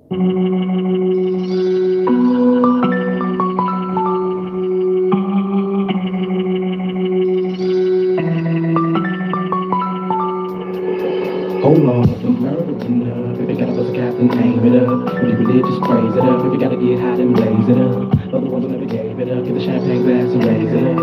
Hold on, the murdering up. If you gotta bust a cap, then aim it up. If you religious, praise it up. If you gotta get hot, then blaze it up. Other ones who never gave it up. Get the champagne glass and raise it up.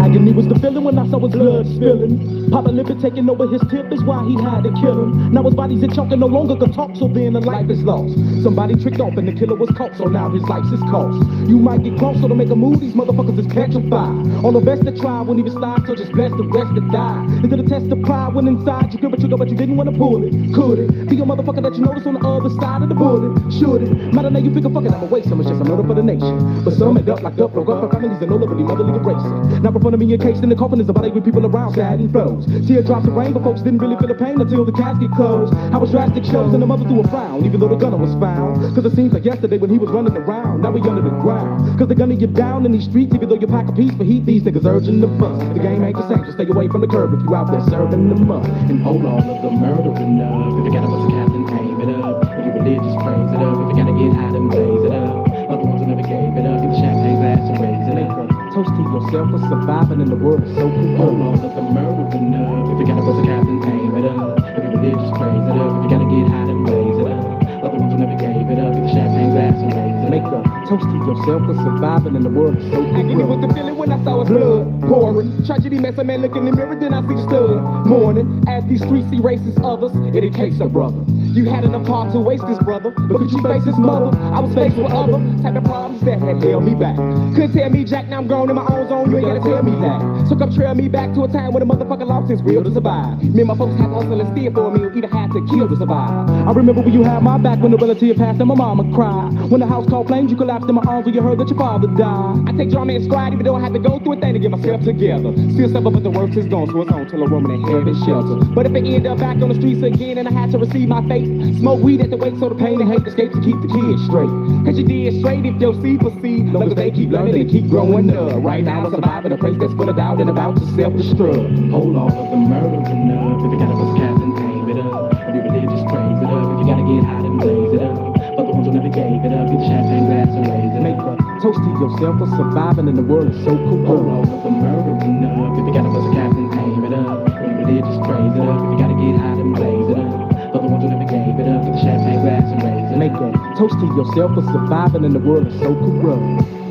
Agony was the feeling when I saw his blood spilling. Papa Lippin taking over his tip is why he had to kill him. Now his body's in chalk and no longer could talk, so then the life is lost. Somebody tricked off and the killer was caught, so now his life's his cost. You might get close, so to make a move, these motherfuckers is petrified. All the best to try won't even start, so just bless the rest to die. Is it a test of pride when inside you could, but you know, but you didn't want to pull it? Could it be a motherfucker that you notice on the other side of the bullet? Should it matter now you figure fucking I'ma waste some, it's just a murder for the nation. But some end up locked up, broke up for families and no liberty, motherly erasing. Now in front of me encased in the coffin is a body with people around, sad and froze. Teardrops of rain, but folks didn't really feel the pain until the casket closed. I was drastic shows and the mother threw a frown, even though the gunner was found. Cause it seems like yesterday when he was running around, now we under the ground. Cause they're gonna get down in these streets, even though you pack a piece for heat, these niggas urging the bus. The game ain't the same, so stay away from the curb if you out there serving the mud. And hold all of the murdering up. If you gotta bust a cap, then aim it up. If you religious, praise it up. If you gotta get hot, then blaze it up. Other ones who never gave it up. Get the champagne glass and raise it up. Toast to yourself for surviving in the world is so cool. Hold all of the murdering up. If you gotta bust a cap, then aim it up. If you religious, praise it up. If you gotta get hot, then blaze it up. Other ones who never gave it up. Get the champagne glass and raise it up. Make a toast to yourself for surviving in the world is so cool. Agony was the feeling when I saw his blood pouring. Tragedy makes a man look in the mirror, then I see the stud mourning. As these streets see racist others, it encased a brother. You had enough heart to waste this brother, but could you face his mother? I was faced with other type of problems that had held me back. Couldn't tell me jack, now I'm grown in my own zone, you ain't gotta tell me that. So come trail me back to a time when a motherfucker lost his will to survive. Me and my folks had to hustle and steal for a meal, either had to kill to survive. I remember when you had my back when the relative passed and my mama cried. When the house caught flames, you collapsed in my arms when you heard that your father died. I take drama and scribe, even though I had to go through a thing to get myself together. Still suffer, but the worst is gone, so it's on till a woman in heaven shelter. But if I end up back on the streets again and I had to receive my fate, smoke weed at the wake so the pain and hate escape to keep the kids straight. Cause you did straight if your seed was seed, long as they keep learning and keep growing up. Right now I'm surviving a place that's full of doubt and about to self-destruct. Hold all of the murdering up. If you gotta bust a cap, then aim it up. If you religious, praise it up. If you gotta get hot, then blaze it up. Other ones who never gave it up. Get the champagne glass and raise it Make up. a toast to yourself for surviving in the world is so cool. Hold all of the murdering up. If you gotta bust a cap, then aim it up. If you religious, praise it up. If you gotta get hot, then blaze it up. Other ones who never gave it up. Get the champagne glass and raise it up. Make a toast to yourself for surviving in the world is so cool.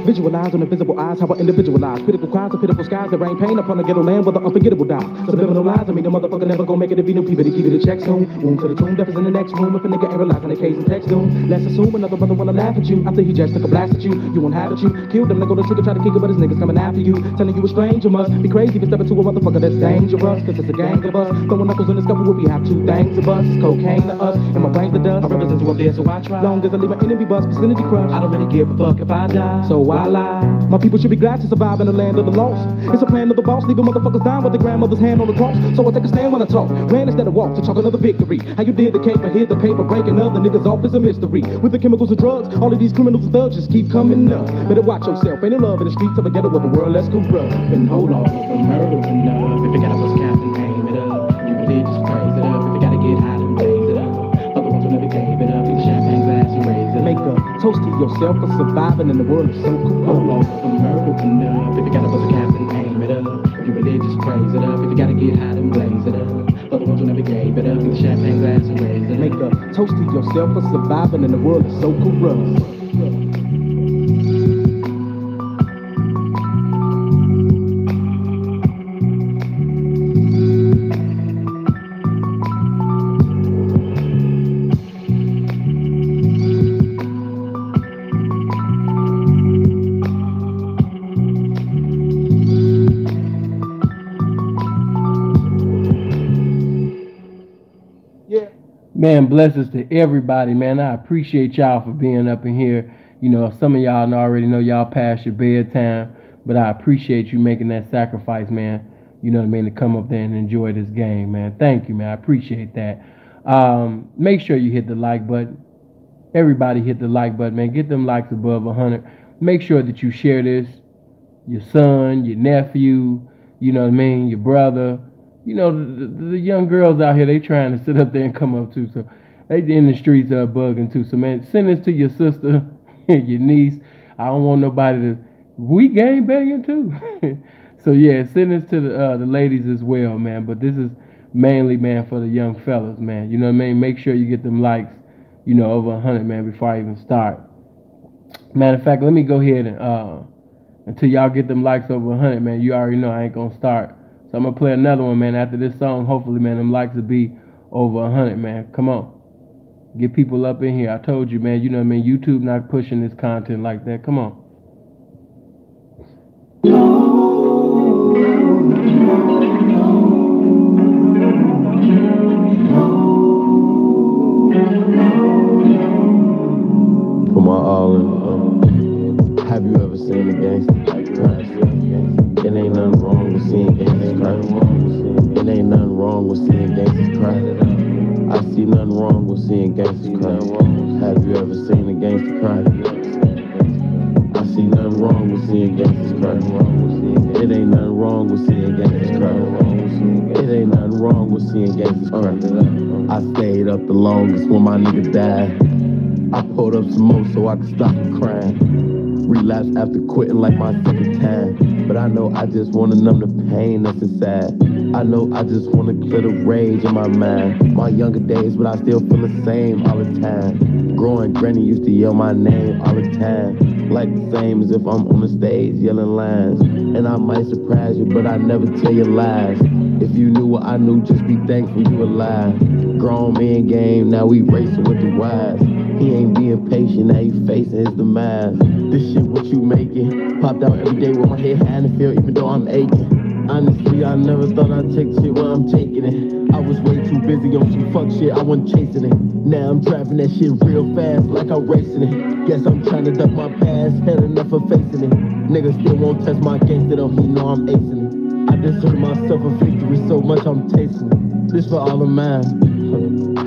Visualize on invisible eyes how I individualize critical cries of pitiful skies that rain pain upon the ghetto land where the unforgettable die. Subliminal lies, I mean the motherfucker never gon' make it if he knew people to keep it a check soon. Room to the tomb, death is in the next room. If a nigga ever lies in the case and text doom, let's assume another brother wanna laugh at you after he just took a blast at you. You won't have it, you killed them, let go the trigger, try to kick it, but his niggas coming after you, telling you a stranger must be crazy to step into a motherfucker that's dangerous. Cause it's a gang of us, throwing knuckles in the scuffle if we have two things of us. It's cocaine to us, and my brain's the dust. I represent you up there, so I try. Long as I leave my enemy bust, vicinity crush, I don't really give a fuck if I die, so I lie. My people should be glad to survive in the land of the lost. It's a plan of the boss, leaving motherfuckers down with their grandmother's hand on the cross. So I take a stand when I talk, ran instead of walk to chalk another victory. How you did the cape, but here's the paper, breaking other niggas off is a mystery. With the chemicals and drugs, all of these criminals and thugs just keep coming up. Better watch yourself, ain't no love in the streets of a ghetto of a world that's corrupt. And hold on for murdering up. If you gotta bust a cap, then aim it up. If you religious, praise it up. If you gotta get hot, then blaze it up. Other ones who never gave it up. Get the champagne glass and raise it up. Make a toast to yourself for surviving in the world is so cool. Hold on for murdering up. If you gotta bust a cap, then aim it up. If you religious, praise it up. If you gotta get hot, then blaze it up. Other ones who never gave it up. Get the champagne glass and raise it up. Make a toast to yourself for surviving in the world is so cool. Man, blessings to everybody, man. I appreciate y'all for being up in here. You know, some of y'all already know y'all past your bedtime, but I appreciate you making that sacrifice, man. You know what I mean, to come up there and enjoy this game, man. Thank you, man. I appreciate that. Make sure you hit the like button. Everybody hit the like button, man. Get them likes above 100. Make sure that you share this. Your son, your nephew, you know what I mean, your brother. You know, the young girls out here, they trying to sit up there and come up too. So They in the streets bugging too. So man, send this to your sister, your niece. I don't want nobody to. We gang banging too. So yeah, send this to the ladies as well, man. But this is mainly, man, for the young fellas, man. You know what I mean? Make sure you get them likes, over 100, man, before I even start. Matter of fact, let me go ahead and until y'all get them likes over 100, man. You already know I ain't gonna start. So I'm gonna play another one, man. After this song, hopefully, man, them likes will be over 100, man. Come on, get people up in here. I told you, man. You know what I mean? YouTube not pushing this content like that. Come on. For my all in, have you ever seen a gangster? It ain't nothing wrong with seeing gangsters cry. It ain't nothing wrong with seeing gangsters cry. I see nothing wrong with seeing gangsters cry. Have you ever seen a gangster cry? I see nothing wrong with seeing gangsters cry. It ain't nothing wrong with seeing gangsters cry. It ain't nothing wrong with seeing gangsters cry. I stayed up the longest when my nigga died. I pulled up some more so I could stop the crime. Relapse after quitting like my second time. But I know I just wanna numb the pain that's inside. I know I just wanna clear the rage in my mind. My younger days, but I still feel the same all the time. Growing granny used to yell my name all the time. Like the same as if I'm on the stage yelling lines. And I might surprise you, but I never tell you lies. If you knew what I knew, just be thankful you alive. Grown man game, now we racing with the wise. He ain't being patient, now he facing his demise. This shit what you making? Popped out every day with my head high in the field, even though I'm aching. Honestly, I never thought I'd take shit where I'm taking it. I was way too busy on some fuck shit, I wasn't chasing it. Now I'm driving that shit real fast, like I'm racing it. Guess I'm trying to duck my past, had enough of facing it. Niggas still won't test my gangster though, he know I'm acing it. I deserve myself a victory so much I'm tasting it. This for all of mine.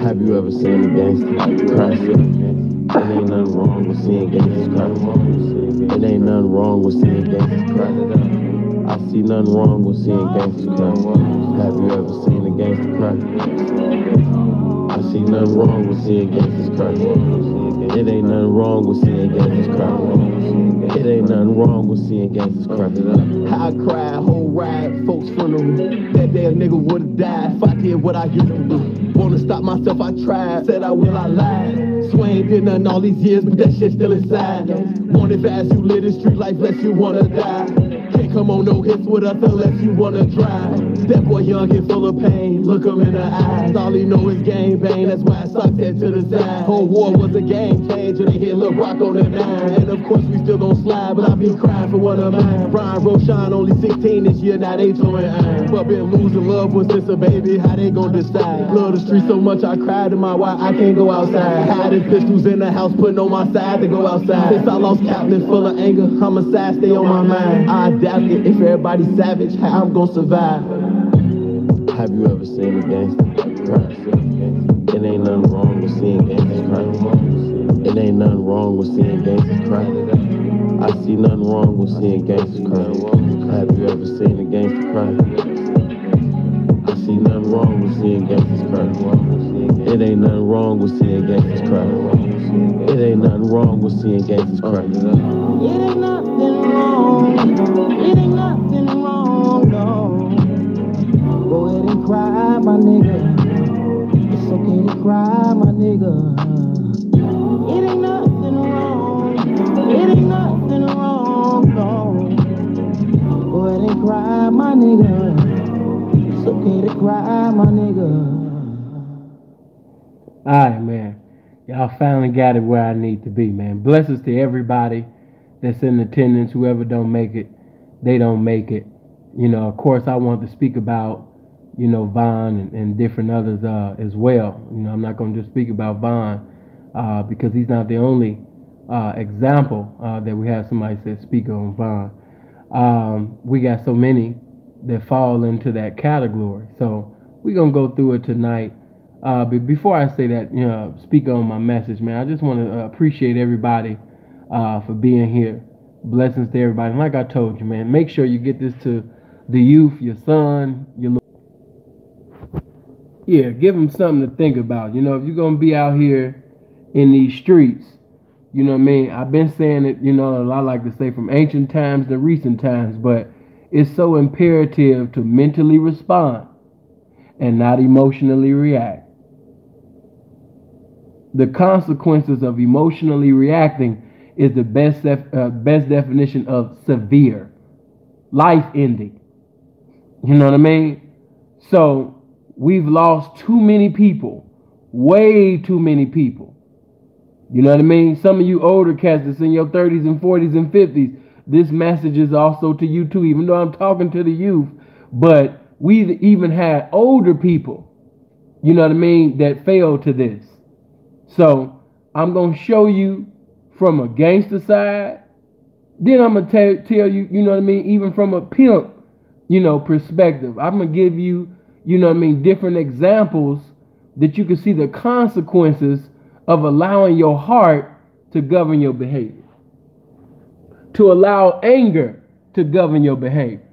Have you ever seen a gangster cry? It ain't nothing wrong with seeing gangsters cry. It ain't nothing wrong with seeing gangsters cry. I see nothing wrong with seeing gangsters cry. Have you ever seen a gangster cry? I see nothing wrong with seeing gangsters cry. It ain't nothing wrong with seeing gangsters cry. It ain't nothing wrong with seeing gangsters cry. I cried, whole ride, folks' funeral. That day a nigga would've died if I did what I used to do. Wanna stop myself, I tried, said I will, I lied. Swing did nothing all these years, but that shit still inside. Wanted fast, you live the street life, less you wanna die. Can't come on no hits with us unless you wanna drive. That boy young and full of pain, look him in the eyes. All he know is gang bang, that's why I sucked head to the side. Whole war was a game changer, they hit Lil Rock on the 9. And of course we still gon' slide, but I be crying for one of mine. Brian Roshan only 16 this year, now they throwing iron. But been losing loved ones since a baby, how they gon' decide? Love the street so much I cried to my wife, I can't go outside. Hiding pistols in the house, putting on my side to go outside. Since I lost Captain full of anger, homicide stay on my mind. I adapt it, if everybody's savage, how I'm gon' survive? Have you ever seen a gangster cry? It ain't nothing wrong with seeing gangsters cry. It ain't nothing wrong with seeing gangsters cry. I see nothing wrong with seeing gangsters cry. Have you ever seen a gangster cry? I see nothing wrong with seeing gangsters cry. It ain't nothing wrong with seeing gangsters cry. It ain't nothing wrong with seeing gangsters cry. It ain't nothing wrong. It ain't nothing wrong, no. Go ahead and cry, my nigga. It's okay to cry, my nigga. It ain't nothing wrong. It ain't nothing wrong, no. Go ahead and cry, my nigga. It's okay to cry, my nigga. Alright, man. Y'all finally got it where I need to be, man. Blessings to everybody that's in attendance. Whoever don't make it, they don't make it. Of course, I want to speak about, Von and different others as well. I'm not going to just speak about Von because he's not the only example that we have somebody said speak on Von. We got so many that fall into that category. So we're going to go through it tonight. But before I say that, speak on my message, man, I just want to appreciate everybody for being here. Blessings to everybody. And like I told you, man, make sure you get this to the youth, your son, your little Yeah, give them something to think about. You know, if you're gonna be out here in these streets, you know what I mean? I've been saying it, you know, I like to say from ancient times to recent times, but it's so imperative to mentally respond and not emotionally react. The consequences of emotionally reacting is the best definition of severe, life ending. You know what I mean? So we've lost too many people, way too many people. You know what I mean? Some of you older cats that's in your 30s and 40s and 50s, this message is also to you too, even though I'm talking to the youth. But we've even had older people, you know what I mean, that failed to this. So I'm going to show you from a gangster side. Then I'm going to tell you, you know what I mean, even from a pimp, you know, perspective. I'm going to give you, you know what I mean, different examples that you can see the consequences of allowing your heart to govern your behavior, to allow anger to govern your behavior.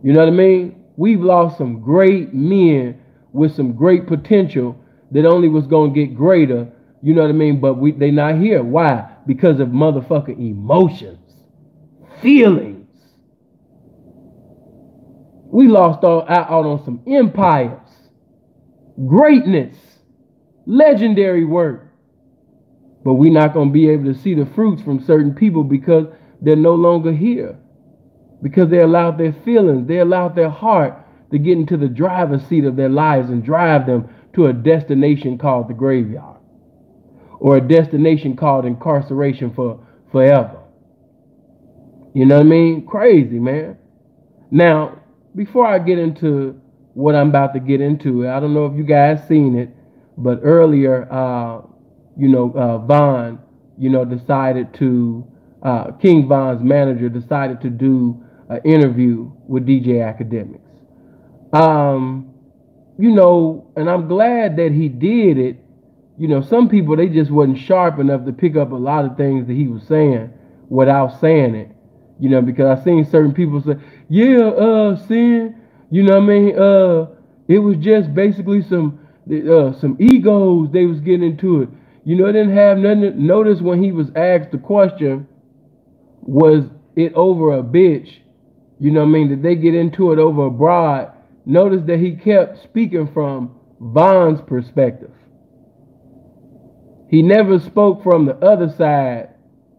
You know what I mean? We've lost some great men with some great potential that only was going to get greater, you know what I mean? But they not here. Why? Because of motherfucking emotions, feelings. We lost out on some empires, greatness, legendary work. But we're not going to be able to see the fruits from certain people because they're no longer here. Because they allowed their feelings, they allowed their heart to get into the driver's seat of their lives and drive them to a destination called the graveyard, or a destination called incarceration for forever. You know what I mean? Crazy, man. Now, before I get into what I'm about to get into, I don't know if you guys seen it, but earlier, Von, decided to, King Von's manager decided to do an interview with DJ Academics. And I'm glad that he did it. You know, some people, they just wasn't sharp enough to pick up a lot of things that he was saying without saying it. You know, because I seen certain people say, yeah, Sin, you know what I mean? It was just basically some egos they was getting into it. You know, it didn't have nothing to notice when he was asked the question, was it over a bitch? You know what I mean? Did they get into it over a broad? Notice that he kept speaking from Von's perspective. He never spoke from the other side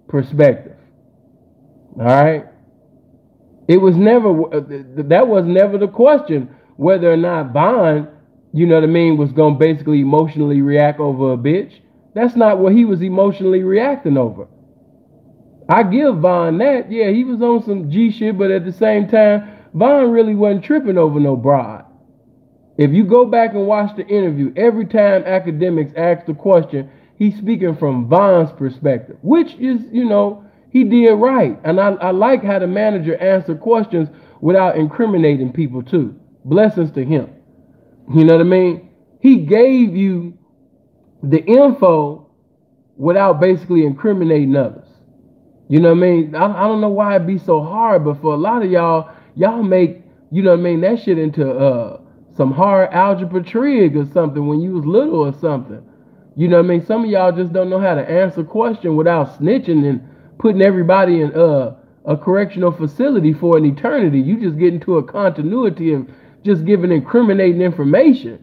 perspective. All right? It was never, that was never the question, whether or not Von, you know what I mean, was going to basically emotionally react over a bitch. That's not what he was emotionally reacting over. I give Von that. Yeah, he was on some G shit, but at the same time, Von really wasn't tripping over no broad. If you go back and watch the interview, every time Academics asked the question, he's speaking from Von's perspective, which is, you know, he did right. And I like how the manager answered questions without incriminating people too. Blessings to him. You know what I mean? He gave you the info without basically incriminating others. You know what I mean? I don't know why it be so hard, but for a lot of y'all make, you know what I mean, that shit into some hard algebra trig or something when you was little or something. You know what I mean? Some of y'all just don't know how to answer a question without snitching and putting everybody in a correctional facility for an eternity. You just get into a continuity of just giving incriminating information.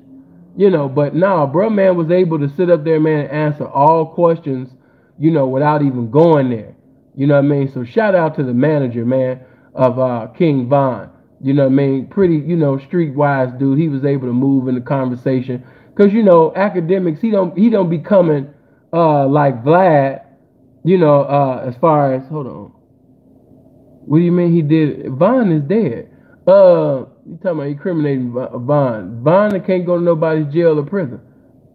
You know, but nah, bro, man was able to sit up there, man, and answer all questions, you know, without even going there. You know what I mean? So shout out to the manager, man, of King Von. You know what I mean? Pretty, you know, streetwise dude. He was able to move in the conversation. Cause you know, Academics, he don't be coming like Vlad, you know, as far as, hold on. What do you mean he did? Von is dead. You talking about incriminating Von. Von can't go to nobody's jail or prison.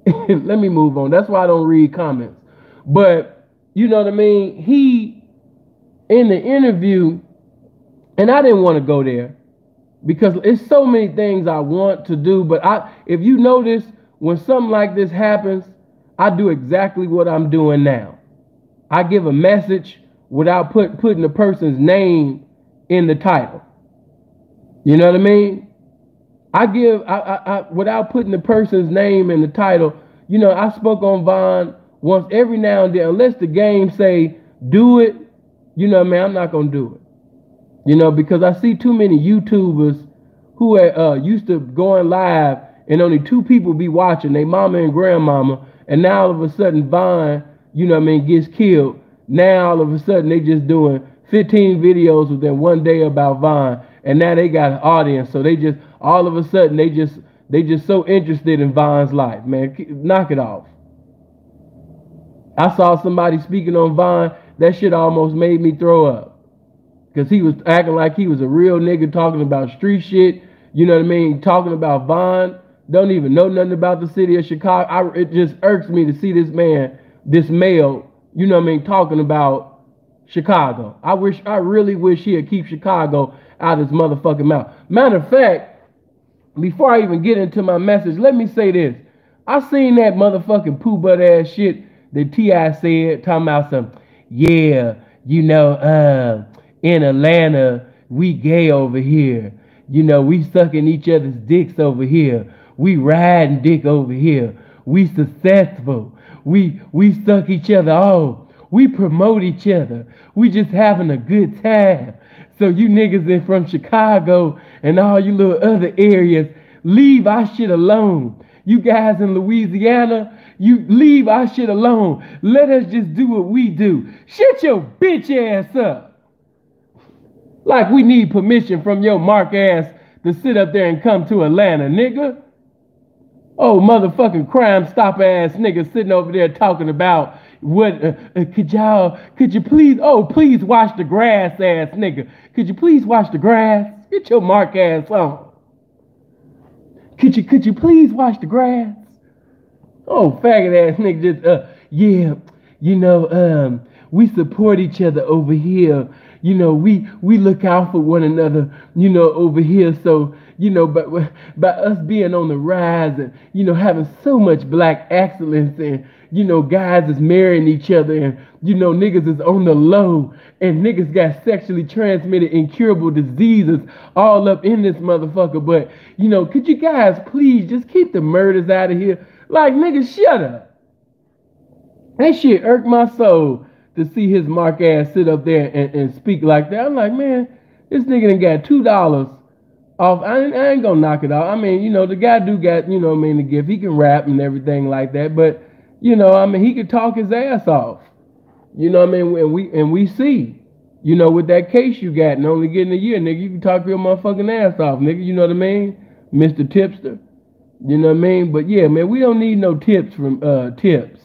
Let me move on. That's why I don't read comments. But you know what I mean? He, in the interview, and I didn't want to go there because it's so many things I want to do. But if you notice, when something like this happens, I do exactly what I'm doing now. I give a message without putting the person's name in the title. You know what I mean? Without putting the person's name in the title, you know, I spoke on Vaughn once every now and then, unless the game say do it, you know, man, I'm not gonna do it. You know, because I see too many YouTubers who used to going live and only 2 people be watching, they mama and grandmama, and now all of a sudden Vaughn, you know what I mean, gets killed. Now all of a sudden they just doing 15 videos within one day about Vaughn, and now they got an audience, so they just all of a sudden they just so interested in Vaughn's life, man. Knock it off. I saw somebody speaking on Vaughn, that shit almost made me throw up. Because he was acting like he was a real nigga talking about street shit, you know what I mean, talking about Vaughn, don't even know nothing about the city of Chicago. It just irks me to see this man, this male, you know what I mean, talking about Chicago. I really wish he'd keep Chicago out of his motherfucking mouth. Matter of fact, before I even get into my message, let me say this. I seen that motherfucking poo butt ass shit that T.I. said, talking about some, yeah, you know, in Atlanta, we gay over here. You know, we sucking each other's dicks over here. We riding dick over here. We successful. We suck each other off. We promote each other. We just having a good time. So you niggas in from Chicago and all you little other areas, leave our shit alone. You guys in Louisiana, you leave our shit alone. Let us just do what we do. Shut your bitch ass up. Like we need permission from your mark ass to sit up there and come to Atlanta, nigga. Oh, motherfucking Crime Stop ass nigga sitting over there talking about what, could you please, oh, please wash the grass ass nigga. Could you please wash the grass? Get your mark ass on. Could you please wash the grass? Oh, faggot ass nigga just, yeah, you know, we support each other over here. You know, we look out for one another, you know, over here. So, you know, but by us being on the rise and, you know, having so much black excellence and, you know, guys is marrying each other and, you know, niggas is on the low and niggas got sexually transmitted incurable diseases all up in this motherfucker. But, you know, could you guys please just keep the murders out of here? Like, niggas, shut up. That shit irked my soul to see his mark ass sit up there and speak like that. I'm like, man, this nigga done got $2 off. I ain't gonna knock it off. I mean, you know, the guy do got, you know what I mean, the gift. He can rap and everything like that. But, you know, I mean, he could talk his ass off. You know what I mean? And we see, you know, with that case you got and only getting a year, nigga, you can talk your motherfucking ass off, nigga. You know what I mean? Mr. Tipster. You know what I mean? But yeah, man, we don't need no tips from Tips.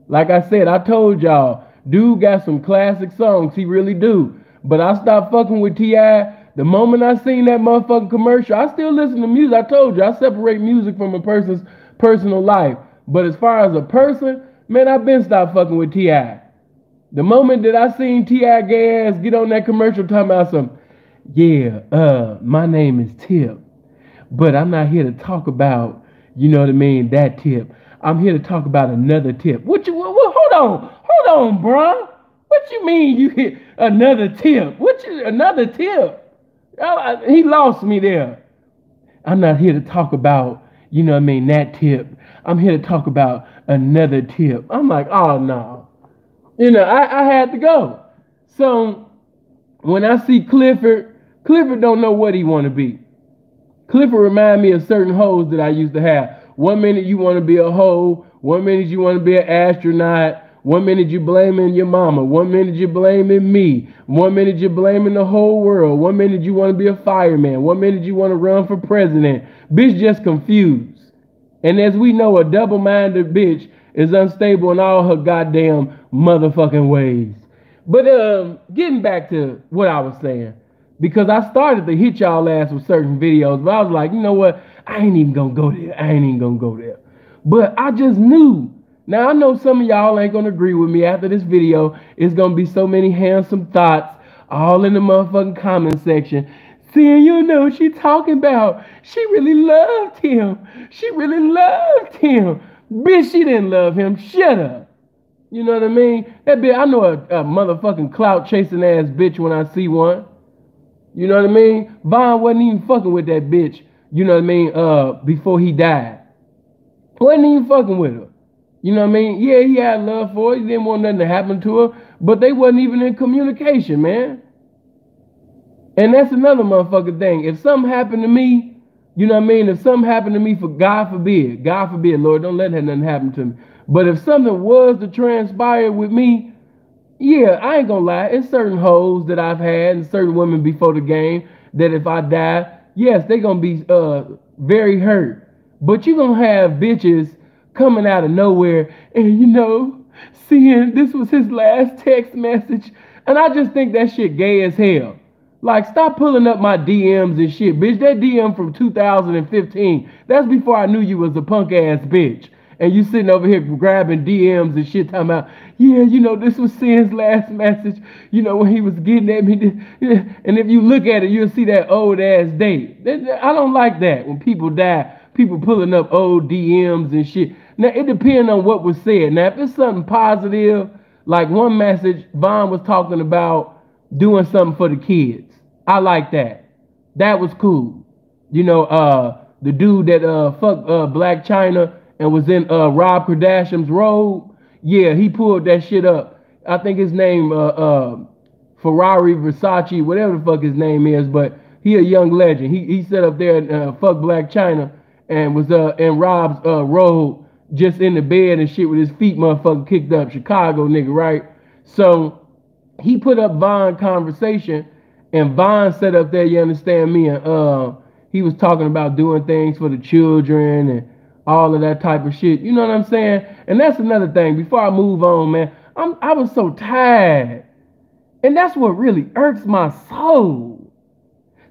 Like I said, I told y'all, dude got some classic songs, he really do. But I stopped fucking with T.I. the moment I seen that motherfucking commercial. I still listen to music. I told you, I separate music from a person's personal life. But as far as a person, man, I've been stopped fucking with T.I. The moment that I seen T.I. gay ass get on that commercial talking about some, yeah, my name is Tip, but I'm not here to talk about, you know what I mean, that Tip. I'm here to talk about another Tip. Hold on, bro. What you mean you hit another Tip? Another Tip? He lost me there. I'm not here to talk about, you know what I mean, that Tip. I'm here to talk about another Tip. I'm like, oh no. You know, I had to go. So when I see Clifford don't know what he want to be. Clifford remind me of certain hoes that I used to have. 1 minute you want to be a hoe. 1 minute you want to be an astronaut. 1 minute you blaming your mama. 1 minute you blaming me. 1 minute you blaming the whole world. 1 minute you want to be a fireman. 1 minute you want to run for president. Bitch just confused. And as we know, a double-minded bitch is unstable in all her goddamn motherfucking ways. But getting back to what I was saying, because I started to hit y'all ass with certain videos, but I was like, you know what? I ain't even gonna go there. But I just knew. Now I know some of y'all ain't gonna agree with me after this video. It's gonna be so many handsome thoughts all in the motherfucking comment section. Seeing, you know, she talking about she really loved him. She really loved him. Bitch, she didn't love him. Shut up. You know what I mean? That bitch, I know a motherfucking clout chasing ass bitch when I see one. You know what I mean? Vaughn wasn't even fucking with that bitch. you know what I mean, before he died. Wasn't even fucking with her. You know what I mean? Yeah, he had love for her. He didn't want nothing to happen to her. But they wasn't even in communication, man. And that's another motherfucking thing. If something happened to me, you know what I mean? If something happened to me, for God forbid, Lord, don't let nothing happen to me. But if something was to transpire with me, yeah, I ain't gonna lie. It's certain hoes that I've had and certain women before the game that if I die, yes, they gonna be very hurt. But you gonna have bitches coming out of nowhere and seeing this was his last text message. And I just think that shit gay as hell. Like, stop pulling up my DMs and shit, bitch. That DM from 2015. That's before I knew you was a punk ass bitch. And you sitting over here grabbing DMs and shit, talking about, yeah, this was Sin's last message, when he was getting at me. And if you look at it, you'll see that old ass date. I don't like that. When people die, people pulling up old DMs and shit. Now, it depends on what was said. Now, if it's something positive, like one message, Vaughn was talking about doing something for the kids. I like that. That was cool. The dude that fucked Black China and was in Rob Kardashian's robe. Yeah, he pulled that shit up. I think his name Ferrari Versace, whatever the fuck his name is, but he a young legend. He sat up there and fucked Black China and was in Rob's robe, just in the bed and shit with his feet motherfucking kicked up. Chicago nigga, right? So he put up Vaughn conversation, and Vaughn sat up there, you understand me, and he was talking about doing things for the children and all of that type of shit. You know what I'm saying? And that's another thing. Before I move on, man, I was so tired. And that's what really irks my soul.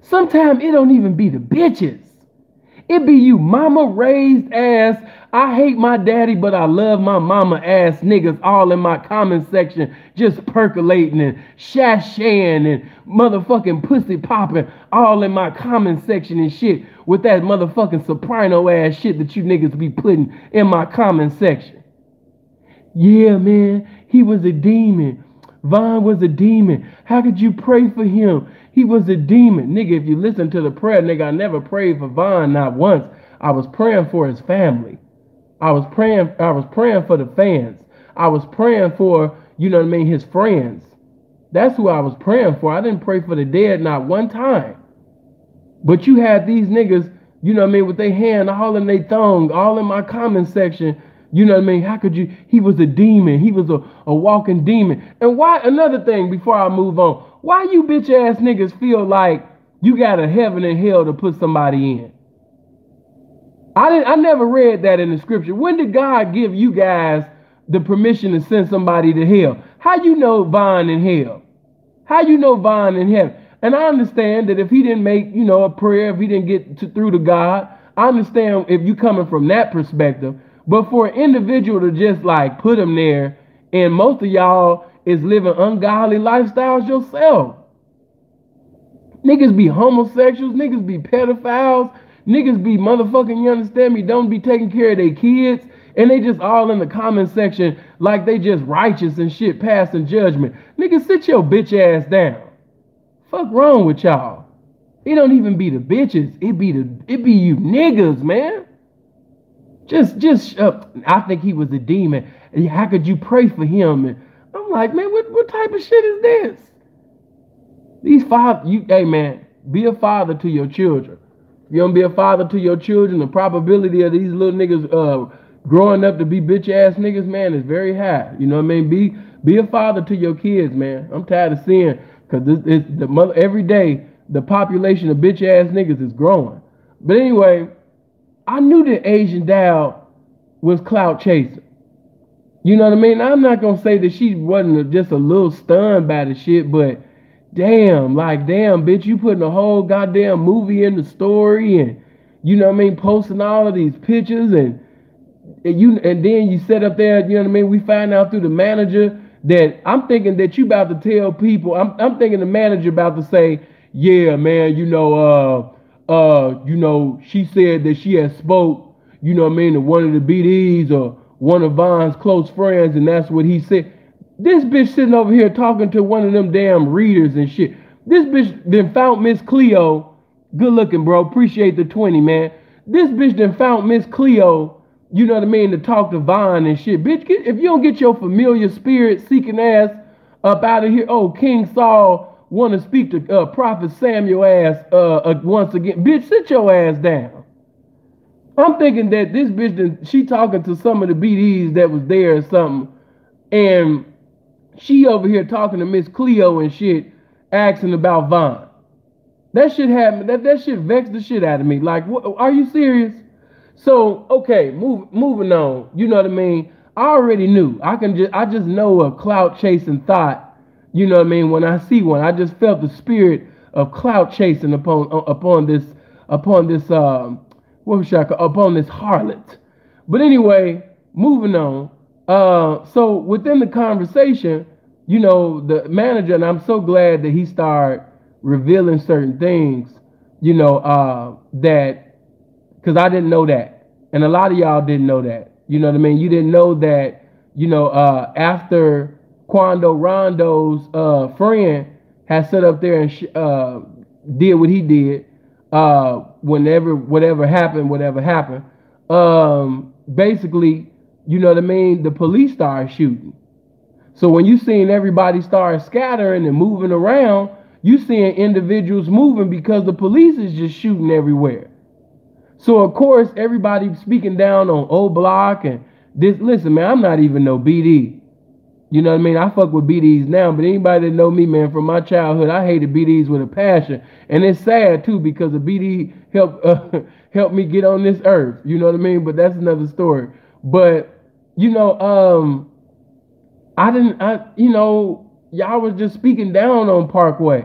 Sometimes it don't even be the bitches. It be you mama raised ass, I hate my daddy, but I love my mama ass niggas all in my comment section, just percolating and shashaying and motherfucking pussy popping all in my comment section and shit with that motherfucking soprano ass shit that you niggas be putting in my comment section. Yeah, man, he was a demon. Vaughn was a demon. How could you pray for him? He was a demon. Nigga, if you listen to the prayer, nigga, I never prayed for Vaughn, not once. I was praying for his family. I was praying for the fans. I was praying for, his friends. That's who I was praying for. I didn't pray for the dead not one time. But you had these niggas, with their hand all in their thong, all in my comment section. How could you? He was a demon. He was a walking demon. And why, another thing before I move on, why you bitch ass niggas feel like you got a heaven and hell to put somebody in? I never read that in the scripture. When did God give you guys the permission to send somebody to hell? How you know Vaughn in hell? How you know Vaughn in heaven? And I understand that if he didn't make, a prayer, if he didn't get through to God, I understand if you coming from that perspective. But for an individual to just like put him there, and most of y'all is living ungodly lifestyles yourself. Niggas be homosexuals, niggas be pedophiles, niggas be motherfucking, you understand me, don't be taking care of their kids, and they just all in the comment section like they just righteous and shit, passing judgment. Niggas, sit your bitch ass down. Fuck wrong with y'all? It don't even be the bitches, it be you niggas, man. Just I think he was a demon. How could you pray for him? And I'm like, man, what type of shit is this? Hey man, be a father to your children. If you don't be a father to your children, the probability of these little niggas growing up to be bitch ass niggas, man, is very high. You know what I mean? Be a father to your kids, man. I'm tired of seeing, because every day the population of bitch ass niggas is growing. But anyway, I knew that Asian Dow was clout chasing. You know what I mean? I'm not going to say that she wasn't just a little stunned by the shit, but damn, bitch, you putting a whole goddamn movie in the story and, posting all of these pictures and then you set up there, we find out through the manager that I'm thinking that you about to tell people, I'm thinking the manager about to say, yeah, man, she said that she had spoke, to one of the BDs or one of Vaughn's close friends, and that's what he said. This bitch sitting over here talking to one of them damn readers and shit. This bitch then found Miss Cleo Good looking, bro. Appreciate the 20, man. This bitch done found Miss Cleo, you know what I mean, to talk to Vaughn and shit. Bitch, if you don't get your familiar spirit seeking ass up out of here. Oh, King Saul want to speak to Prophet Samuel ass once again. Bitch, sit your ass down. I'm thinking that this bitch, she talking to some of the BDs that was there or something. And she over here talking to Miss Cleo and shit, asking about Vaughn. That shit happened. That shit vexed the shit out of me. Like, what, are you serious? So, okay, moving on. You know what I mean? I already knew. I just know a clout chasing thought. You know what I mean? When I see one, I just felt the spirit of clout chasing upon this what should I call, upon this harlot. But anyway, moving on. So within the conversation, you know, the manager, and I'm so glad that he started revealing certain things, you know, that, because I didn't know that. And a lot of y'all didn't know that. You know what I mean? You didn't know that, you know, after Quando Rondo's friend had set up there and did what he did, whatever happened, basically, you know what I mean, the police started shooting. So when you seeing everybody start scattering and moving around, you seeing individuals moving because the police is just shooting everywhere. So of course everybody speaking down on O Block and this. Listen, man, I'm not even no BD. You know what I mean? I fuck with BDs now, but anybody that know me, man, from my childhood, I hated BDs with a passion. And it's sad too because the BD helped me get on this earth. You know what I mean? But that's another story. But you know, you know, y'all was just speaking down on Parkway.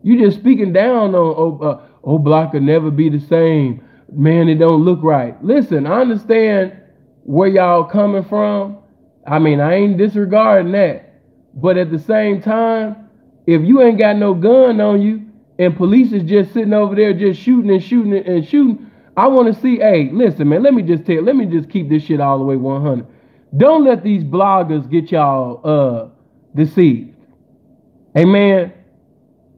You just speaking down on O Block could never be the same. Man, it don't look right. Listen, I understand where y'all coming from. I mean, I ain't disregarding that. But at the same time, if you ain't got no gun on you and police is just sitting over there just shooting and shooting and shooting, I want to see, hey, listen, man, let me just keep this shit all the way 100. Don't let these bloggers get y'all deceived. Amen.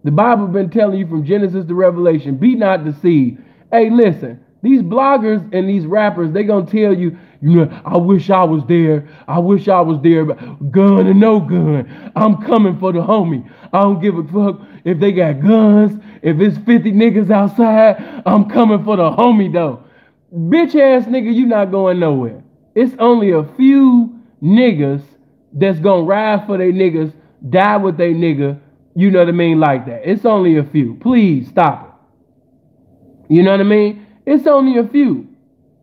The Bible been telling you from Genesis to Revelation, be not deceived. Hey, listen, these bloggers and these rappers, they gonna tell you, you know, I wish I was there. I wish I was there. Gun or no gun, I'm coming for the homie. I don't give a fuck if they got guns. If it's 50 niggas outside, I'm coming for the homie though. Bitch ass nigga, you not going nowhere. It's only a few niggas that's gonna ride for they niggas, die with they nigga. You know what I mean? Like that. It's only a few. Please stop it. You know what I mean? It's only a few.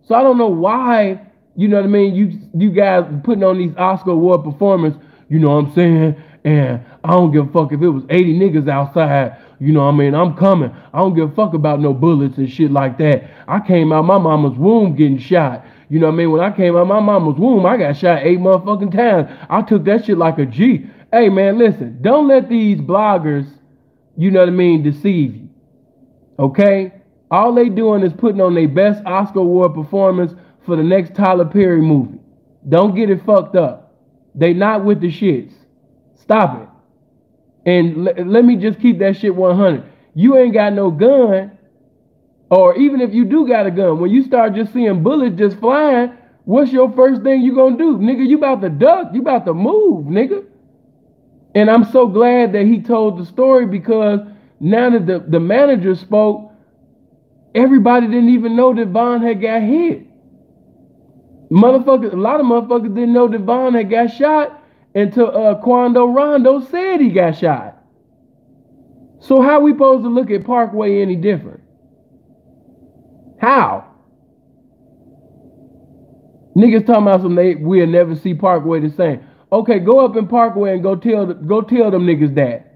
So I don't know why, you know what I mean, you guys putting on these Oscar Award performance, you know what I'm saying? And I don't give a fuck if it was 80 niggas outside, you know what I mean? I'm coming. I don't give a fuck about no bullets and shit like that. I came out my mama's womb getting shot. You know what I mean? When I came out my mama's womb, I got shot 8 motherfucking times. I took that shit like a G. Hey, man, listen. Don't let these bloggers, you know what I mean, deceive you. Okay? All they doing is putting on their best Oscar Award performance for the next Tyler Perry movie. Don't get it fucked up. They not with the shits. Stop it. And let me just keep that shit 100. You ain't got no gun. Or even if you do got a gun, when you start just seeing bullets just flying, what's your first thing you gonna do? Nigga, you about to duck. You about to move, nigga. And I'm so glad that he told the story because now that the manager spoke, everybody didn't even know that Vaughn had got hit. Motherfuckers, a lot of motherfuckers didn't know that Vaughn had got shot until Quando Rondo said he got shot. So how we supposed to look at Parkway any different? How? Niggas talking about we'll never see Parkway the same. Okay, go up in Parkway and go tell them niggas that.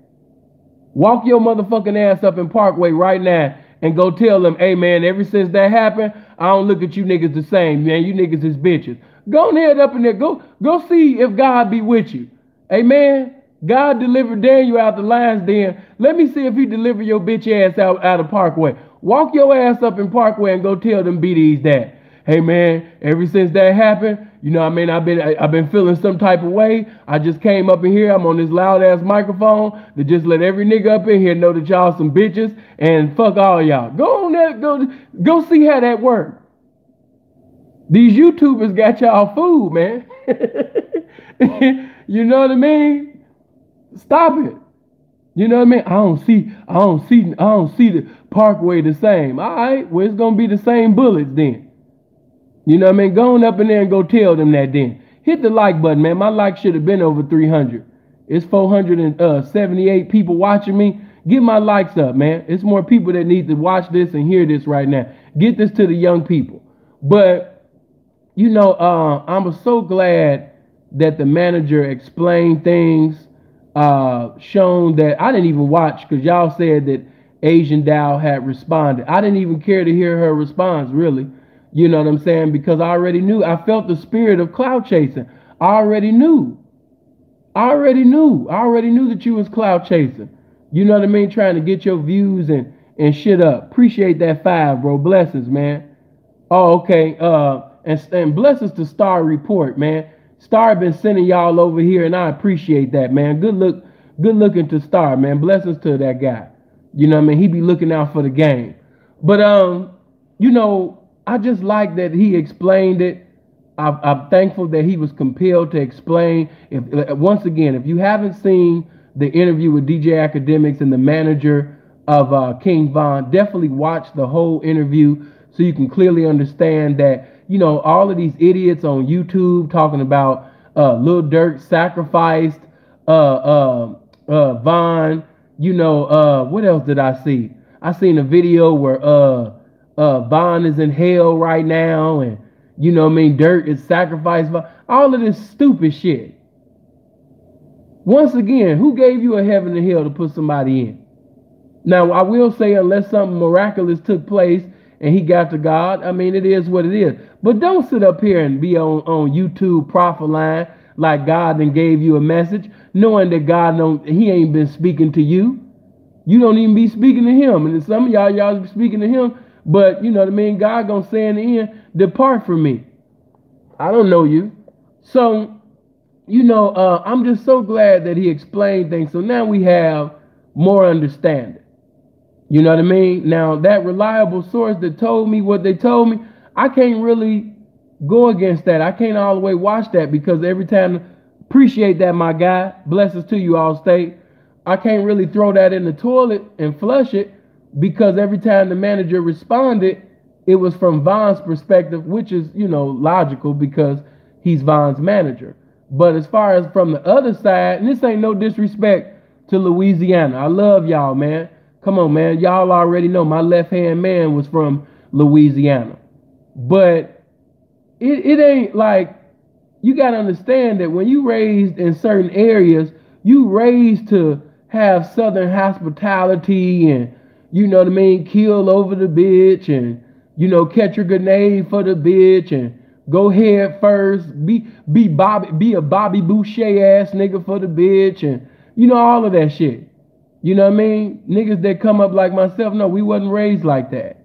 Walk your motherfucking ass up in Parkway right now and go tell them, hey man, ever since that happened, I don't look at you niggas the same, man. You niggas is bitches. Go ahead up in there. Go see if God be with you. Amen. God delivered Daniel out the lion's den. Let me see if he deliver your bitch ass out of Parkway. Walk your ass up in Parkway and go tell them BDs that. Hey man, ever since that happened, You know what I mean? I've been feeling some type of way. I just came up in here. I'm on this loud ass microphone to just let every nigga up in here know that y'all some bitches and fuck all y'all. Go on there, go see how that work. These YouTubers got y'all food, man. You know what I mean? Stop it. You know what I mean? I don't see the Parkway the same. All right, well, it's gonna be the same bullets then. You know what I mean? Go on up in there and go tell them that then. Hit the like button, man. My like should have been over 300. It's 478 people watching me. Get my likes up, man. It's more people that need to watch this and hear this right now. Get this to the young people. But, you know, I'm so glad that the manager explained things, shown that I didn't even watch because y'all said that Asian Dow had responded. I didn't even care to hear her response, really. You know what I'm saying? Because I already knew. I felt the spirit of cloud chasing. I already knew that you was cloud chasing. You know what I mean? Trying to get your views and shit up. Appreciate that 5, bro. Blessings, man. Oh, okay. And blessings to Star Report, man. Star been sending y'all over here, and I appreciate that, man. Good looking to Star, man. Blessings to that guy. You know what I mean? He be looking out for the game. But you know, I just like that he explained it. I'm thankful that he was compelled to explain. Once again, if you haven't seen the interview with DJ Academics and the manager of King Von, definitely watch the whole interview so you can clearly understand that, you know, all of these idiots on YouTube talking about Lil Durk sacrificed Von. You know, what else did I see? I seen a video where Von is in hell right now, and you know what I mean, Durk is sacrificed. All of this stupid shit. Once again, who gave you a heaven and hell to put somebody in? Now, I will say, unless something miraculous took place and he got to God, I mean, it is what it is. But don't sit up here and be on YouTube prophesying like God then gave you a message, knowing that he ain't been speaking to you. You don't even be speaking to him. And some of y'all be speaking to him, but you know what I mean? God gonna say in the end, depart from me. I don't know you. So, you know, I'm just so glad that he explained things. So now we have more understanding. You know what I mean? Now, that reliable source that told me what they told me, I can't really go against that. I can't all the way watch that because every time, appreciate that, my guy. Blessings to you, Allstate. I can't really throw that in the toilet and flush it because every time the manager responded, it was from Von's perspective, which is, you know, logical because he's Von's manager. But as far as from the other side, and this ain't no disrespect to Louisiana. I love y'all, man. Come on, man. Y'all already know my left-hand man was from Louisiana. But it ain't like, you got to understand that when you raised in certain areas, you raised to have Southern hospitality and, you know what I mean, kill over the bitch and, you know, catch a grenade for the bitch and go head first, be a Bobby Boucher ass nigga for the bitch and, you know, all of that shit. You know what I mean? Niggas that come up like myself, no, we wasn't raised like that.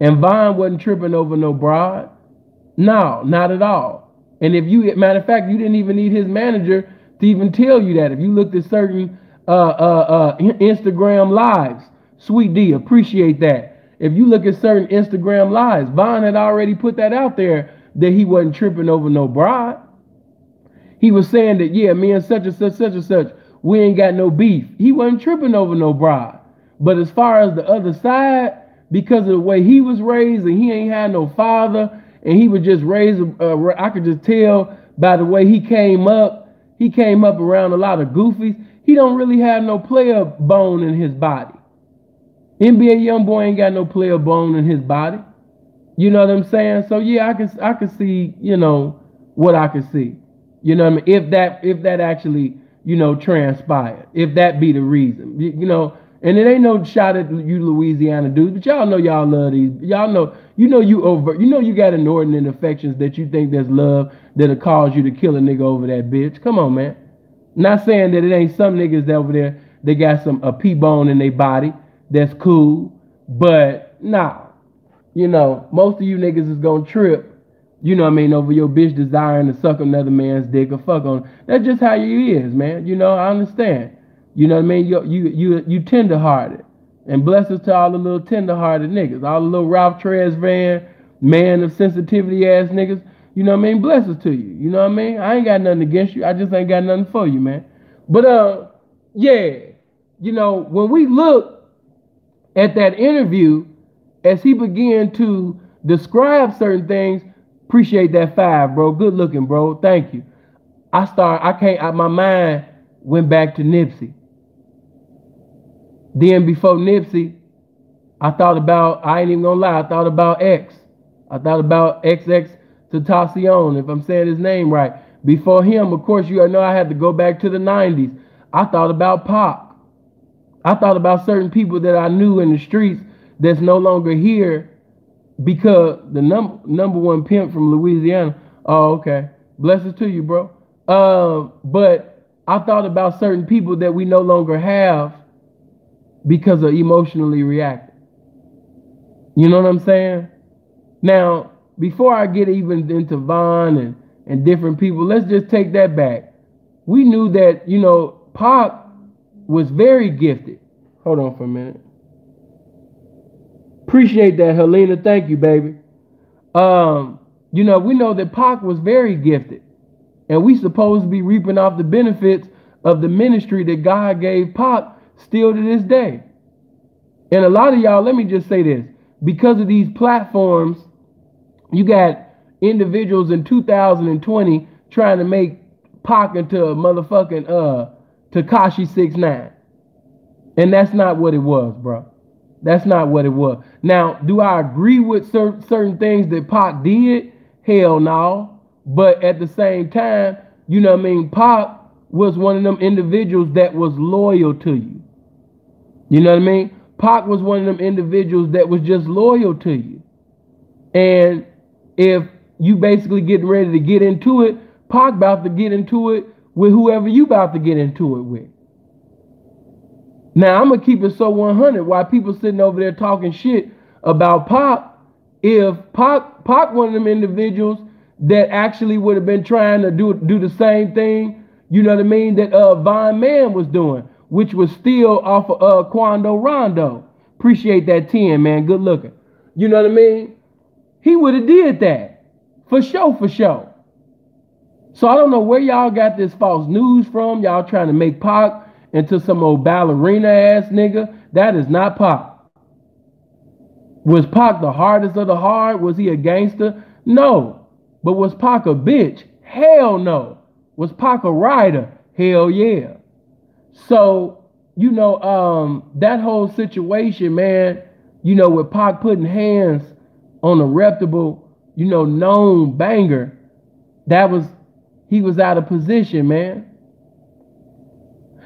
And Von wasn't tripping over no broad. No, not at all. And if you, matter of fact, you didn't even need his manager to even tell you that. If you looked at certain Instagram lives, Sweet D, appreciate that. If you look at certain Instagram lives, Von had already put that out there that he wasn't tripping over no broad. He was saying that, yeah, me and such and such, we ain't got no beef. He wasn't tripping over no broad. But as far as the other side, because of the way he was raised and he ain't had no father and he was just raised, I could just tell by the way he came up around a lot of goofies. He don't really have no player bone in his body. NBA YoungBoy ain't got no player bone in his body. You know what I'm saying? So yeah, I can see, you know, what I can see. You know what I mean? If that actually, you know, transpired. If that be the reason. You know, and it ain't no shot at you Louisiana dudes, but y'all know y'all love these. Y'all know, you over, you got inordinate affections that you think there's love that'll cause you to kill a nigga over that bitch. Come on, man. Not saying that it ain't some niggas over there that got a P-bone in their body. That's cool. But nah. You know, most of you niggas is gonna trip you know what I mean, over your bitch desiring to suck another man's dick or fuck on. That's just how you is, man. You know, I understand. You know what I mean? You tender hearted. And blessings to all the little tender hearted niggas, all the little Ralph Tresvant, man of sensitivity ass niggas. You know what I mean? Blessings to you. You know what I mean? I ain't got nothing against you. I just ain't got nothing for you, man. But yeah, you know, when we look at that interview, as he began to describe certain things, appreciate that 5, bro. Good looking, bro. Thank you. My mind went back to Nipsey. Then before Nipsey, I ain't even gonna lie, I thought about X. I thought about XX Tentacion, if I'm saying his name right. Before him, of course, you know I had to go back to the 90s. I thought about Pac. I thought about certain people that I knew in the streets that's no longer here because the number one pimp from Louisiana. Oh, okay. Blessings to you, bro. But I thought about certain people that we no longer have because of emotionally reacting. You know what I'm saying? Now, before I get even into Von and different people, let's just take that back. We knew that, you know, Pac was very gifted. Hold on for a minute. Appreciate that, Helena. Thank you, baby. You know, we know that Pac was very gifted. And we supposed to be reaping off the benefits of the ministry that God gave Pac still to this day. And a lot of y'all, let me just say this. Because of these platforms, you got individuals in 2020 trying to make Pac into a motherfucking Tekashi 6ix9ine. And that's not what it was, bro. That's not what it was. Now, do I agree with certain things that Pac did? Hell no. But at the same time, you know what I mean, Pac was one of them individuals that was loyal to you. You know what I mean? Pac was one of them individuals that was just loyal to you. And if you basically getting ready to get into it, Pac about to get into it with whoever you about to get into it with. Now, I'm going to keep it so 100 while people sitting over there talking shit about Pac. If Pac one of them individuals that actually would have been trying to do the same thing, you know what I mean, that Von Man was doing, which was still off of Quando Rondo. Appreciate that 10, man. Good looking. You know what I mean? He would have did that. For sure, for sure. So I don't know where y'all got this false news from. Y'all trying to make Pac into some old ballerina ass nigga. That is not Pac. Was Pac the hardest of the hard? Was he a gangster? No. But was Pac a bitch? Hell no. Was Pac a rider? Hell yeah. So, you know, that whole situation, man, you know, with Pac putting hands on a reputable, you know, known banger, he was out of position, man.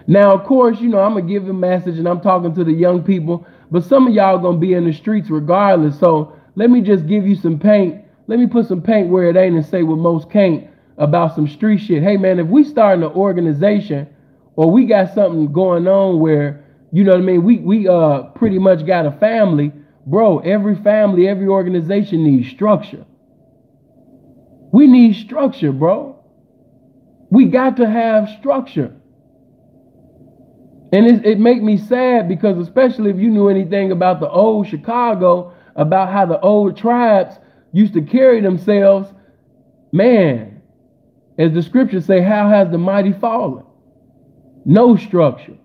Now, of course, you know, I'm going to give a message and I'm talking to the young people, but some of y'all going to be in the streets regardless. So let me just give you some paint. Let me put some paint where it ain't and say what most can't about some street shit. Hey, man, if we start an organization or we got something going on where, you know what I mean, we pretty much got a family, bro, every family, every organization needs structure. We need structure, bro. We got to have structure. And it make me sad because especially if you knew anything about the old Chicago, about how the old tribes used to carry themselves, man, as the scriptures say, how has the mighty fallen? No structure.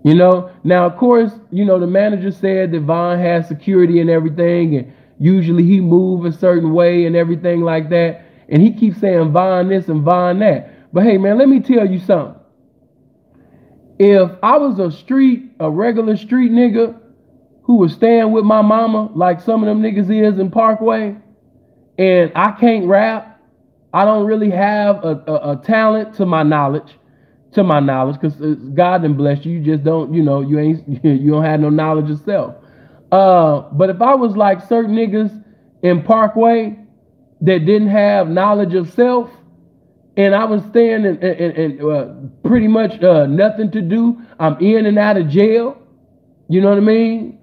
You know, now, of course, you know, the manager said that Von has security and everything, and usually he move a certain way and everything like that. And he keeps saying Von this and Von that. But hey, man, let me tell you something. If I was a regular street nigga who was staying with my mama, like some of them niggas is in Parkway, and I can't rap, I don't really have a talent to my knowledge, because God done blessed you. You just don't, you know, you don't have no knowledge yourself. But if I was like certain niggas in Parkway that didn't have knowledge of self, and I was staying in pretty much nothing to do, I'm in and out of jail, you know what I mean?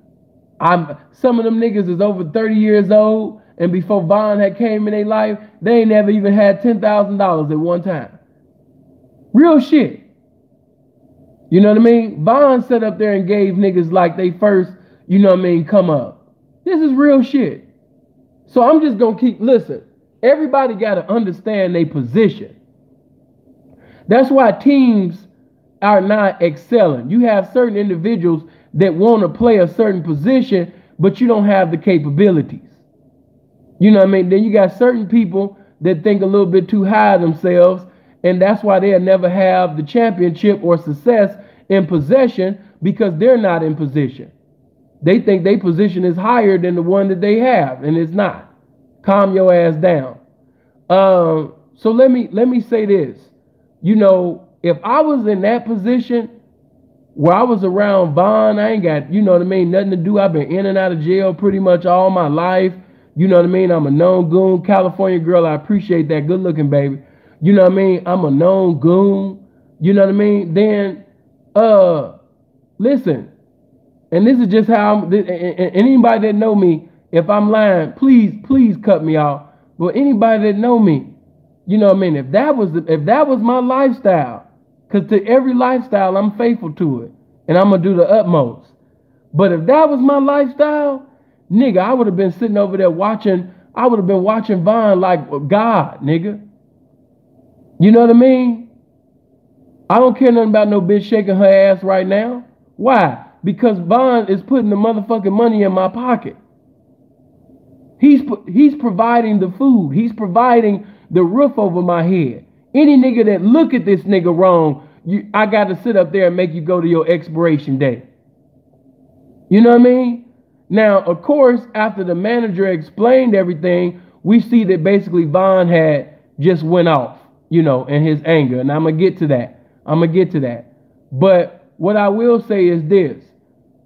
Some of them niggas is over 30 years old, and before Von had came in their life, they ain't never even had $10,000 at one time. Real shit. You know what I mean? Von sat up there and gave niggas like they first, you know what I mean, come up. This is real shit. So I'm just gonna listen, everybody gotta understand their position. That's why teams are not excelling. You have certain individuals that want to play a certain position, but you don't have the capabilities. You know what I mean? Then you got certain people that think a little bit too high of themselves, and that's why they'll never have the championship or success in possession, because they're not in position. They think their position is higher than the one that they have, and it's not. Calm your ass down. So let me say this. You know, if I was in that position where I was around Von, I ain't got, you know what I mean, nothing to do. I've been in and out of jail pretty much all my life. You know what I mean? I'm a known goon. California girl, I appreciate that. Good looking, baby. You know what I mean? I'm a known goon. You know what I mean? Then, listen, and this is just how and anybody that know me, if I'm lying, please cut me off. But anybody that know me, you know what I mean? If that was my lifestyle, because to every lifestyle, I'm faithful to it. And I'm going to do the utmost. But if that was my lifestyle, nigga, I would have been sitting over there watching Von like God, nigga. You know what I mean? I don't care nothing about no bitch shaking her ass right now. Why? Because Von is putting the motherfucking money in my pocket. He's providing the food. He's providing the roof over my head. Any nigga that look at this nigga wrong, I got to sit up there and make you go to your expiration date. You know what I mean? Now, of course, after the manager explained everything, we see that basically Von had just went off, you know, in his anger. And I'm going to get to that. But what I will say is this.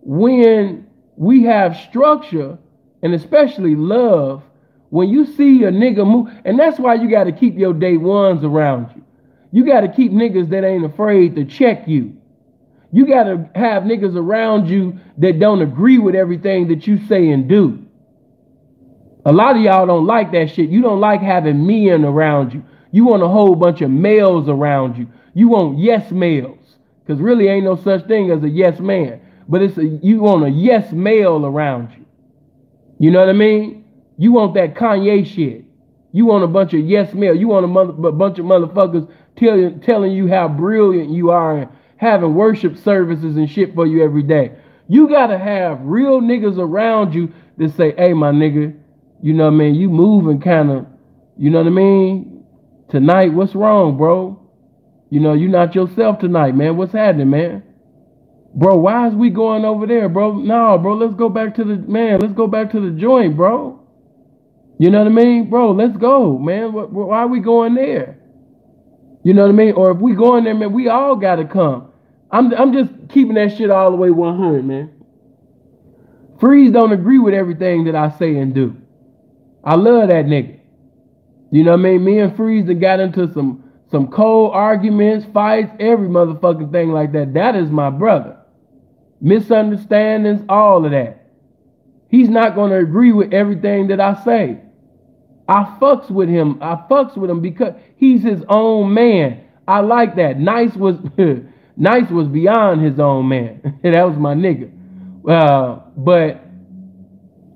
When we have structure, and especially love, when you see a nigga move, and that's why you got to keep your day ones around you. You got to keep niggas that ain't afraid to check you. You got to have niggas around you that don't agree with everything that you say and do. A lot of y'all don't like that shit. You don't like having men around you. You want a whole bunch of males around you. You want yes males. Because really ain't no such thing as a yes man. But you want a yes male around you. You know what I mean? You want that Kanye shit. You want a bunch of yes male. You want a bunch of motherfuckers telling you how brilliant you are and having worship services and shit for you every day. You got to have real niggas around you that say, hey, my nigga, you know what I mean? You moving kind of, you know what I mean? Tonight, what's wrong, bro? You know, you not yourself tonight, man. What's happening, man? Bro, why is we going over there, bro? No, bro, let's go back to the joint, bro. You know what I mean? Bro, let's go, man. Why are we going there? You know what I mean? Or if we going there, man, we all got to come. I'm just keeping that shit all the way 100, man. Freeze don't agree with everything that I say and do. I love that nigga. You know what I mean? Me and Freeze that got into some cold arguments, fights, every motherfucking thing like that. That is my brother. Misunderstandings, all of that. He's not going to agree with everything that I say. I fucks with him because he's his own man. I like that. Nice was beyond his own man. That was my nigga. But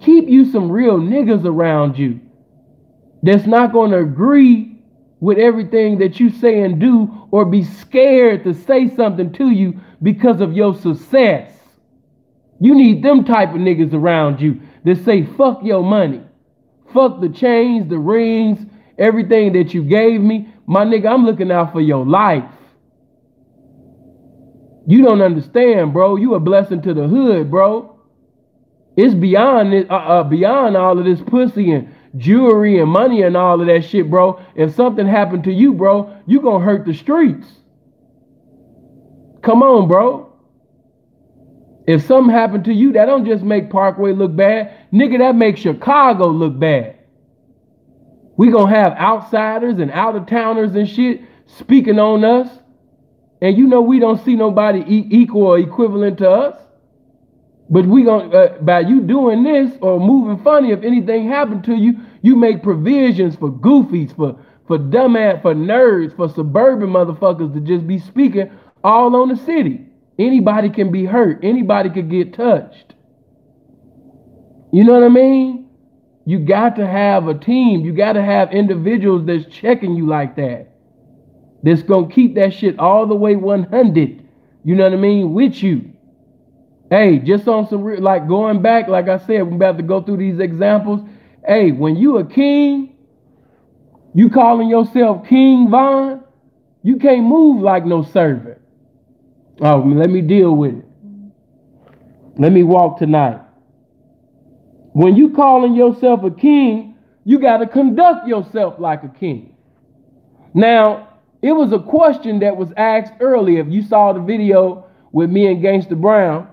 keep you some real niggas around you that's not going to agree with everything that you say and do, or be scared to say something to you because of your success. You need them type of niggas around you that say, fuck your money. Fuck the chains, the rings, everything that you gave me. My nigga, I'm looking out for your life. You don't understand, bro. You a blessing to the hood, bro. It's beyond it, beyond all of this pussy and jewelry and money and all of that shit, bro. If something happened to you, bro, you gonna hurt the streets. Come on, bro. If something happened to you, that don't just make Parkway look bad. Nigga, that makes Chicago look bad. We gonna have outsiders and out-of-towners and shit speaking on us. And you know we don't see nobody equal or equivalent to us. But we gonna, by you doing this or moving funny, if anything happened to you, You make provisions for goofies, for dumbass, for nerds, for suburban motherfuckers to just be speaking all on the city. Anybody can be hurt. Anybody could get touched. You know what I mean? You got to have a team. You got to have individuals that's checking you like that. That's going to keep that shit all the way 100. You know what I mean? With you. Hey, just on some real, like going back, like I said, we're about to go through these examples. Hey, when you a king, you calling yourself King Von, you can't move like no servant. Oh, let me deal with it. Let me walk tonight. When you calling yourself a king, you got to conduct yourself like a king. Now, it was a question that was asked earlier. If you saw the video with me and Gangsta Brown,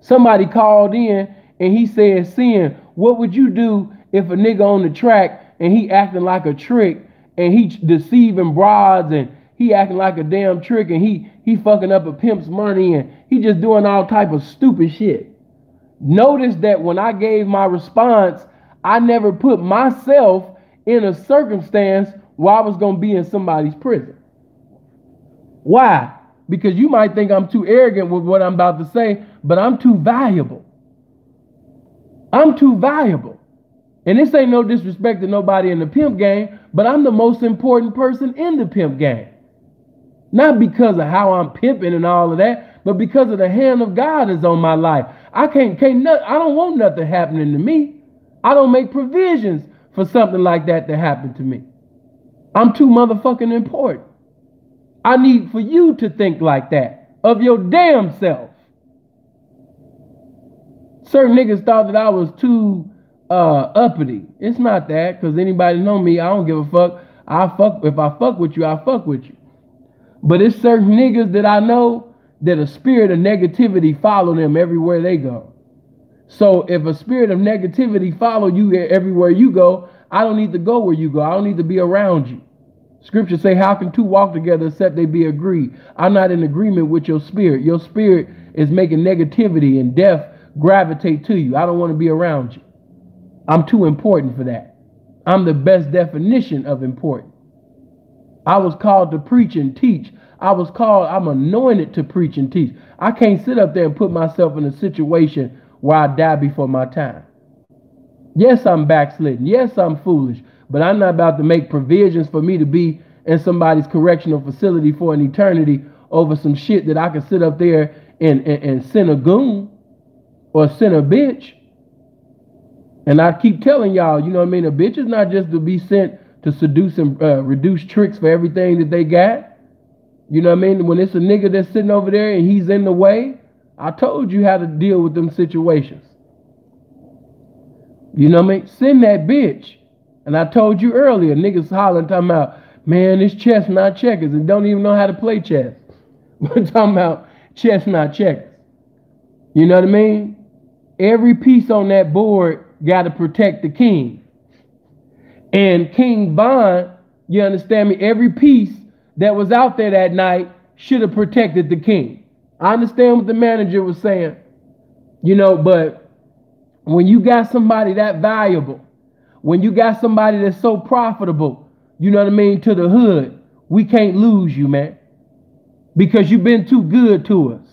somebody called in and he said, Sin, what would you do if a nigga on the track and he acting like a trick and he deceiving broads and he acting like a damn trick and he fucking up a pimp's money and he just doing all type of stupid shit. Notice that when I gave my response, I never put myself in a circumstance where I was going to be in somebody's prison. Why? Because you might think I'm too arrogant with what I'm about to say, but I'm too valuable. I'm too valuable. And this ain't no disrespect to nobody in the pimp game, but I'm the most important person in the pimp game. Not because of how I'm pimping and all of that, but because of the hand of God is on my life. I don't want nothing happening to me. I don't make provisions for something like that to happen to me. I'm too motherfucking important. I need for you to think like that of your damn self. Certain niggas thought that I was too uppity. It's not that, because anybody know me, I don't give a fuck. If I fuck with you, I fuck with you. But it's certain niggas that I know that a spirit of negativity follow them everywhere they go. So if a spirit of negativity follow you everywhere you go, I don't need to go where you go. I don't need to be around you. Scripture say, how can two walk together except they be agreed? I'm not in agreement with your spirit. Your spirit is making negativity and death gravitate to you. I don't want to be around you. I'm too important for that. I'm the best definition of important. I was called to preach and teach. I'm anointed to preach and teach. I can't sit up there and put myself in a situation where I die before my time. Yes, I'm backslidden. Yes, I'm foolish. But I'm not about to make provisions for me to be in somebody's correctional facility for an eternity over some shit that I can sit up there and send a goon or send a bitch. And I keep telling y'all, you know what I mean? A bitch is not just to be sent to seduce and reduce tricks for everything that they got. You know what I mean? When it's a nigga that's sitting over there and he's in the way, I told you how to deal with them situations. You know what I mean? Send that bitch. And I told you earlier, niggas hollering, talking about, man, this chess not checkers, and don't even know how to play chess. We're talking about chess not checkers. You know what I mean? Every piece on that board got to protect the king. And King Von, you understand me? Every piece that was out there that night should have protected the king. I understand what the manager was saying, you know, but when you got somebody that valuable, when you got somebody that's so profitable, you know what I mean, to the hood, we can't lose you, man, because you've been too good to us.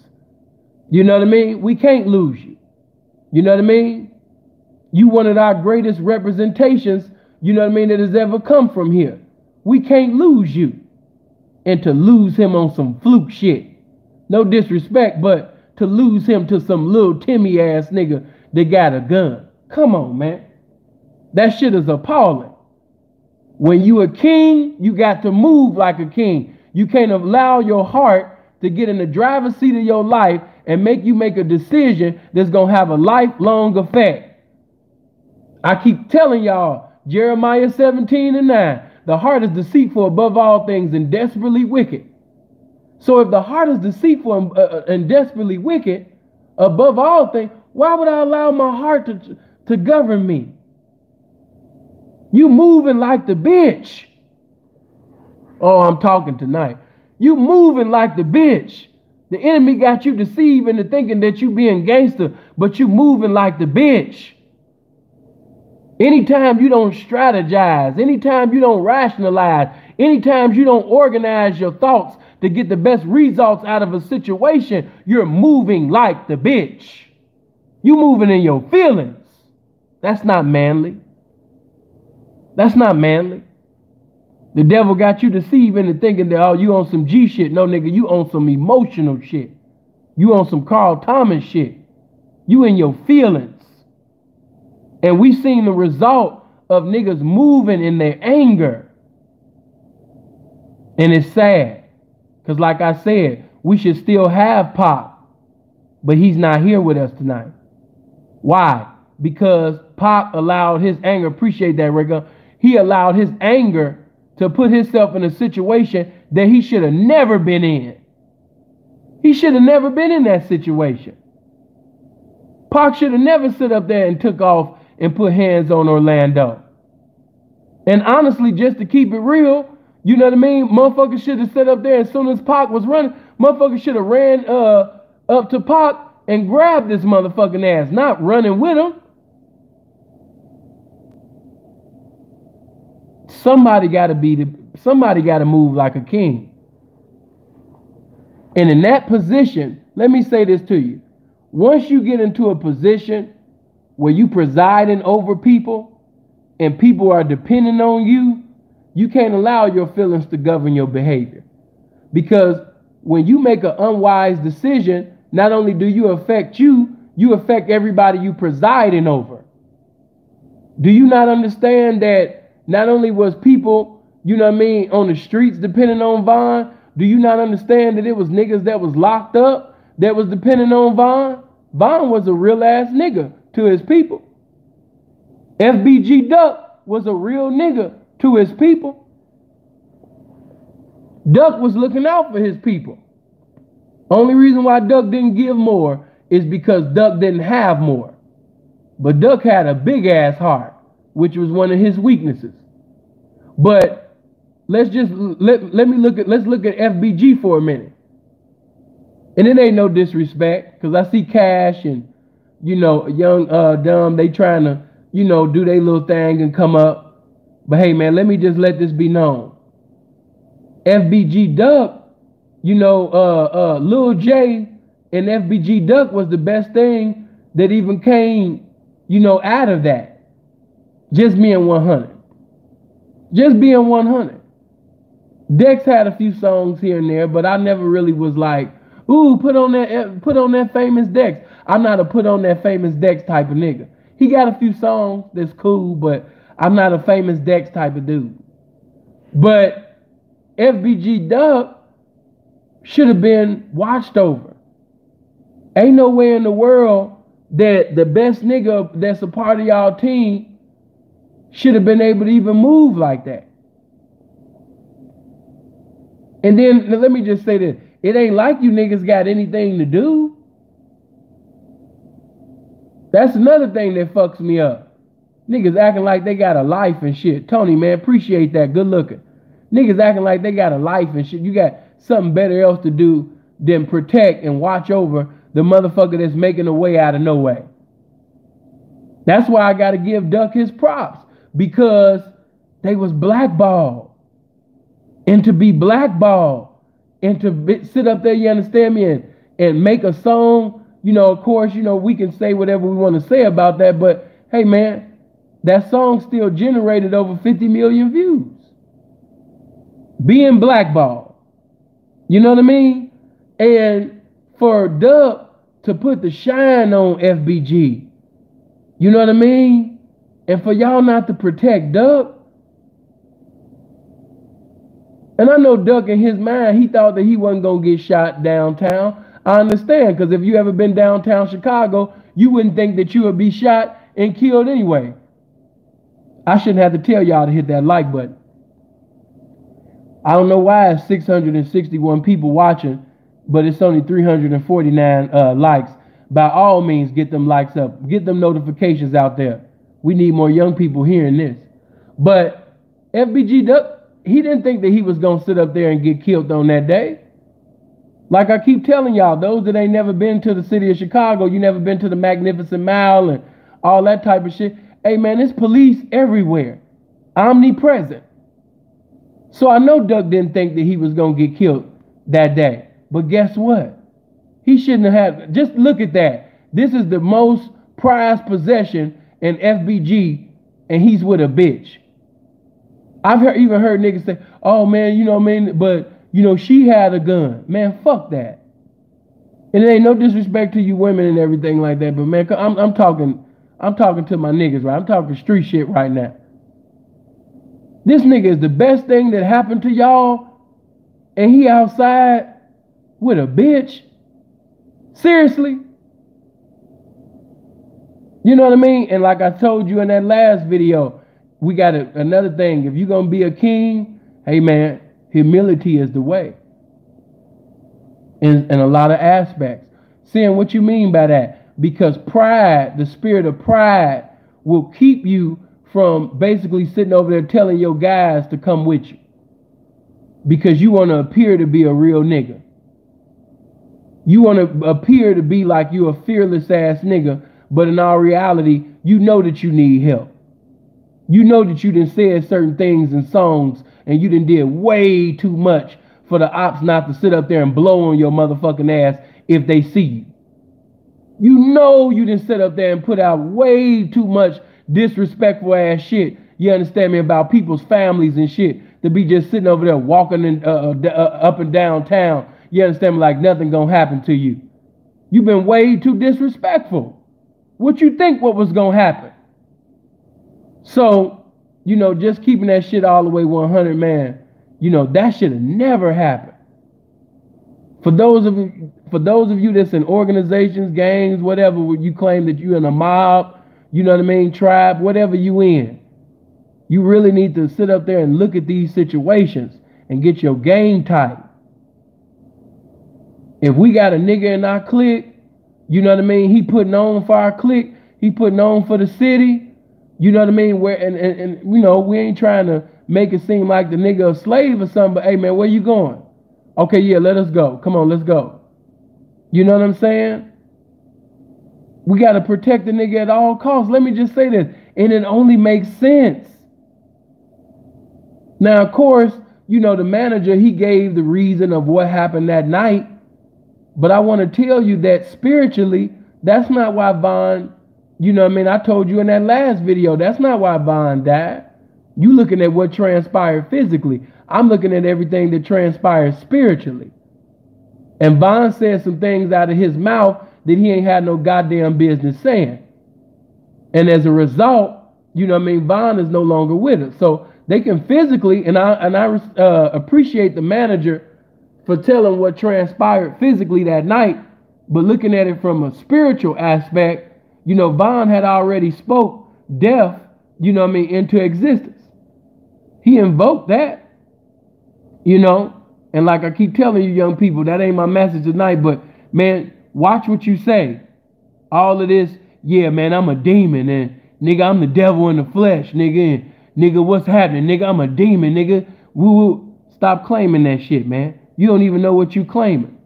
You know what I mean? We can't lose you. You know what I mean? You one of our greatest representations, you know what I mean, that has ever come from here. We can't lose you. And to lose him on some fluke shit. No disrespect, but to lose him to some little Timmy ass nigga that got a gun. Come on, man. That shit is appalling. When you a king, you got to move like a king. You can't allow your heart to get in the driver's seat of your life and make you make a decision that's going to have a lifelong effect. I keep telling y'all, Jeremiah 17:9, the heart is deceitful above all things and desperately wicked. So if the heart is deceitful and desperately wicked above all things, why would I allow my heart to govern me? You moving like the bitch. Oh, I'm talking tonight. You moving like the bitch. The enemy got you deceived into thinking that you being gangster, but you moving like the bitch. Anytime you don't strategize, anytime you don't rationalize, anytime you don't organize your thoughts to get the best results out of a situation, you're moving like the bitch. You moving in your feelings. That's not manly. That's not manly. The devil got you deceived into thinking that, oh, you on some G shit. No, nigga, you on some emotional shit. You on some Carl Thomas shit. You in your feelings. And we seen the result of niggas moving in their anger. And it's sad. Because like I said, we should still have Pop. But he's not here with us tonight. Why? Because Pop allowed his anger, appreciate that, Rigger. He allowed his anger to put himself in a situation that he should have never been in. He should have never been in that situation. Pac should have never sit up there and took off and put hands on Orlando. And honestly, just to keep it real, you know what I mean? Motherfuckers should have sat up there as soon as Pac was running. Motherfuckers should have ran up to Pac and grabbed this motherfucking ass, not running with him. Somebody got to move like a king. And in that position, let me say this to you. Once you get into a position where you presiding over people and people are depending on you, you can't allow your feelings to govern your behavior. Because when you make an unwise decision, not only do you affect you affect everybody you presiding over. Do you not understand that not only was people, you know what I mean, on the streets depending on Von, do you not understand that it was niggas that was locked up that was depending on Von? Von was a real ass nigga to his people. FBG Duck was a real nigga to his people. Duck was looking out for his people. Only reason why Duck didn't give more is because Duck didn't have more. But Duck had a big ass heart, which was one of his weaknesses. But let's look at FBG for a minute. And it ain't no disrespect, because I see Cash and, you know, young Dumb, they trying to, you know, do their little thing and come up. But hey man, let this be known. FBG Duck, you know, Lil J and FBG Duck was the best thing that even came, you know, out of that. Just being 100. Just being 100. Dex had a few songs here and there, but I never really was like, ooh, put on that famous Dex. I'm not a put on that famous Dex type of nigga. He got a few songs that's cool, but I'm not a famous Dex type of dude. But FBG Duck should have been watched over. Ain't no way in the world that the best nigga that's a part of y'all team should have been able to even move like that. And then let me just say this. It ain't like you niggas got anything to do. That's another thing that fucks me up. Niggas acting like they got a life and shit. Tony, man, appreciate that. Good looking. Niggas acting like they got a life and shit. You got something better else to do than protect and watch over the motherfucker that's making a way out of no way. That's why I got to give Duck his props. Because they was blackballed. And to be blackballed and to sit up there, you understand me, and make a song, you know, of course, you know, we can say whatever we want to say about that, but hey man, that song still generated over 50 million views. Being blackballed. You know what I mean? And for Duck to put the shine on FBG, you know what I mean? And for y'all not to protect Duck. And I know Duck in his mind, he thought that he wasn't going to get shot downtown. I understand, because if you ever been downtown Chicago, you wouldn't think that you would be shot and killed anyway. I shouldn't have to tell y'all to hit that like button. I don't know why it's 661 people watching, but it's only 349 likes. By all means, get them likes up. Get them notifications out there. We need more young people hearing this. But FBG Duck, he didn't think that he was going to sit up there and get killed on that day. Like I keep telling y'all, those that ain't never been to the city of Chicago, you never been to the Magnificent Mile and all that type of shit. Hey man, there's police everywhere, omnipresent. So I know Duck didn't think that he was gonna get killed that day. But guess what? He shouldn't have. Just look at that. This is the most prized possession in FBG, and he's with a bitch. I've even heard niggas say, "Oh man, you know what I mean?" But you know, she had a gun. Man, fuck that. And it ain't no disrespect to you women and everything like that. But man, I'm talking to my niggas, right? I'm talking street shit right now. This nigga is the best thing that happened to y'all, and he outside with a bitch. Seriously? You know what I mean? And like I told you in that last video, we got another thing. If you're gonna be a king, hey man, humility is the way. In a lot of aspects. Seeing what you mean by that. Because pride, the spirit of pride, will keep you from basically sitting over there telling your guys to come with you. Because you want to appear to be a real nigga. You want to appear to be like you a fearless ass nigga, but in all reality, you know that you need help. You know that you done said certain things in songs, and you done did way too much for the ops not to sit up there and blow on your motherfucking ass if they see you. You know you done sit up there and put out way too much disrespectful ass shit, you understand me, about people's families and shit, to be just sitting over there walking in, up and down town, you understand me, like nothing gonna happen to you. You've been way too disrespectful. What you think what was gonna happen? So, you know, just keeping that shit all the way 100, man, you know, that should have never happened. For those of you that's in organizations, gangs, whatever, where you claim that you're in a mob, you know what I mean, tribe, whatever you in, you really need to sit up there and look at these situations and get your game tight. If we got a nigga in our clique, you know what I mean, he putting on for our clique, he putting on for the city, you know what I mean, where and you know, we ain't trying to make it seem like the nigga a slave or something, but hey man, where you going? Okay, yeah, let us go. Come on, let's go. You know what I'm saying? We got to protect the nigga at all costs. Let me just say this, and it only makes sense. Now, of course, you know, the manager, he gave the reason of what happened that night, but I want to tell you that spiritually, that's not why Von, you know what I mean, I told you in that last video, that's not why Von died. You looking at what transpired physically. I'm looking at everything that transpired spiritually. And Von said some things out of his mouth that he ain't had no goddamn business saying. And as a result, you know what I mean, Von is no longer with us. So they can physically, and I appreciate the manager for telling what transpired physically that night, but looking at it from a spiritual aspect, you know, Von had already spoke death, you know what I mean, into existence. He invoked that, you know, and like I keep telling you young people, that ain't my message tonight, but man, watch what you say. All of this, yeah, man, I'm a demon, and nigga, I'm the devil in the flesh, nigga, and nigga, what's happening, nigga, I'm a demon, nigga, woo. Stop claiming that shit, man. You don't even know what you claiming.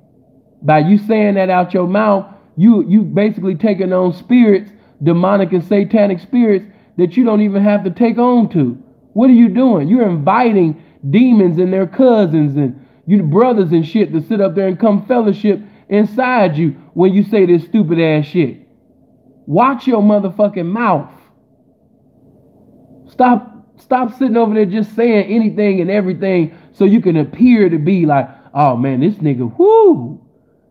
By you saying that out your mouth, you basically taking on spirits, demonic and satanic spirits that you don't even have to take on to. What are you doing? You're inviting demons and their cousins and you brothers and shit to sit up there and come fellowship inside you when you say this stupid ass shit. Watch your motherfucking mouth. Stop sitting over there just saying anything and everything so you can appear to be like, oh man, this nigga, whoo,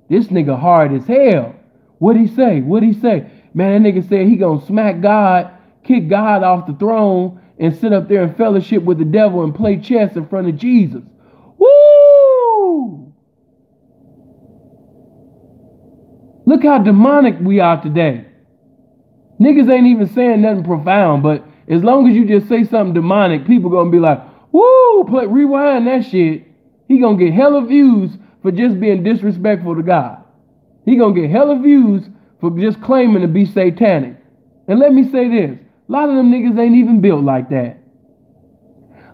this nigga hard as hell. What'd he say? What'd he say? Man, that nigga said he gonna smack God, kick God off the throne, and sit up there and fellowship with the devil and play chess in front of Jesus. Woo! Look how demonic we are today. Niggas ain't even saying nothing profound, but as long as you just say something demonic, people gonna be like, woo, rewind that shit. He gonna get hella views for just being disrespectful to God. He gonna get hella views for just claiming to be satanic. And let me say this, a lot of them niggas ain't even built like that.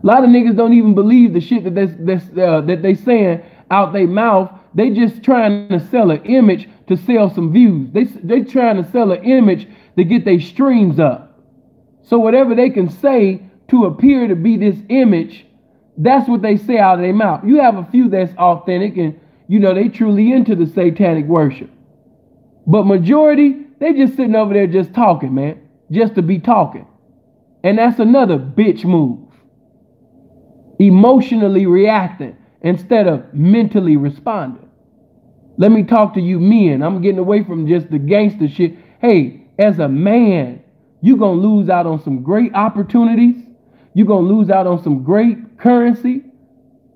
A lot of niggas don't even believe the shit that they saying out their mouth. They just trying to sell an image to sell some views. They trying to sell an image to get their streams up. So whatever they can say to appear to be this image, that's what they say out of their mouth. You have a few that's authentic and, they truly into the satanic worship. But majority, they just sitting over there just talking, man. Just to be talking. And that's another bitch move. Emotionally reacting instead of mentally responding. Let me talk to you men. I'm getting away from just the gangster shit. Hey, as a man, you're going to lose out on some great opportunities. You're going to lose out on some great currency.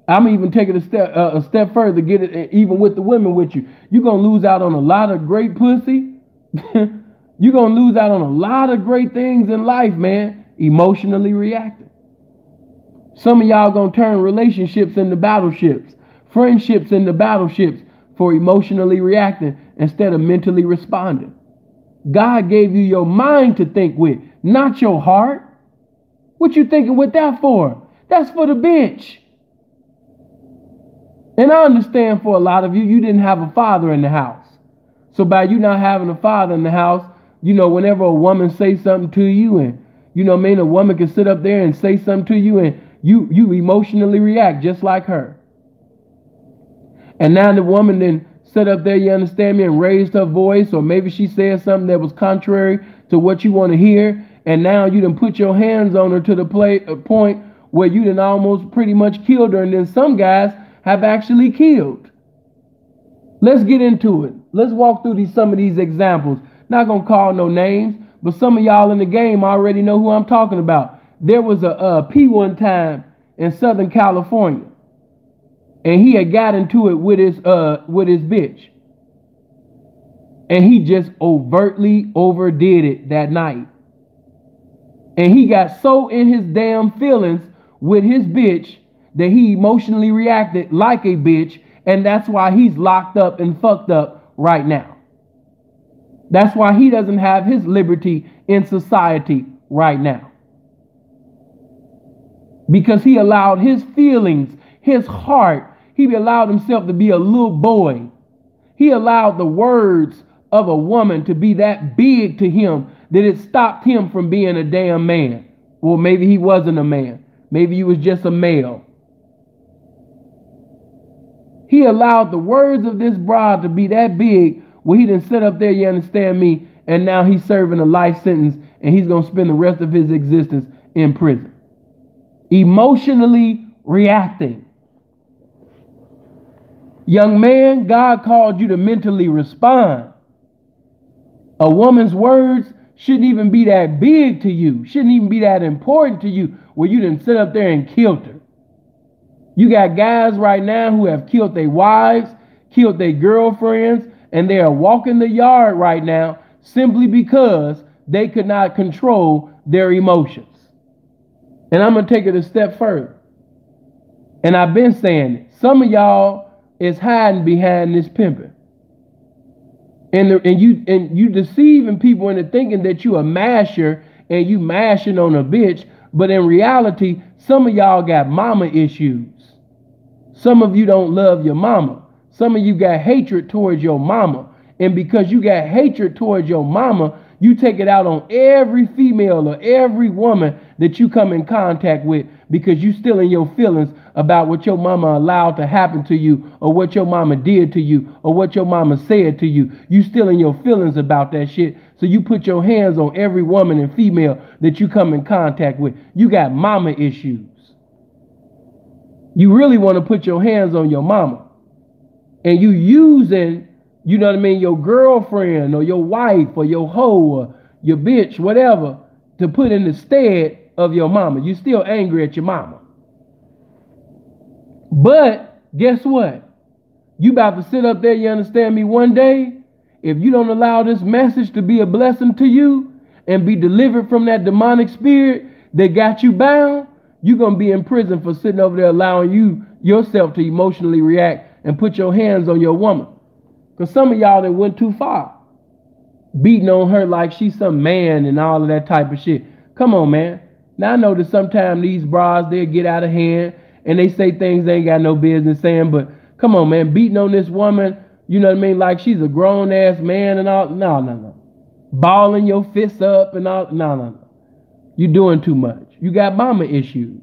I'm even taking a step further, get it even with the women with you. You're going to lose out on a lot of great pussy. You're going to lose out on a lot of great things in life, man. Emotionally reacting. Some of y'all going to turn relationships into battleships. Friendships into battleships for emotionally reacting instead of mentally responding. God gave you your mind to think with, not your heart. What you thinking with that for? That's for the bench. And I understand for a lot of you, you didn't have a father in the house. So by you not having a father in the house, whenever a woman say something to you and, a woman can sit up there and say something to you and you emotionally react just like her. And now the woman then sit up there, you understand me, and raised her voice, or maybe she said something that was contrary to what you want to hear. And now you done put your hands on her to the point where you done almost pretty much killed her. And then some guys have actually killed. Let's get into it. Let's walk through some of these examples. Not going to call no names, but some of y'all in the game already know who I'm talking about. There was a P one time in Southern California. And he had got into it with his bitch. And he just overtly overdid it that night. And he got so in his damn feelings with his bitch that he emotionally reacted like a bitch. And that's why he's locked up and fucked up right now. That's why he doesn't have his liberty in society right now. Because he allowed his feelings, his heart, he allowed himself to be a little boy. He allowed the words of a woman to be that big to him that it stopped him from being a damn man. Well, maybe he wasn't a man. Maybe he was just a male. He allowed the words of this broad to be that big where he didn't sit up there, you understand me, and now he's serving a life sentence and he's going to spend the rest of his existence in prison. Emotionally reacting. Young man, God called you to mentally respond. A woman's words shouldn't even be that big to you, shouldn't even be that important to you where you didn't sit up there and killed her. You got guys right now who have killed their wives, killed their girlfriends, and they are walking the yard right now simply because they could not control their emotions. And I'm going to take it a step further. And I've been saying it. Some of y'all is hiding behind this pimping. And you deceiving people into thinking that you a masher and you mashing on a bitch. But in reality, some of y'all got mama issues. Some of you don't love your mama. Some of you got hatred towards your mama. And because you got hatred towards your mama, you take it out on every female or every woman that you come in contact with because you still in your feelings about what your mama allowed to happen to you or what your mama did to you or what your mama said to you. You still in your feelings about that shit. So you put your hands on every woman and female that you come in contact with. You got mama issues. You really want to put your hands on your mama. And you using, you know what I mean, your girlfriend or your wife or your hoe or your bitch, whatever, to put in the stead of your mama. You still angry at your mama. But guess what? You about to sit up there, you understand me, one day, if you don't allow this message to be a blessing to you and be delivered from that demonic spirit that got you bound, you're going to be in prison for sitting over there allowing yourself to emotionally react and put your hands on your woman. Because some of y'all that went too far. Beating on her like she's some man and all of that type of shit. Come on, man. Now I know that sometimes these bras, they'll get out of hand and they say things they ain't got no business saying. But come on, man. Beating on this woman, you know what I mean? Like she's a grown-ass man and all. No. Balling your fists up and all. No. You doing too much. You got mama issues.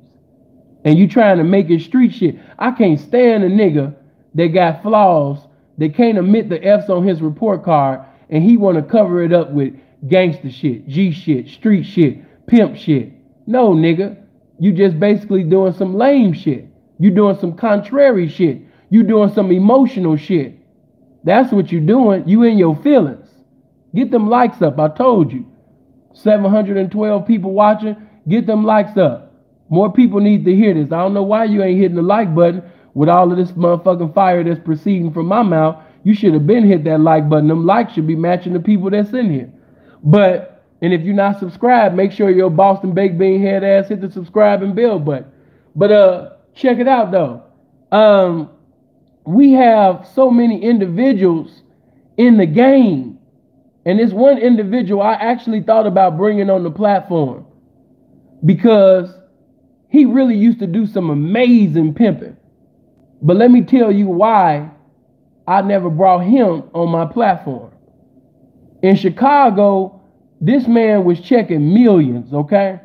And you trying to make it street shit. I can't stand a nigga that got flaws, that can't admit the F's on his report card, and he want to cover it up with gangster shit, G shit, street shit, pimp shit. No, nigga. You just basically doing some lame shit. You doing some contrary shit. You doing some emotional shit. That's what you doing. You in your feelings. Get them likes up. I told you. 712 people watching. Get them likes up. More people need to hear this. I don't know why you ain't hitting the like button with all of this motherfucking fire that's proceeding from my mouth. You should have been hit that like button. Them likes should be matching the people that's in here. And if you're not subscribed, make sure your Boston baked bean head ass hit the subscribe and bell button. But check it out though. We have so many individuals in the game. And this one individual I actually thought about bringing on the platform because he really used to do some amazing pimping. But let me tell you why I never brought him on my platform. In Chicago, this man was checking millions, okay?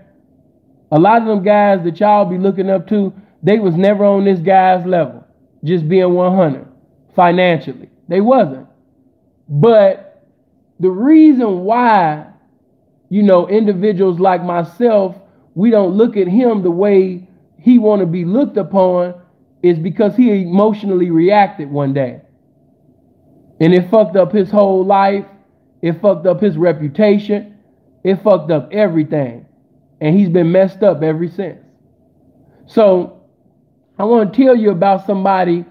A lot of them guys that y'all be looking up to, they was never on this guy's level, just being 100 financially. They wasn't. But the reason why, individuals like myself, we don't look at him the way he want to be looked upon is because he emotionally reacted one day. And it fucked up his whole life. It fucked up his reputation. It fucked up everything. And he's been messed up ever since. So I want to tell you about somebody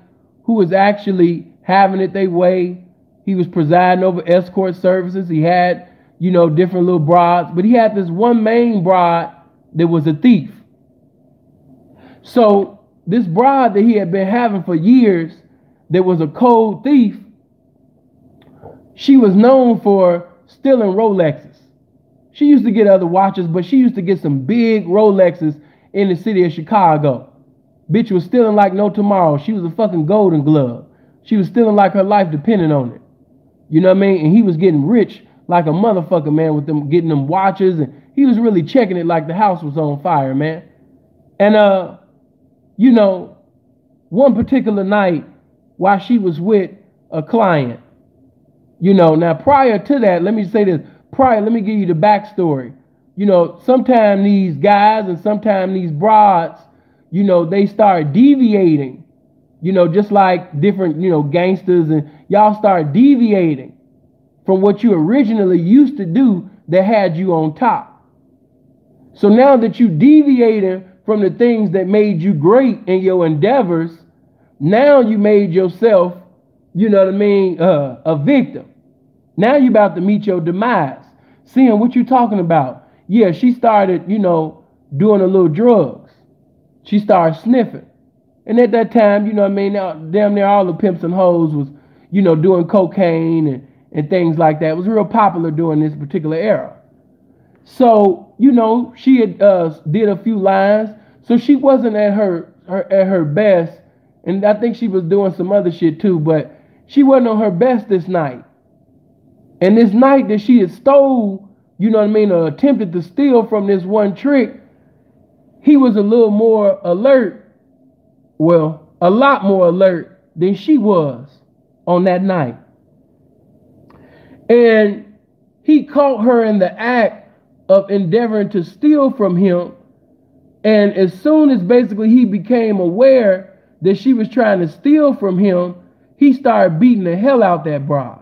who was actually having it their way. He was presiding over escort services. He had, different little broads. But he had this one main broad that was a thief. So this broad that he had been having for years that was a cold thief, she was known for stealing Rolexes. She used to get other watches, but she used to get some big Rolexes in the city of Chicago. Bitch was stealing like no tomorrow. She was a fucking golden glove. She was stealing like her life depended on it. You know what I mean? And he was getting rich like a motherfucker, man, with them getting them watches, and he was really checking it like the house was on fire, man. And one particular night while she was with a client, now prior to that, let me say this. Let me give you the backstory. Sometimes these guys and sometimes these broads, they start deviating, just like different, gangsters, and y'all start deviating from what you originally used to do that had you on top. So now that you deviating from the things that made you great in your endeavors, now you made yourself, a victim. Now you about to meet your demise. Seeing what you talking about. Yeah, she started, doing a little drugs. She started sniffing. And at that time, now damn near all the pimps and hoes was, doing cocaine and things like that. It was real popular during this particular era. So, she had did a few lines. So she wasn't at her best. And I think she was doing some other shit too, but she wasn't on her best this night. And this night that she had stole, or attempted to steal from this one trick, he was a little more alert. Well, a lot more alert than she was on that night. And he caught her in the act of endeavoring to steal from him. And as soon as basically he became aware that she was trying to steal from him, he started beating the hell out that broad.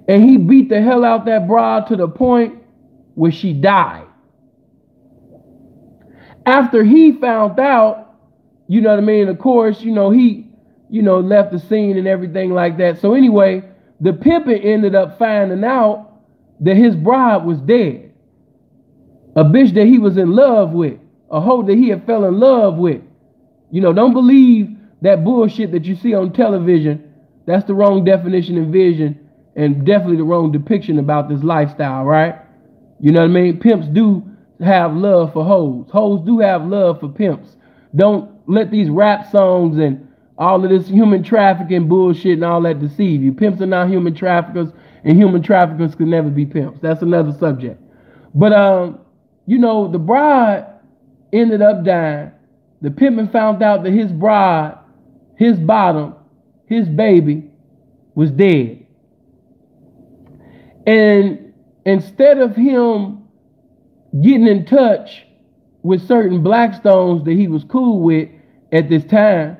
And he beat the hell out that broad to the point where she died. After he found out, of course, he, left the scene and everything like that. So anyway, the pimpin' ended up finding out that his bride was dead. A bitch that he was in love with. A hoe that he had fell in love with. Don't believe that bullshit that you see on television. That's the wrong definition and vision. And definitely the wrong depiction about this lifestyle, right? You know what I mean? Pimps do have love for hoes. Hoes do have love for pimps. Don't let these rap songs and all of this human trafficking bullshit and all that deceive you. Pimps are not human traffickers, and human traffickers could never be pimps. That's another subject. But you know, the bride ended up dying. The pimpin' found out that his bride, his bottom, his baby was dead. And instead of him getting in touch with certain Blackstones that he was cool with at this time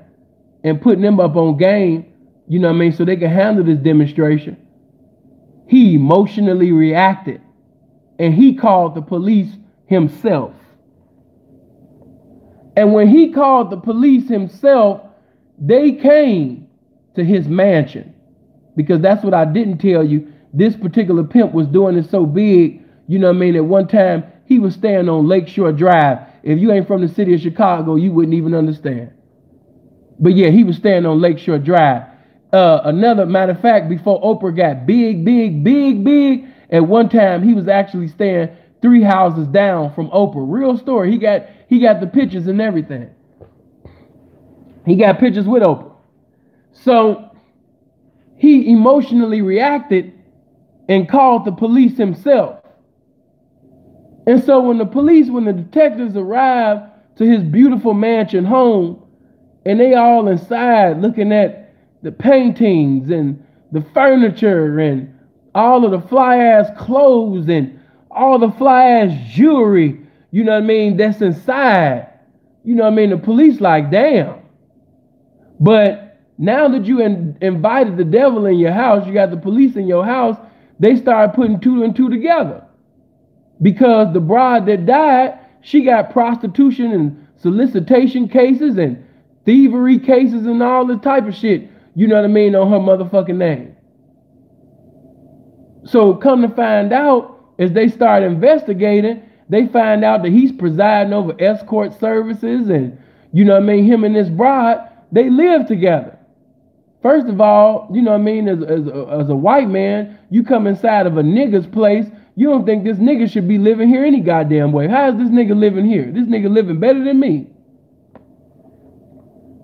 and putting them up on game, you know what I mean, so they could handle this demonstration, he emotionally reacted and he called the police himself. And when he called the police himself, they came to his mansion. Because that's what I didn't tell you. This particular pimp was doing it so big, you know what I mean, at one time he was staying on Lakeshore Drive. If you ain't from the city of Chicago, you wouldn't even understand. But yeah, he was staying on Lakeshore Drive. Another matter of fact, before Oprah got big, at one time he was actually staying 3 houses down from Oprah. Real story. He got the pictures and everything. He got pictures with Oprah. So he emotionally reacted and called the police himself. And so when the detectives arrived to his beautiful mansion home, and they all inside looking at the paintings and the furniture and all of the fly ass clothes and all the fly ass jewelry, you know what I mean, that's inside, you know what I mean, the police like, damn. But now that you invited the devil in your house, you got the police in your house, they started putting 2 and 2 together. Because the bride that died, she got prostitution and solicitation cases and thievery cases and all this type of shit, you know what I mean, on her motherfucking name. So come to find out, as they start investigating, they find out that he's presiding over escort services and, you know what I mean, him and this bride, they live together. First of all, you know what I mean, as a white man, you come inside of a nigga's place, you don't think this nigga should be living here any goddamn way. How is this nigga living here? This nigga living better than me.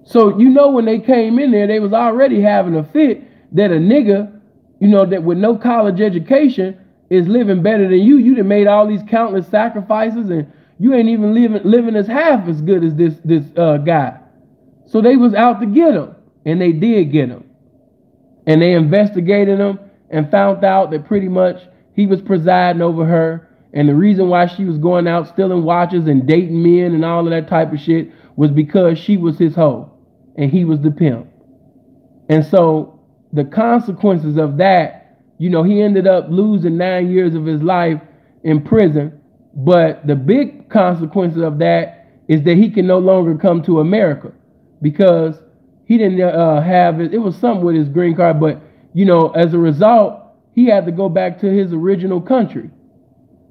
So, you know, when they came in there, they was already having a fit that a nigga, you know, that with no college education is living better than you. You done made all these countless sacrifices and you ain't even living as half as good as this guy. So they was out to get him, and they did get him. And they investigated him and found out that pretty much he was presiding over her. And the reason why she was going out stealing watches and dating men and all of that type of shit was because she was his hoe and he was the pimp. And so the consequences of that, you know, he ended up losing 9 years of his life in prison. But the big consequences of that is that he can no longer come to America because he didn't have it. It was something with his green card, but, you know, as a result, he had to go back to his original country.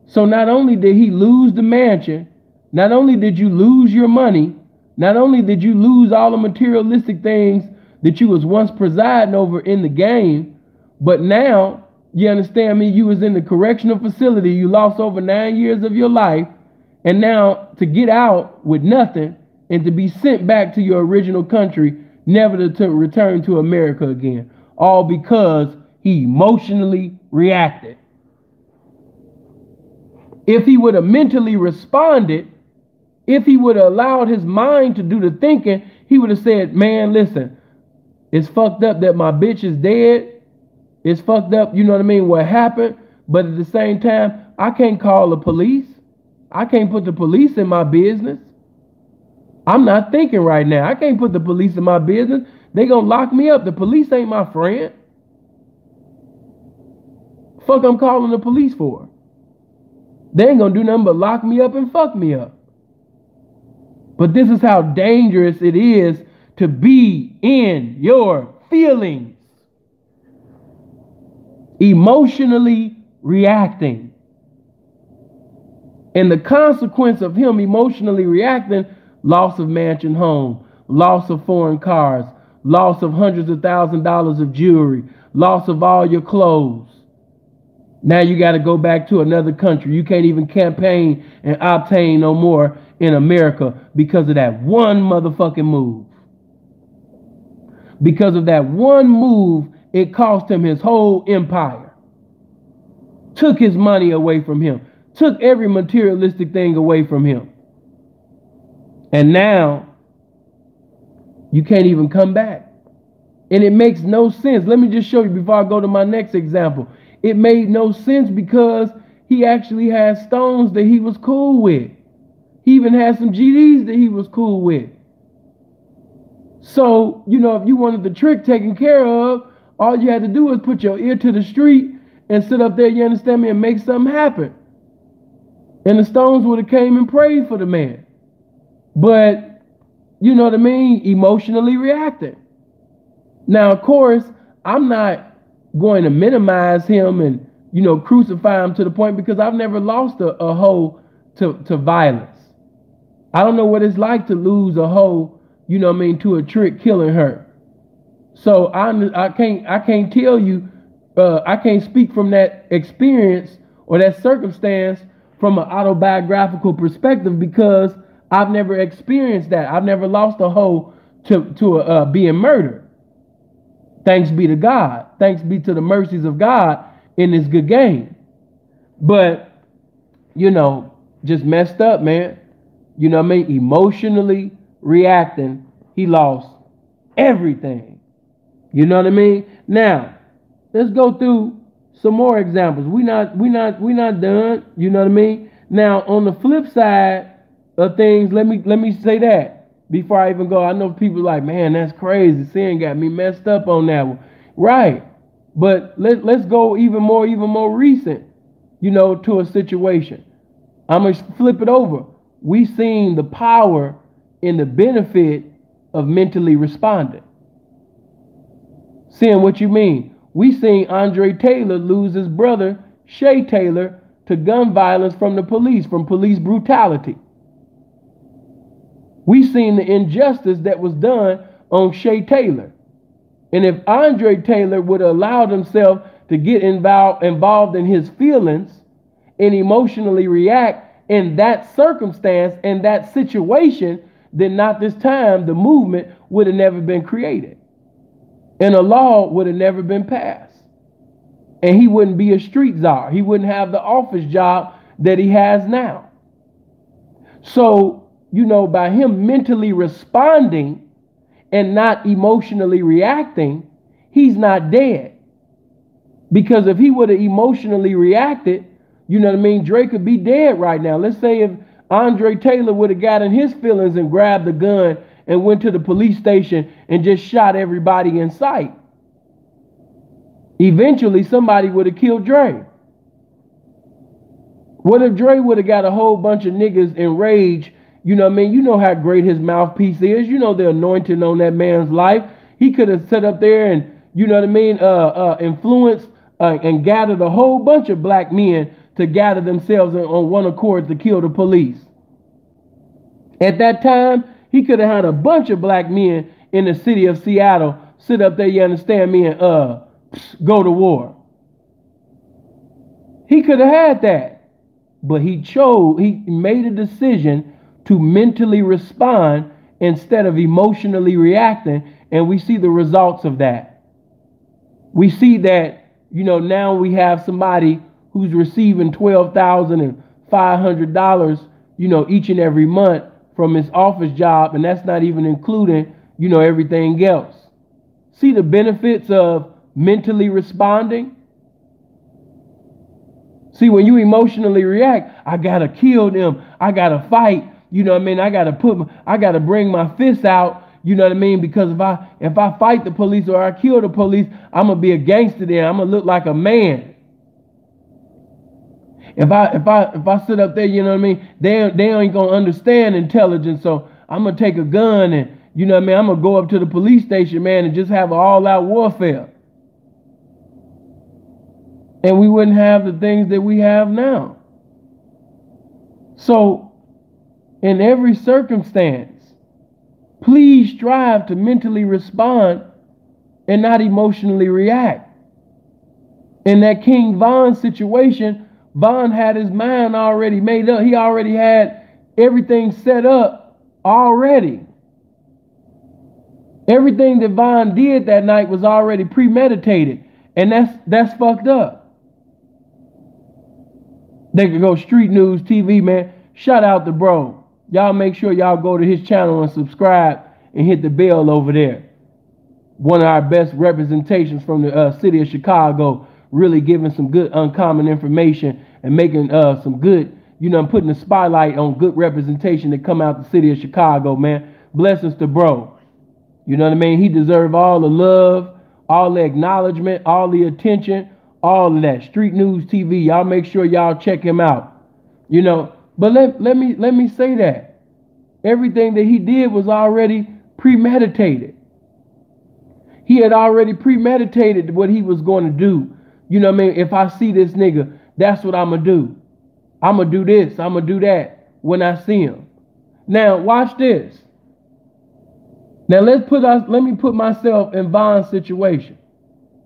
So not only did he lose the mansion, not only did you lose your money, not only did you lose all the materialistic things that you was once presiding over in the game, but now, you understand me, you was in the correctional facility, you lost over 9 years of your life, and now to get out with nothing and to be sent back to your original country, never to return to America again, all because he emotionally reacted. If he would have mentally responded, if he would have allowed his mind to do the thinking, he would have said, man, listen, it's fucked up that my bitch is dead. It's fucked up, you know what I mean, what happened. But at the same time, I can't call the police. I can't put the police in my business. I'm not thinking right now. I can't put the police in my business. They gonna lock me up. The police ain't my friend. Fuck I'm calling the police for? They ain't gonna do nothing but lock me up and fuck me up. But this is how dangerous it is to be in your feelings. Emotionally reacting. And the consequence of him emotionally reacting, loss of mansion home, loss of foreign cars, loss of hundreds of thousands of dollars of jewelry, loss of all your clothes. Now you got to go back to another country. You can't even campaign and obtain no more in America because of that one motherfucking move. Because of that one move, it cost him his whole empire. Took his money away from him. Took every materialistic thing away from him. And now you can't even come back. And it makes no sense. Let me just show you before I go to my next example. It made no sense because he actually had stones that he was cool with. He even had some GDs that he was cool with. So, you know, if you wanted the trick taken care of, all you had to do was put your ear to the street and sit up there, you understand me, and make something happen. And the stones would have came and prayed for the man. But, you know what I mean, emotionally reacting. Now, of course, I'm not going to minimize him and, you know, crucify him to the point, because I've never lost a hoe to violence. I don't know what it's like to lose a hoe, you know what I mean, to a trick killing her. So I can't tell you, I can't speak from that experience or that circumstance from an autobiographical perspective, because I've never experienced that. I've never lost a hoe to being murdered. Thanks be to God. Thanks be to the mercies of God in this good game. But, you know, just messed up, man. You know what I mean? Emotionally reacting, he lost everything. You know what I mean? Now, let's go through some more examples. We not done. You know what I mean? Now, on the flip side of things, let me say that before I even go. I know people like, man, that's crazy. Sin got me messed up on that one. Right. But let's go even more recent, you know, to a situation. I'm going to flip it over. We seen the power and the benefit of mentally responding. Seeing what you mean. We seen Andre Taylor lose his brother, Shay Taylor, to gun violence from the police, from police brutality. We seen the injustice that was done on Shay Taylor. And if Andre Taylor would have allowed himself to get involved in his feelings and emotionally react in that circumstance and that situation, then not this time the movement would have never been created. And a law would have never been passed. And he wouldn't be a street czar. He wouldn't have the office job that he has now. So, you know, by him mentally responding and not emotionally reacting, he's not dead. Because if he would have emotionally reacted, you know what I mean, Dre could be dead right now. Let's say if Andre Taylor would have got in his feelings and grabbed the gun and went to the police station and just shot everybody in sight. Eventually, somebody would have killed Dre. What if Dre would have got a whole bunch of niggas enraged? You know what I mean? You know how great his mouthpiece is. You know the anointing on that man's life. He could have sat up there and, you know what I mean, influenced and gathered a whole bunch of black men to gather themselves on one accord to kill the police. At that time, he could have had a bunch of black men in the city of Seattle sit up there, you understand me, and go to war. He could have had that. But he made a decision to mentally respond instead of emotionally reacting, and we see the results of that. We see that, you know, now we have somebody who's receiving $12,500, you know, each and every month from his office job, and that's not even including, you know, everything else. See the benefits of mentally responding? See, when you emotionally react, I gotta kill them, I gotta fight, you know what I mean, I gotta bring my fists out, you know what I mean, because if I fight the police or I kill the police, I'm gonna be a gangster then, I'm gonna look like a man. If I sit up there, you know what I mean, they ain't gonna understand intelligence, so I'm gonna take a gun and, you know what I mean, I'm gonna go up to the police station, man, and just have an all-out warfare. And we wouldn't have the things that we have now. So, in every circumstance, please strive to mentally respond and not emotionally react. In that King Von situation, Von had his mind already made up. He already had everything set up already. Everything that Von did that night was already premeditated. And that's fucked up. They could go Street News TV, man. Shout out to bro. Y'all make sure y'all go to his channel and subscribe and hit the bell over there. One of our best representations from the city of Chicago, really giving some good uncommon information and making some good, putting the spotlight on good representation that come out the city of Chicago, man. Blessings to bro. You know what I mean? He deserves all the love, all the acknowledgement, all the attention, all of that. Street News TV. Y'all make sure y'all check him out. But let me say that everything that he did was already premeditated. He had already premeditated what he was going to do. You know what I mean? If I see this nigga, that's what I'm going to do. I'm going to do this. I'm going to do that when I see him. Now, watch this. Now, let me put myself in Von's situation.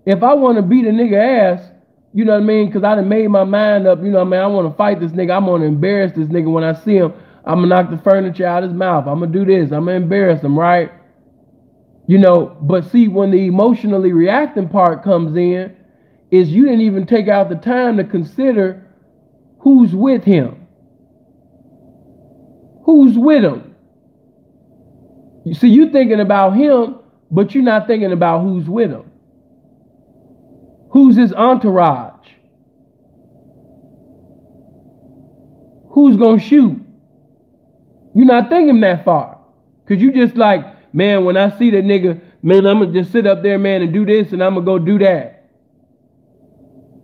If I want to beat a nigga ass, you know what I mean? Because I done made my mind up, you know what I mean? I want to fight this nigga. I'm going to embarrass this nigga when I see him. I'm going to knock the furniture out of his mouth. I'm going to do this. I'm going to embarrass him, right? But see, when the emotionally reacting part comes in, is you didn't even take out the time to consider who's with him. Who's with him? You see, you thinking about him, but you're not thinking about who's with him. Who's his entourage? Who's gonna shoot? You're not thinking that far. Cause you just like, man, when I see that nigga, man, I'm gonna just sit up there, man, and do this and I'm gonna go do that.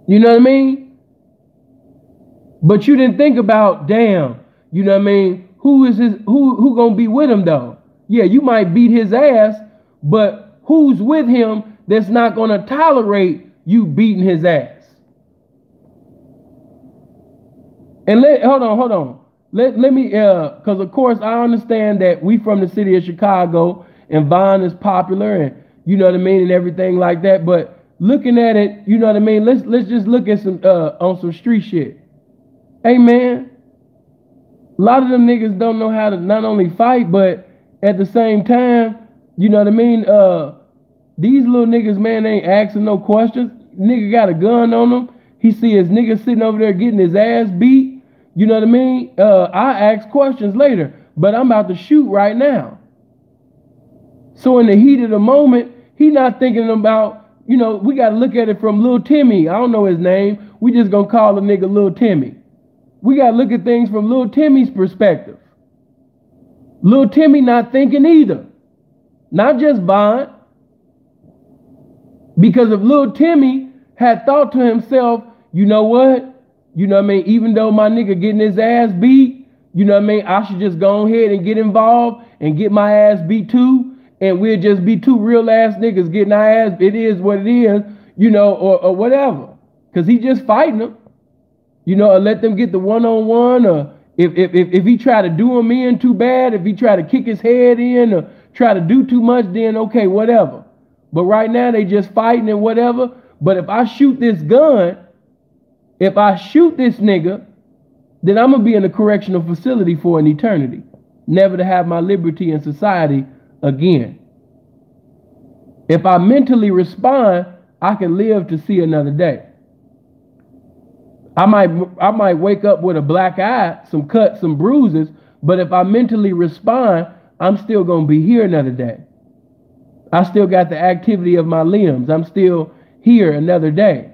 You know what I mean? But you didn't think about, damn, you know what I mean? Who gonna be with him though? Yeah, you might beat his ass, but who's with him that's not gonna tolerate you beating his ass? And hold on. Let me, because of course I understand that we from the city of Chicago and Von is popular and you know what I mean and everything like that. But looking at it, you know what I mean. Let's just look at some on some street shit. Hey man, a lot of them niggas don't know how to not only fight, but at the same time, you know what I mean. These little niggas, man, ain't asking no questions. Nigga got a gun on him. He see his nigga sitting over there getting his ass beat. You know what I mean? I ask questions later, but I'm about to shoot right now. So in the heat of the moment, he not thinking about, we got to look at it from Lil Timmy. I don't know his name. We just going to call the nigga Lil Timmy. We got to look at things from Lil Timmy's perspective. Lil Timmy not thinking either. Not just Von. Because if Lil Timmy had thought to himself, you know what? You know what I mean? Even though my nigga getting his ass beat, you know what I mean? I should just go ahead and get involved and get my ass beat too. And we'll just be two real ass niggas getting our ass. It is what it is, or whatever. Because he just fighting them. Or let them get the one-on-one. Or if he try to do him in too bad, if he try to kick his head in or try to do too much, then okay, whatever. But right now they just fighting and whatever. But if I shoot this gun, if I shoot this nigga, then I'm going to be in a correctional facility for an eternity. Never to have my liberty in society again. If I mentally respond, I can live to see another day. I might wake up with a black eye, some cuts, some bruises, but if I mentally respond, I'm still going to be here another day. I still got the activity of my limbs. I'm still here another day.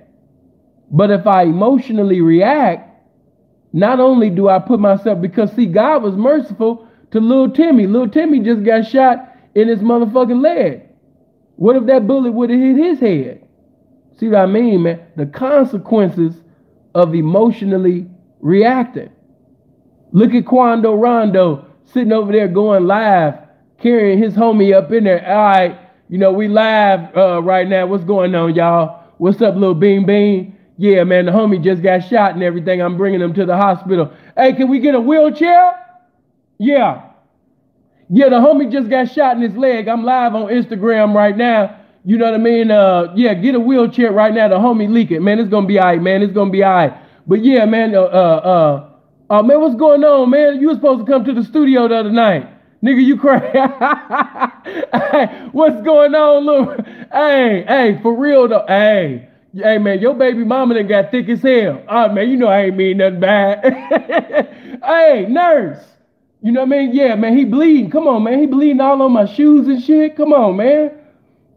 But if I emotionally react, not only do I put myself, because see, God was merciful to Lil Timmy. Lil Timmy just got shot in his motherfucking leg. What if that bullet would have hit his head? See what I mean, man? The consequences of emotionally reacting. Look at Quando Rondo sitting over there going live, carrying his homie up in there. All right, we live right now. What's going on, y'all? What's up, little Bean Bean? Yeah, man, the homie just got shot and everything. I'm bringing him to the hospital. Hey, can we get a wheelchair? Yeah. Yeah, the homie just got shot in his leg. I'm live on Instagram right now. You know what I mean? Yeah, get a wheelchair right now. The homie leak it. Man, it's going to be all right, man. It's going to be all right. But yeah, man, man, what's going on, man? You were supposed to come to the studio the other night. Nigga, you crazy. Hey, what's going on, Lou? Hey, for real though. Hey. Hey man, your baby mama done got thick as hell. Oh man, you know I ain't mean nothing bad. Hey, nurse. You know what I mean? Yeah, man, he bleeding. Come on, man. He bleeding all on my shoes and shit. Come on, man.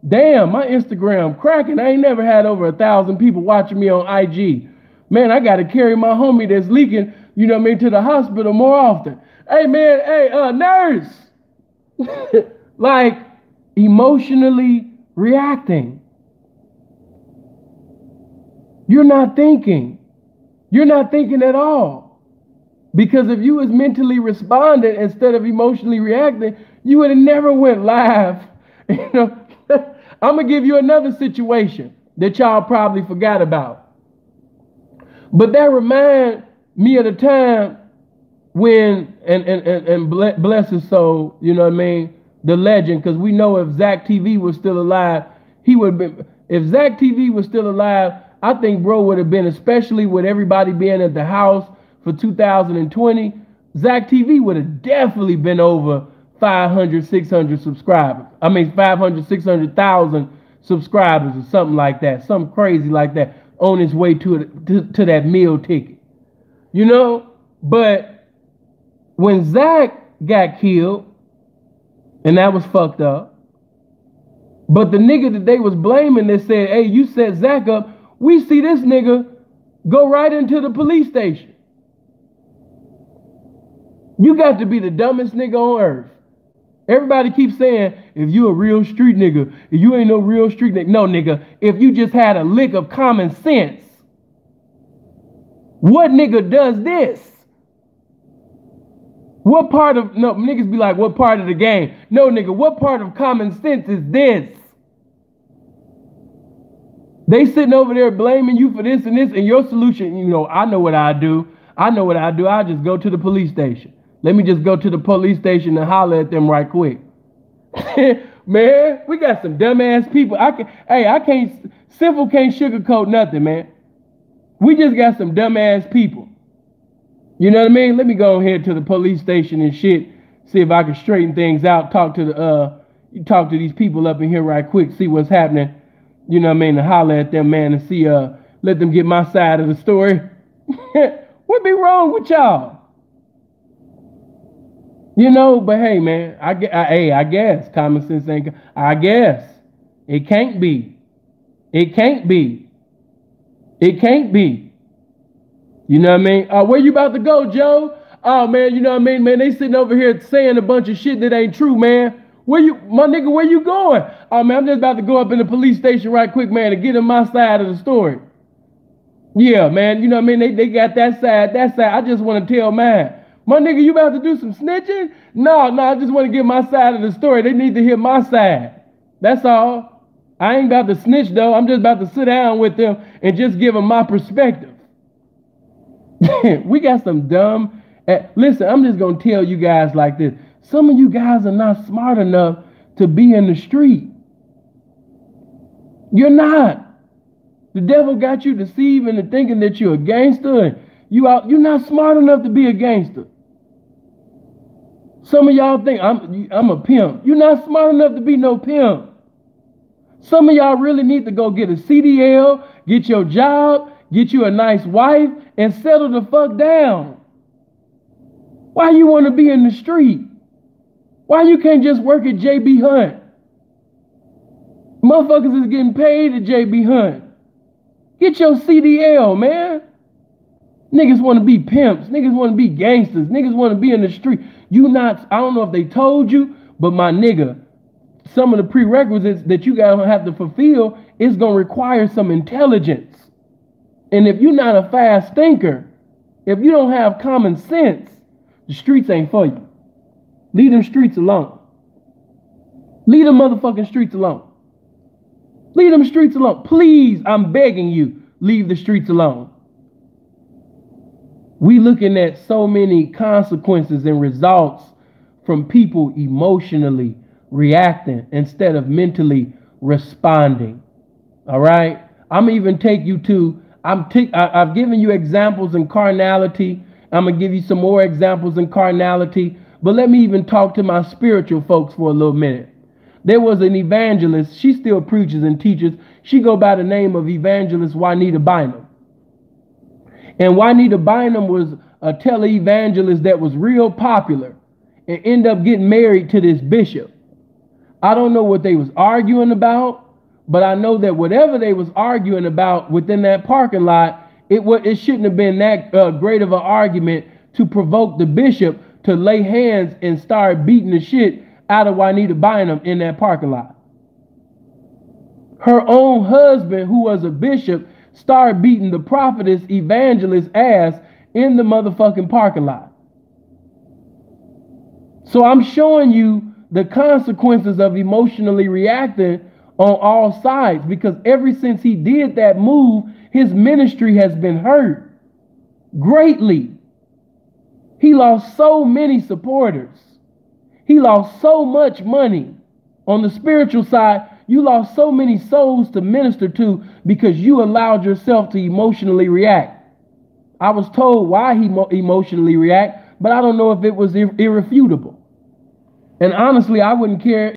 Damn, my Instagram cracking. I ain't never had over 1,000 people watching me on IG. Man, I got to carry my homie that's leaking, you know what I mean, to the hospital more often. Hey, man, hey, nurse. Like, emotionally reacting. You're not thinking. You're not thinking at all. Because if you was mentally responding instead of emotionally reacting, you would have never went live. You know, I'm gonna give you another situation that y'all probably forgot about. But that remind me of the time when, and bless his soul, you know what I mean, the legend, because we know if Zach TV was still alive, he would have been, if Zach TV was still alive, I think bro would have been, especially with everybody being at the house for 2020, Zach TV would have definitely been over 500, 600 subscribers. I mean, 500, 600,000 subscribers or something like that. Something crazy like that on his way to that meal ticket. You know? But when Zach got killed, and that was fucked up, but the nigga that they was blaming that said, hey, you set Zach up, we see this nigga go right into the police station. You got to be the dumbest nigga on earth. Everybody keeps saying, if you a real street nigga, if you ain't no real street nigga. No, nigga, if you just had a lick of common sense, what nigga does this? What part of, no, niggas be like, what part of the game? No, nigga, what part of common sense is this? They sitting over there blaming you for this, and your solution, you know, I know what I do. I just go to the police station. Let me just go to the police station and holler at them right quick. Man, we got some dumbass people. Sinful can't sugarcoat nothing, man. We just got some dumbass people. You know what I mean? Let me go ahead to the police station and shit. See if I can straighten things out. Talk to these people up in here right quick. See what's happening. You know what I mean? To holler at them, man, and see, let them get my side of the story. What be wrong with y'all? You know, but hey, man, I guess common sense ain't. I guess it can't be. It can't be. It can't be. You know what I mean? Where you about to go, Joe? Oh man, you know what I mean, man? They sitting over here saying a bunch of shit that ain't true, man. Where you going? Oh man, I'm just about to go up in the police station right quick, man, to get in my side of the story. Yeah, man, you know what I mean? They got that side. I just want to tell mine. My nigga, you about to do some snitching? No, I just want to get my side of the story. They need to hear my side. That's all. I ain't about to snitch, though. I'm just about to sit down with them and just give them my perspective. We got some dumb... Listen, I'm just going to tell you guys like this. Some of you guys are not smart enough to be in the street. You're not. The devil got you deceived into thinking that you're a gangster. And you're not smart enough to be a gangster. Some of y'all think I'm a pimp. You're not smart enough to be no pimp. Some of y'all really need to go get a CDL, get your job, get you a nice wife, and settle the fuck down. Why you want to be in the street? Why you can't just work at JB Hunt? Motherfuckers is getting paid at JB Hunt. Get your CDL, man. Niggas want to be pimps. Niggas want to be gangsters. Niggas want to be in the street. I don't know if they told you, but my nigga, some of the prerequisites that you gotta have to fulfill is gonna require some intelligence. And if you're not a fast thinker, if you don't have common sense, the streets ain't for you. Leave them streets alone. Leave them motherfucking streets alone. Leave them streets alone. Please, I'm begging you, leave the streets alone. We looking at so many consequences and results from people emotionally reacting instead of mentally responding. All right? I'm even take you to, I've given you examples in carnality. I'm going to give you some more examples in carnality. But let me even talk to my spiritual folks for a little minute. There was an evangelist. She still preaches and teaches. She go by the name of Evangelist Juanita Bynum. And Juanita Bynum was a televangelist that was real popular and ended up getting married to this bishop. I don't know what they was arguing about, but I know that whatever they was arguing about within that parking lot, it shouldn't have been that great of an argument to provoke the bishop to lay hands and start beating the shit out of Juanita Bynum in that parking lot. Her own husband, who was a bishop, started beating the prophetess evangelist ass in the motherfucking parking lot. So I'm showing you the consequences of emotionally reacting on all sides, because ever since he did that move, his ministry has been hurt greatly. He lost so many supporters. He lost so much money. On the spiritual side, you lost so many souls to minister to because you allowed yourself to emotionally react. I was told why he emotionally react, but I don't know if it was irrefutable. And honestly, I wouldn't care.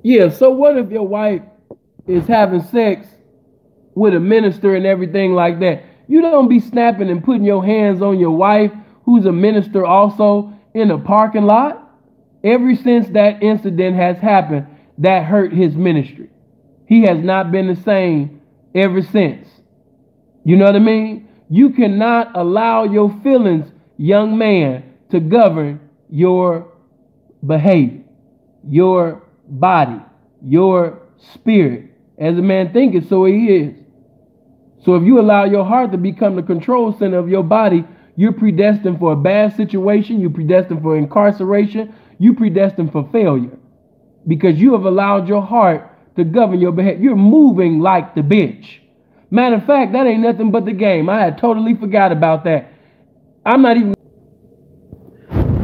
Yeah, so what if your wife is having sex with a minister and everything like that? You don't be snapping and putting your hands on your wife, who's a minister also, in a parking lot. Ever since that incident has happened, that hurt his ministry. He has not been the same ever since. You know what I mean? You cannot allow your feelings, young man, to govern your behavior, your body, your spirit. As a man thinketh, so he is. So if you allow your heart to become the control center of your body, you're predestined for a bad situation. You're predestined for incarceration. You're predestined for failure, because you have allowed your heart to govern your behavior. You're moving like the bitch. Matter of fact, that ain't nothing but the game. I had totally forgot about that. I'm not even...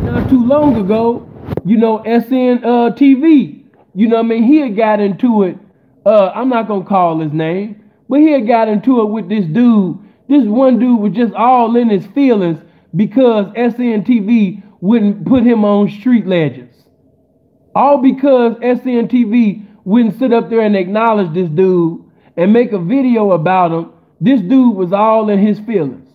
Not too long ago, you know, SN TV, you know what I mean? He had got into it. I'm not going to call his name, but he had got into it with this dude. This one dude was just all in his feelings because SN TV wouldn't put him on Street Legends. All because SN TV wouldn't sit up there and acknowledge this dude and make a video about him. This dude was all in his feelings.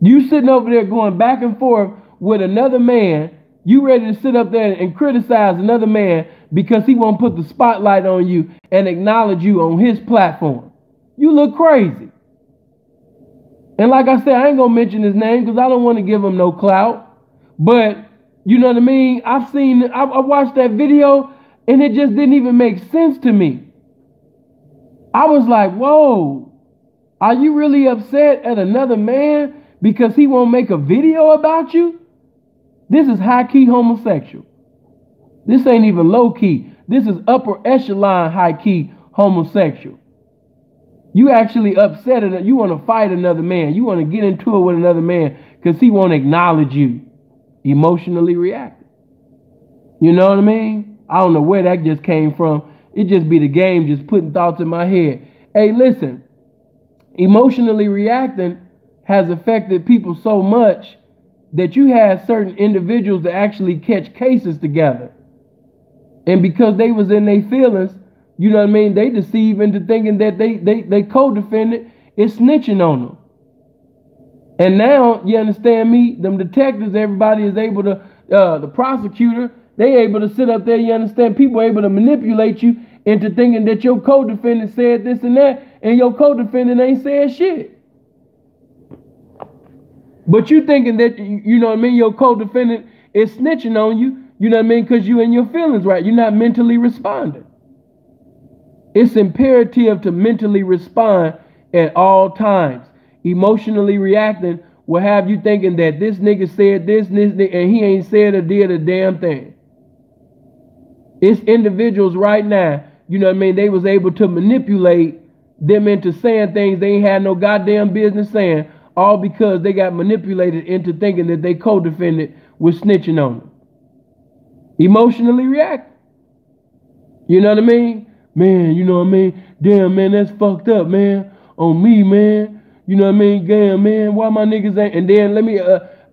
You sitting over there going back and forth with another man. You ready to sit up there and criticize another man because he won't put the spotlight on you and acknowledge you on his platform. You look crazy. And like I said, I ain't going to mention his name because I don't want to give him no clout. But you know what I mean? I watched that video and it just didn't even make sense to me. I was like, whoa, are you really upset at another man because he won't make a video about you? This is high-key homosexual. This ain't even low-key. This is upper echelon high-key homosexual. You actually upset it. You want to fight another man. You want to get into it with another man because he won't acknowledge you. Emotionally reacting. You know what I mean? I don't know where that just came from. It just be the game just putting thoughts in my head. Hey, listen. Emotionally reacting has affected people so much that you had certain individuals that actually catch cases together. And because they was in their feelings, you know what I mean, they deceive into thinking that they co-defendant is snitching on them. And now, you understand me, them detectives, everybody is able to, the prosecutor, they able to sit up there, you understand, people are able to manipulate you into thinking that your co-defendant said this and that, and your co-defendant ain't said shit. But you thinking that, you know what I mean, your co-defendant is snitching on you, you know what I mean, because you in your feelings, right? You're not mentally responding. It's imperative to mentally respond at all times. Emotionally reacting will have you thinking that this nigga said this and he ain't said or did a damn thing. It's individuals right now, you know what I mean, they was able to manipulate them into saying things they ain't had no goddamn business saying, all because they got manipulated into thinking that they co-defendant was snitching on them. Emotionally reacting. You know what I mean? Man, you know what I mean? Damn, man, that's fucked up, man. On me, man. You know what I mean? Damn, man, why my niggas ain't... And then let me...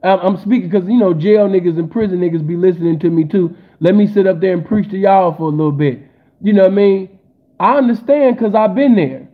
I'm speaking because, you know, jail niggas and prison niggas be listening to me too. let me sit up there and preach to y'all for a little bit. You know what I mean? I understand because I've been there.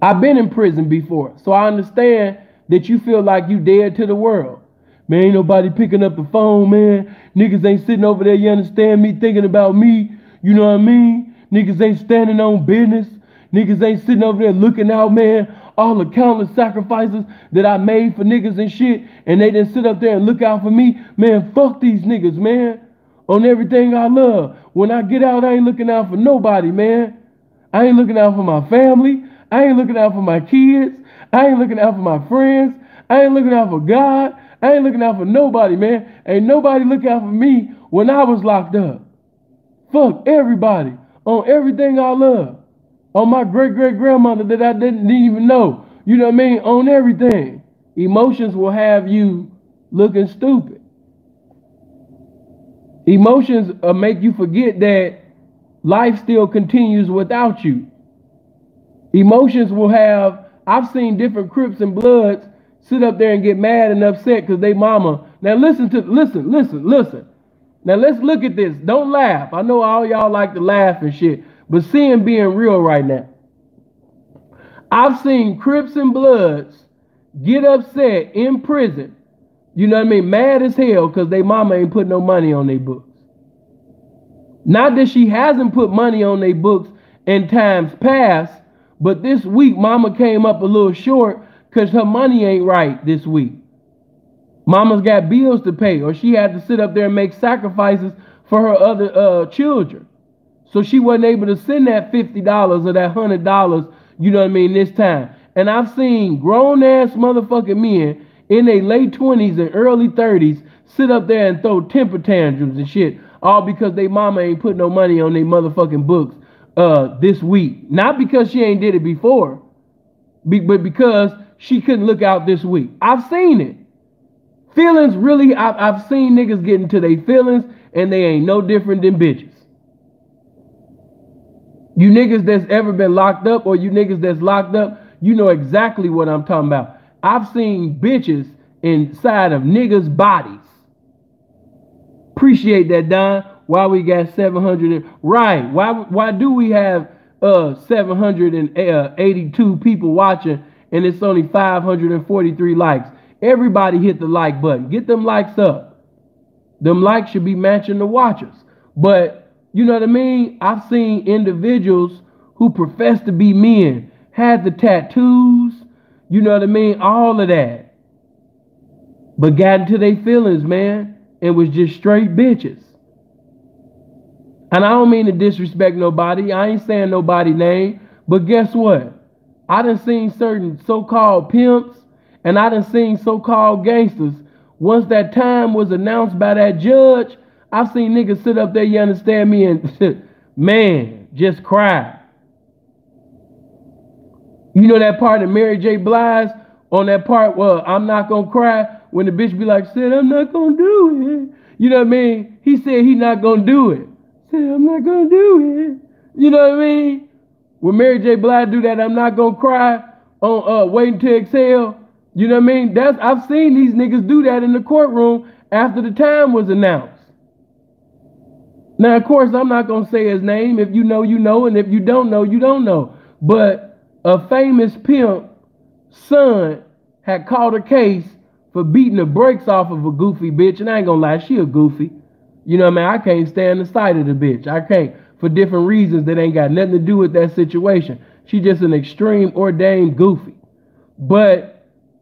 I've been in prison before. So I understand that you feel like you dead to the world. Man, ain't nobody picking up the phone, man. Niggas ain't sitting over there, you understand me, thinking about me. You know what I mean? Niggas ain't standing on business. Niggas ain't sitting over there looking out, man. All the countless sacrifices that I made for niggas and shit, and they didn't sit up there and look out for me. Man, fuck these niggas, man. On everything I love. When I get out, I ain't looking out for nobody, man. I ain't looking out for my family. I ain't looking out for my kids. I ain't looking out for my friends. I ain't looking out for God. I ain't looking out for nobody, man. Ain't nobody look out for me when I was locked up. Fuck everybody on everything I love. On my great-great-grandmother that I didn't even know. You know what I mean? On everything. Emotions will have you looking stupid. Emotions make you forget that life still continues without you. Emotions will have, I've seen different Crips and Bloods sit up there and get mad and upset because they mama. Now listen. Now let's look at this. Don't laugh. I know all y'all like to laugh and shit, but seeing being real right now. I've seen Crips and Bloods get upset in prison, you know what I mean, mad as hell because they mama ain't put no money on their books. Not that she hasn't put money on their books in times past, but this week mama came up a little short because her money ain't right this week. Mama's got bills to pay, or she had to sit up there and make sacrifices for her other children. So she wasn't able to send that $50 or that $100, you know what I mean, this time. And I've seen grown-ass motherfucking men in their late 20s and early 30s sit up there and throw temper tantrums and shit, all because they mama ain't put no money on their motherfucking books this week. Not because she ain't did it before, but because she couldn't look out this week. I've seen it. Feelings really, I've seen niggas get into their feelings and they ain't no different than bitches. You niggas that's ever been locked up or you niggas that's locked up, you know exactly what I'm talking about. I've seen bitches inside of niggas' bodies. Appreciate that, Don. Why we got 700 right? Why do we have 782 people watching and it's only 543 likes? Everybody hit the like button. Get them likes up. Them likes should be matching the watchers. But you know what I mean? I've seen individuals who profess to be men, had the tattoos, you know what I mean? All of that. But got into their feelings, man, and was just straight bitches. And I don't mean to disrespect nobody. I ain't saying nobody's name. But guess what? I done seen certain so-called pimps and I done seen so-called gangsters. Once that time was announced by that judge, I've seen niggas sit up there, you understand me, and man, just cry. You know that part of Mary J. Blige on that part where I'm not gonna cry when the bitch be like, said I'm not gonna do it. You know what I mean? He said he not gonna do it. Said I'm not gonna do it. You know what I mean? When Mary J. Blige do that, I'm not gonna cry on Waiting to Exhale. You know what I mean? I've seen these niggas do that in the courtroom after the time was announced. Now, of course, I'm not going to say his name. If you know, you know. And if you don't know, you don't know. But a famous pimp son had caught a case for beating the brakes off of a goofy bitch. And I ain't going to lie, she a goofy. You know what I mean? I can't stand the sight of the bitch. I can't, for different reasons that ain't got nothing to do with that situation. She just an extreme ordained goofy. But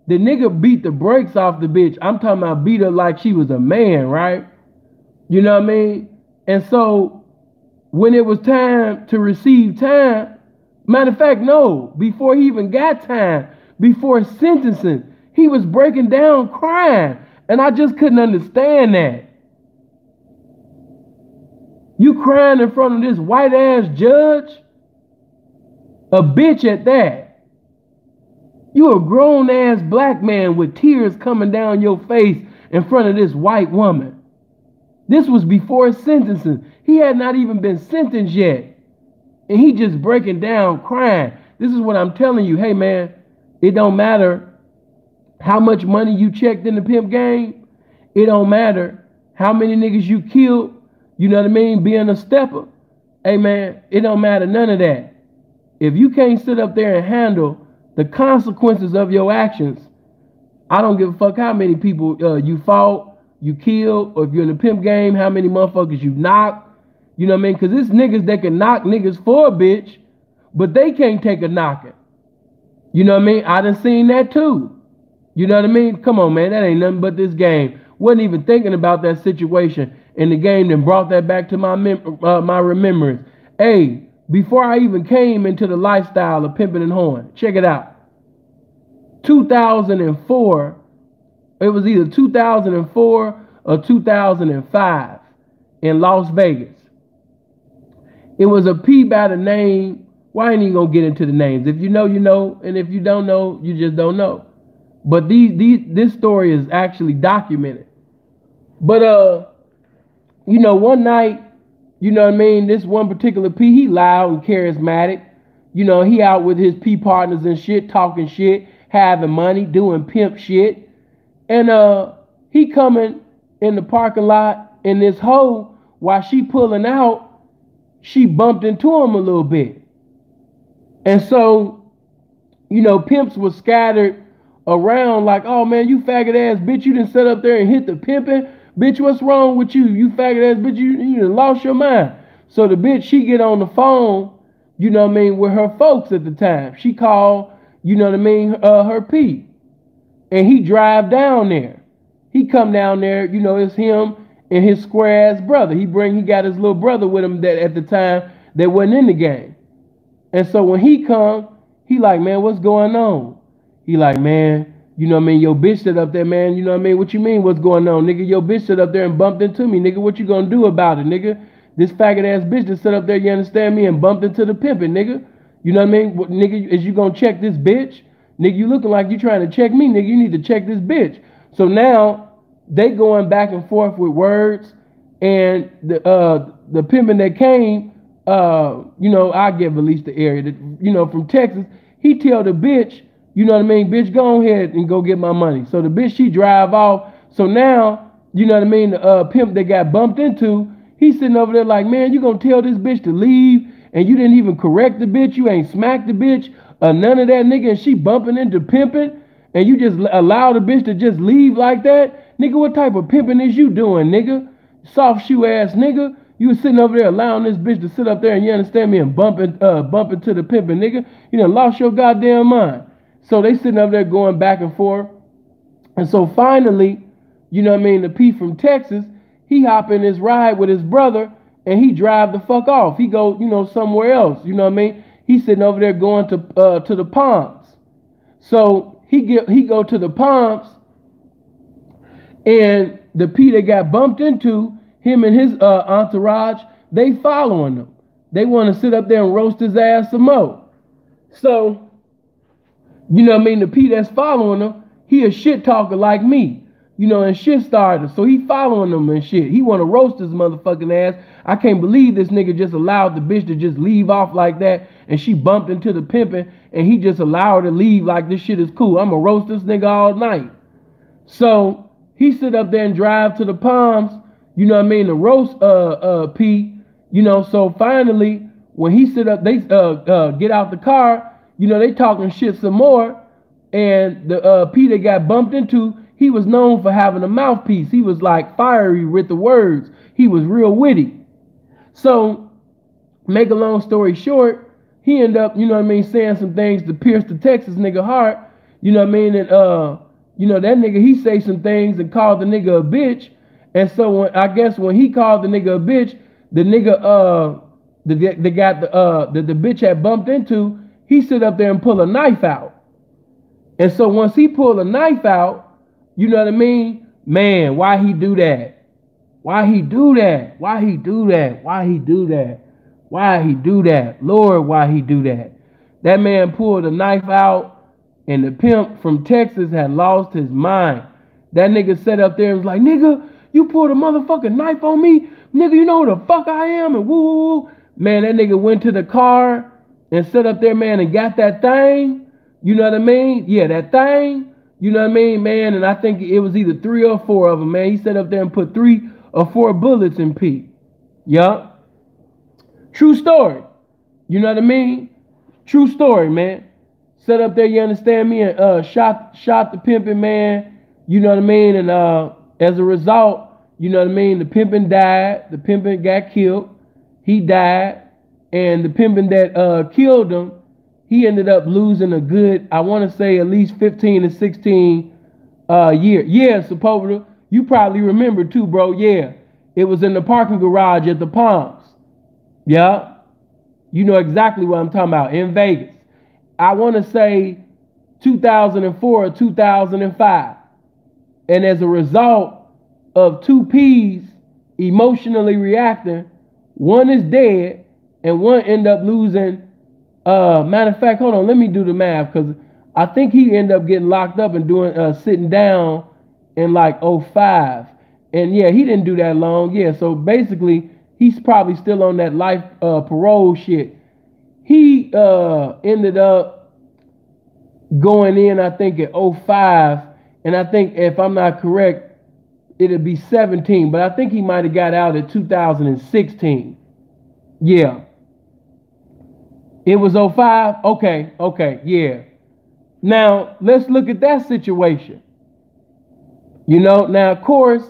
the nigga beat the brakes off the bitch. I'm talking about beat her like she was a man, right? You know what I mean? And so when it was time to receive time, matter of fact, no, before he even got time, before sentencing, he was breaking down crying. And I just couldn't understand that. You crying in front of this white ass judge? A bitch at that. You a grown ass black man with tears coming down your face in front of this white woman. This was before sentencing. He had not even been sentenced yet. And he just breaking down, crying. This is what I'm telling you. Hey, man, it don't matter how much money you checked in the pimp game. It don't matter how many niggas you killed, you know what I mean, being a stepper. Hey man, it don't matter none of that. If you can't sit up there and handle the consequences of your actions, I don't give a fuck how many people you fought, you killed, or if you're in the pimp game, how many motherfuckers you knocked. You know what I mean? Because it's niggas that can knock niggas for a bitch, but they can't take a knocking. You know what I mean? I done seen that too. You know what I mean? Come on, man. That ain't nothing but this game. Wasn't even thinking about that situation in the game, then brought that back to my my remembrance. Hey, before I even came into the lifestyle of pimping and whoring, check it out. 2004, it was either 2004 or 2005 in Las Vegas. It was a P by the name. Why ain't even gonna get into the names? If you know, you know, and if you don't know, you just don't know. But this story is actually documented. But you know, one night, you know what I mean, this one particular P, he loud and charismatic. You know, he out with his P partners and shit, talking shit, having money, doing pimp shit. And he coming in the parking lot, and this hoe, while she pulling out, she bumped into him a little bit. And so, you know, pimps was scattered around like, oh man, you faggot ass bitch, you done sit up there and hit the pimping. Bitch, what's wrong with you? You faggot ass bitch, you done lost your mind. So the bitch, she get on the phone, you know what I mean, with her folks at the time. She called, you know what I mean, her P. And he drive down there. He come down there, you know, it's him and his square ass brother. He got his little brother with him that at the time that wasn't in the game. And so when he come, he like, man, what's going on? He like, man, you know what I mean, your bitch sit up there, man, you know what I mean, what you mean, what's going on, nigga? Your bitch sit up there and bumped into me, nigga, what you gonna do about it, nigga? This faggot ass bitch that sit up there, you understand me, and bumped into the pimpin', nigga. You know what I mean? What, nigga, is you gonna check this bitch? Nigga, you looking like you trying to check me, nigga, you need to check this bitch. So now, they going back and forth with words, and the pimpin' that came, you know, I get released the area, that, you know, from Texas, he tell the bitch, you know what I mean, bitch, go ahead and go get my money. So the bitch, she drive off. So now, you know what I mean, the pimp that got bumped into, he's sitting over there like, man, you gonna tell this bitch to leave, and you didn't even correct the bitch, you ain't smacked the bitch, none of that, nigga, and she bumping into pimping, and you just allow the bitch to just leave like that? Nigga, what type of pimping is you doing, nigga? Soft shoe ass nigga. You was sitting over there allowing this bitch to sit up there, and you understand me, and bump into the pimping, nigga. You done lost your goddamn mind. So they sitting up there going back and forth. And so finally, you know what I mean, the P from Texas, he hop in his ride with his brother, and he drive the fuck off. He go, you know, somewhere else, you know what I mean? He's sitting over there going to the Palms. So he go to the Palms, and the P that got bumped into, him and his entourage, they following him. They want to sit up there and roast his ass some more. So, you know what I mean, the P that's following him, he a shit talker like me, you know, and shit starter. So he following them and shit. He want to roast his motherfucking ass. I can't believe this nigga just allowed the bitch to just leave off like that, and she bumped into the pimping, and he just allowed her to leave like this shit is cool. I'm gonna roast this nigga all night. So he sit up there and drive to the Palms, you know what I mean, to roast P, you know. So finally, when he sit up, they get out the car, you know, they talking shit some more, and the P that got bumped into, he was known for having a mouthpiece. He was like fiery with the words. He was real witty. So, make a long story short, he ended up, you know what I mean, saying some things to pierce the Texas nigga heart, you know what I mean, and you know, that nigga, he say some things and called the nigga a bitch. And so I guess when he called the nigga a bitch, the nigga the bitch had bumped into, he sit up there and pull a knife out. And so once he pulled a knife out, you know what I mean? Man, why he do that? Why he do that? Why he do that? Why he do that? Why he do that? Lord, why he do that? That man pulled a knife out, and the pimp from Texas had lost his mind. That nigga sat up there and was like, nigga, you pulled a motherfucking knife on me? Nigga, you know who the fuck I am? And woo, woo, woo. Man, that nigga went to the car and sat up there, man, and got that thing. You know what I mean? Yeah, that thing. You know what I mean, man? And I think it was either 3 or 4 of them, man. He sat up there and put 3 or 4 bullets in P. Yup. True story. You know what I mean? True story, man. Set up there, you understand me, and shot the pimping, man. You know what I mean? And as a result, you know what I mean, the pimping died. The pimping got killed. He died. And the pimping that killed him, he ended up losing a good, I want to say at least 15 to 16 years. Yeah, Sepulveda, you probably remember too, bro. Yeah, it was in the parking garage at the Palms. Yeah, you know exactly what I'm talking about, in Vegas. I want to say 2004 or 2005. And as a result of 2 P's emotionally reacting, one is dead and one end up losing. Matter of fact, hold on, let me do the math, because I think he ended up getting locked up and doing sitting down in like 05. And yeah, he didn't do that long. Yeah, so basically he's probably still on that life parole shit. He ended up going in, I think, at 05, and I think, if I'm not correct, it'd be 17, but I think he might have got out at 2016. Yeah. It was 05? Okay, yeah. Now, let's look at that situation. You know, now, of course,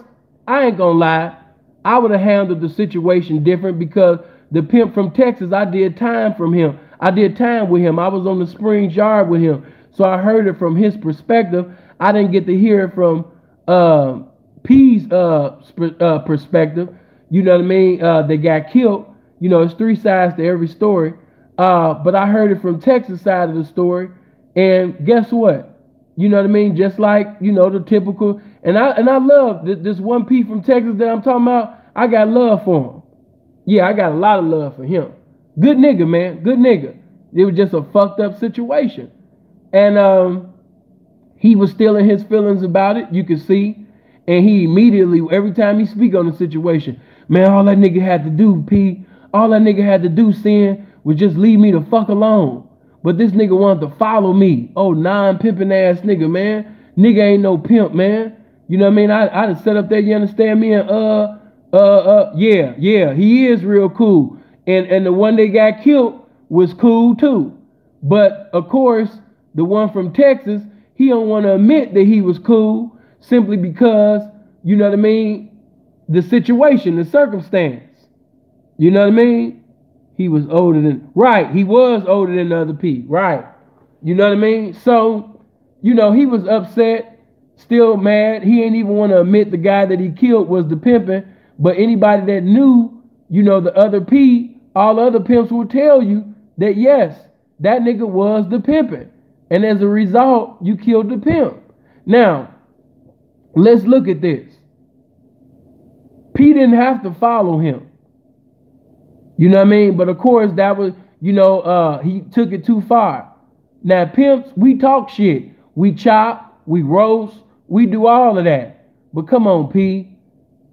I ain't gonna lie, I would have handled the situation different, because the pimp from Texas, I did time from him. I did time with him. I was on the Springs Yard with him. So I heard it from his perspective. I didn't get to hear it from P's perspective. You know what I mean? They got killed. You know, it's 3 sides to every story. But I heard it from Texas side of the story. And guess what? You know what I mean? Just like, you know, the typical. And I love this one P from Texas that I'm talking about. I got love for him. Yeah, I got a lot of love for him. Good nigga, man. Good nigga. It was just a fucked up situation. And he was still in his feelings about it. You could see. And he immediately, every time he speak on the situation, man, all that nigga had to do, P, all that nigga had to do, Sin, was just leave me the fuck alone. But this nigga wanted to follow me. Oh, non-pimping ass nigga, man. Nigga ain't no pimp, man. You know what I mean? I just set up there, you understand me? And yeah, he is real cool. And the one that got killed was cool too. But of course, the one from Texas, he don't want to admit that he was cool, simply because, you know what I mean, the situation, the circumstance. You know what I mean? He was older than, right, he was older than the other P, right. You know what I mean? So, you know, he was upset, still mad. He ain't even want to admit the guy that he killed was the pimpin'. But anybody that knew, you know, the other P, all other pimps will tell you that, yes, that nigga was the pimpin'. And as a result, you killed the pimp. Now, let's look at this. P didn't have to follow him. You know what I mean? But of course, that was, you know, he took it too far. Now, pimps, we talk shit. We chop, we roast, we do all of that. But come on, P.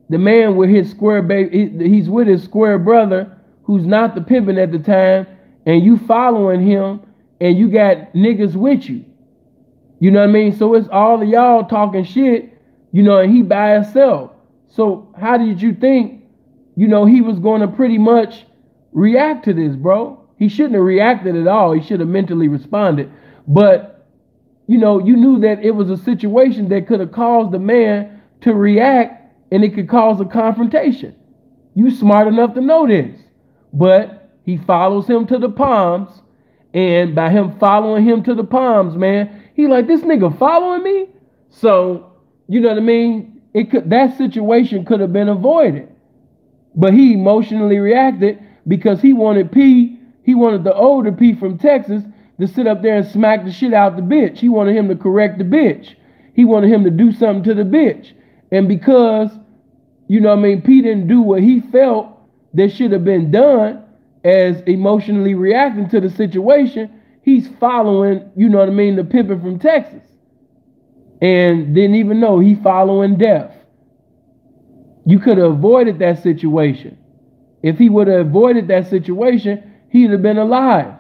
The man with his square baby, he's with his square brother, who's not the pimpin' at the time, and you following him, and you got niggas with you. You know what I mean? So it's all of y'all talking shit, you know, and he by himself. So how did you think, you know, he was going to pretty much react to this, bro? He shouldn't have reacted at all. He should have mentally responded. But, you know, you knew that it was a situation that could have caused the man to react, and it could cause a confrontation. You smart enough to know this. But he follows him to the Palms, and by him following him to the Palms, man, he like, this nigga following me? So, you know what I mean? That situation could have been avoided. But he emotionally reacted because he wanted the older P from Texas to sit up there and smack the shit out the bitch. He wanted him to correct the bitch. He wanted him to do something to the bitch. And because, you know what I mean, P didn't do what he felt that should have been done as emotionally reacting to the situation, he's following, you know what I mean, the pimpin' from Texas. And didn't even know he following death. You could have avoided that situation. If he would have avoided that situation, he'd have been alive.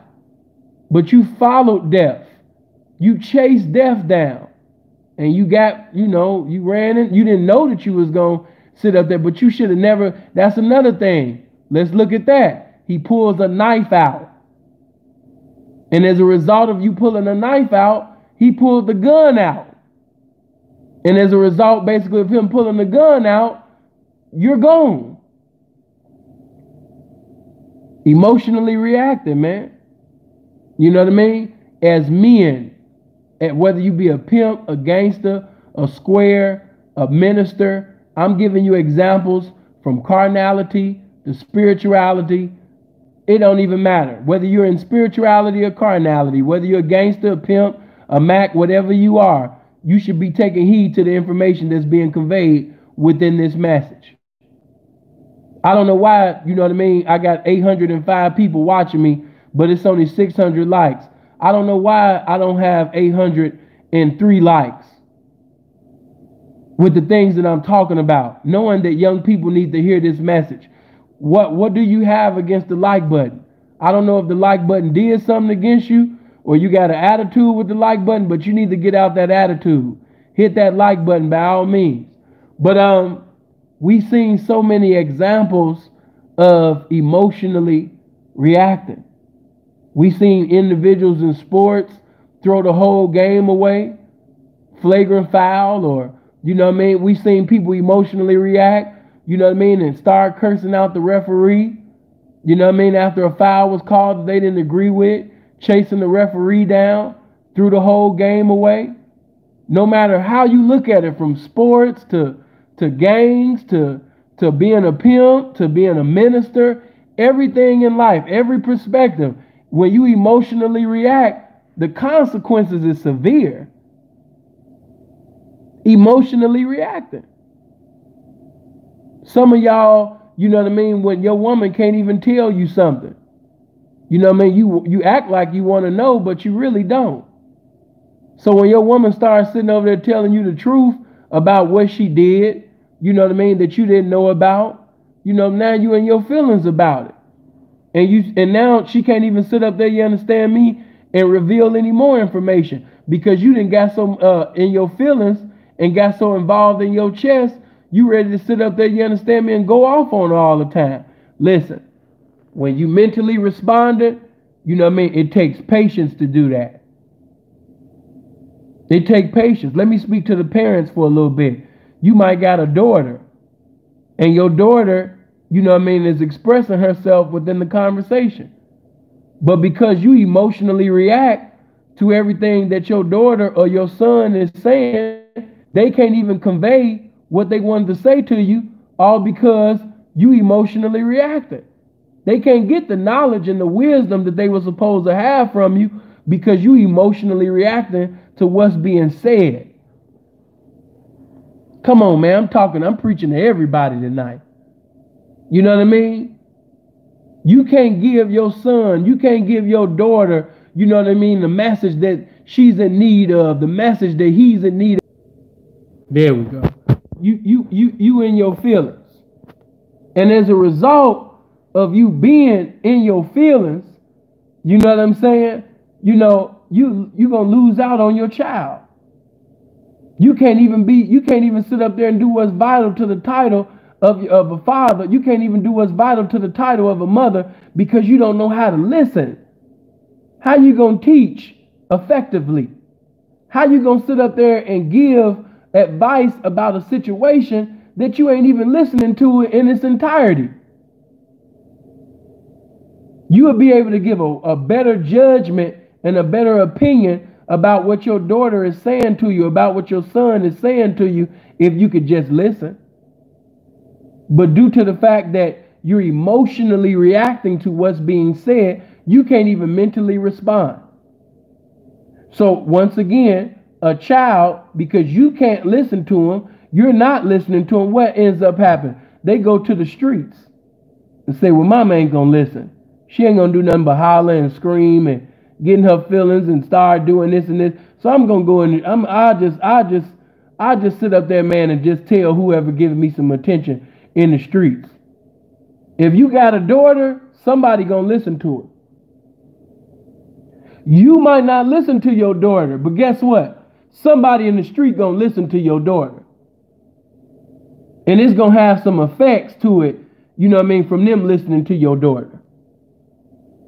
But you followed death. You chased death down. And you got, you know, you ran in. You didn't know that you was going to sit up there. But you should have never. That's another thing. Let's look at that. He pulls a knife out. And as a result of you pulling a knife out, he pulled the gun out. And as a result, basically, of him pulling the gun out, you're gone. Emotionally reacting, man. You know what I mean? As men, whether you be a pimp, a gangster, a square, a minister, I'm giving you examples from carnality to spirituality. It don't even matter. Whether you're in spirituality or carnality, whether you're a gangster, a pimp, a Mac, whatever you are, you should be taking heed to the information that's being conveyed within this message. I don't know why, you know what I mean? I got 805 people watching me, but it's only 600 likes. I don't know why I don't have 803 likes with the things that I'm talking about, knowing that young people need to hear this message. What do you have against the like button? I don't know if the like button did something against you or you got an attitude with the like button, but you need to get out that attitude. Hit that like button by all means. But we've seen so many examples of emotionally reacting. We've seen individuals in sports throw the whole game away, flagrant foul, or, you know what I mean? We've seen people emotionally react, you know what I mean, and start cursing out the referee, you know what I mean, after a foul was called that they didn't agree with, chasing the referee down, threw the whole game away. No matter how you look at it, from sports to gangs, to being a pimp, to being a minister, everything in life, every perspective, when you emotionally react, the consequences is severe. Emotionally reacting. Some of y'all, you know what I mean, when your woman can't even tell you something. You know what I mean? You act like you want to know, but you really don't. So when your woman starts sitting over there telling you the truth about what she did, you know what I mean, that you didn't know about, you know, now you in your feelings about it. And now she can't even sit up there, you understand me, and reveal any more information because you didn't got so in your feelings and got so involved in your chest, you ready to sit up there, you understand me, and go off on her all the time. Listen, when you mentally responded, you know what I mean, it takes patience to do that. It takes patience. Let me speak to the parents for a little bit. You might got a daughter, and your daughter, you know what I mean, is expressing herself within the conversation. But because you emotionally react to everything that your daughter or your son is saying, they can't even convey what they wanted to say to you, all because you emotionally reacted. They can't get the knowledge and the wisdom that they were supposed to have from you because you emotionally reacting to what's being said. Come on, man, I'm preaching to everybody tonight. You know what I mean? You can't give your son, you can't give your daughter, you know what I mean, the message that she's in need of, the message that he's in need of. There we go. You in your feelings. And as a result of you being in your feelings, you know what I'm saying? You know, you're going to lose out on your child. You can't even sit up there and do what's vital to the title of a father. You can't even do what's vital to the title of a mother because you don't know how to listen. How you going to teach effectively? How you going to sit up there and give advice about a situation that you ain't even listening to it in its entirety? You will be able to give a better judgment and a better opinion about what your daughter is saying to you, about what your son is saying to you, if you could just listen. But due to the fact that you're emotionally reacting to what's being said, you can't even mentally respond. So once again, a child, because you can't listen to them, you're not listening to them, what ends up happening? They go to the streets and say, well, mama ain't gonna listen. She ain't gonna do nothing but holler and scream and get in her feelings and start doing this and this. So I'm gonna go in. I just sit up there, man, and just tell whoever gives me some attention in the streets. If you got a daughter, somebody gonna listen to it. You might not listen to your daughter, but guess what? Somebody in the street gonna listen to your daughter. And it's going to have some effects to it, you know what I mean, from them listening to your daughter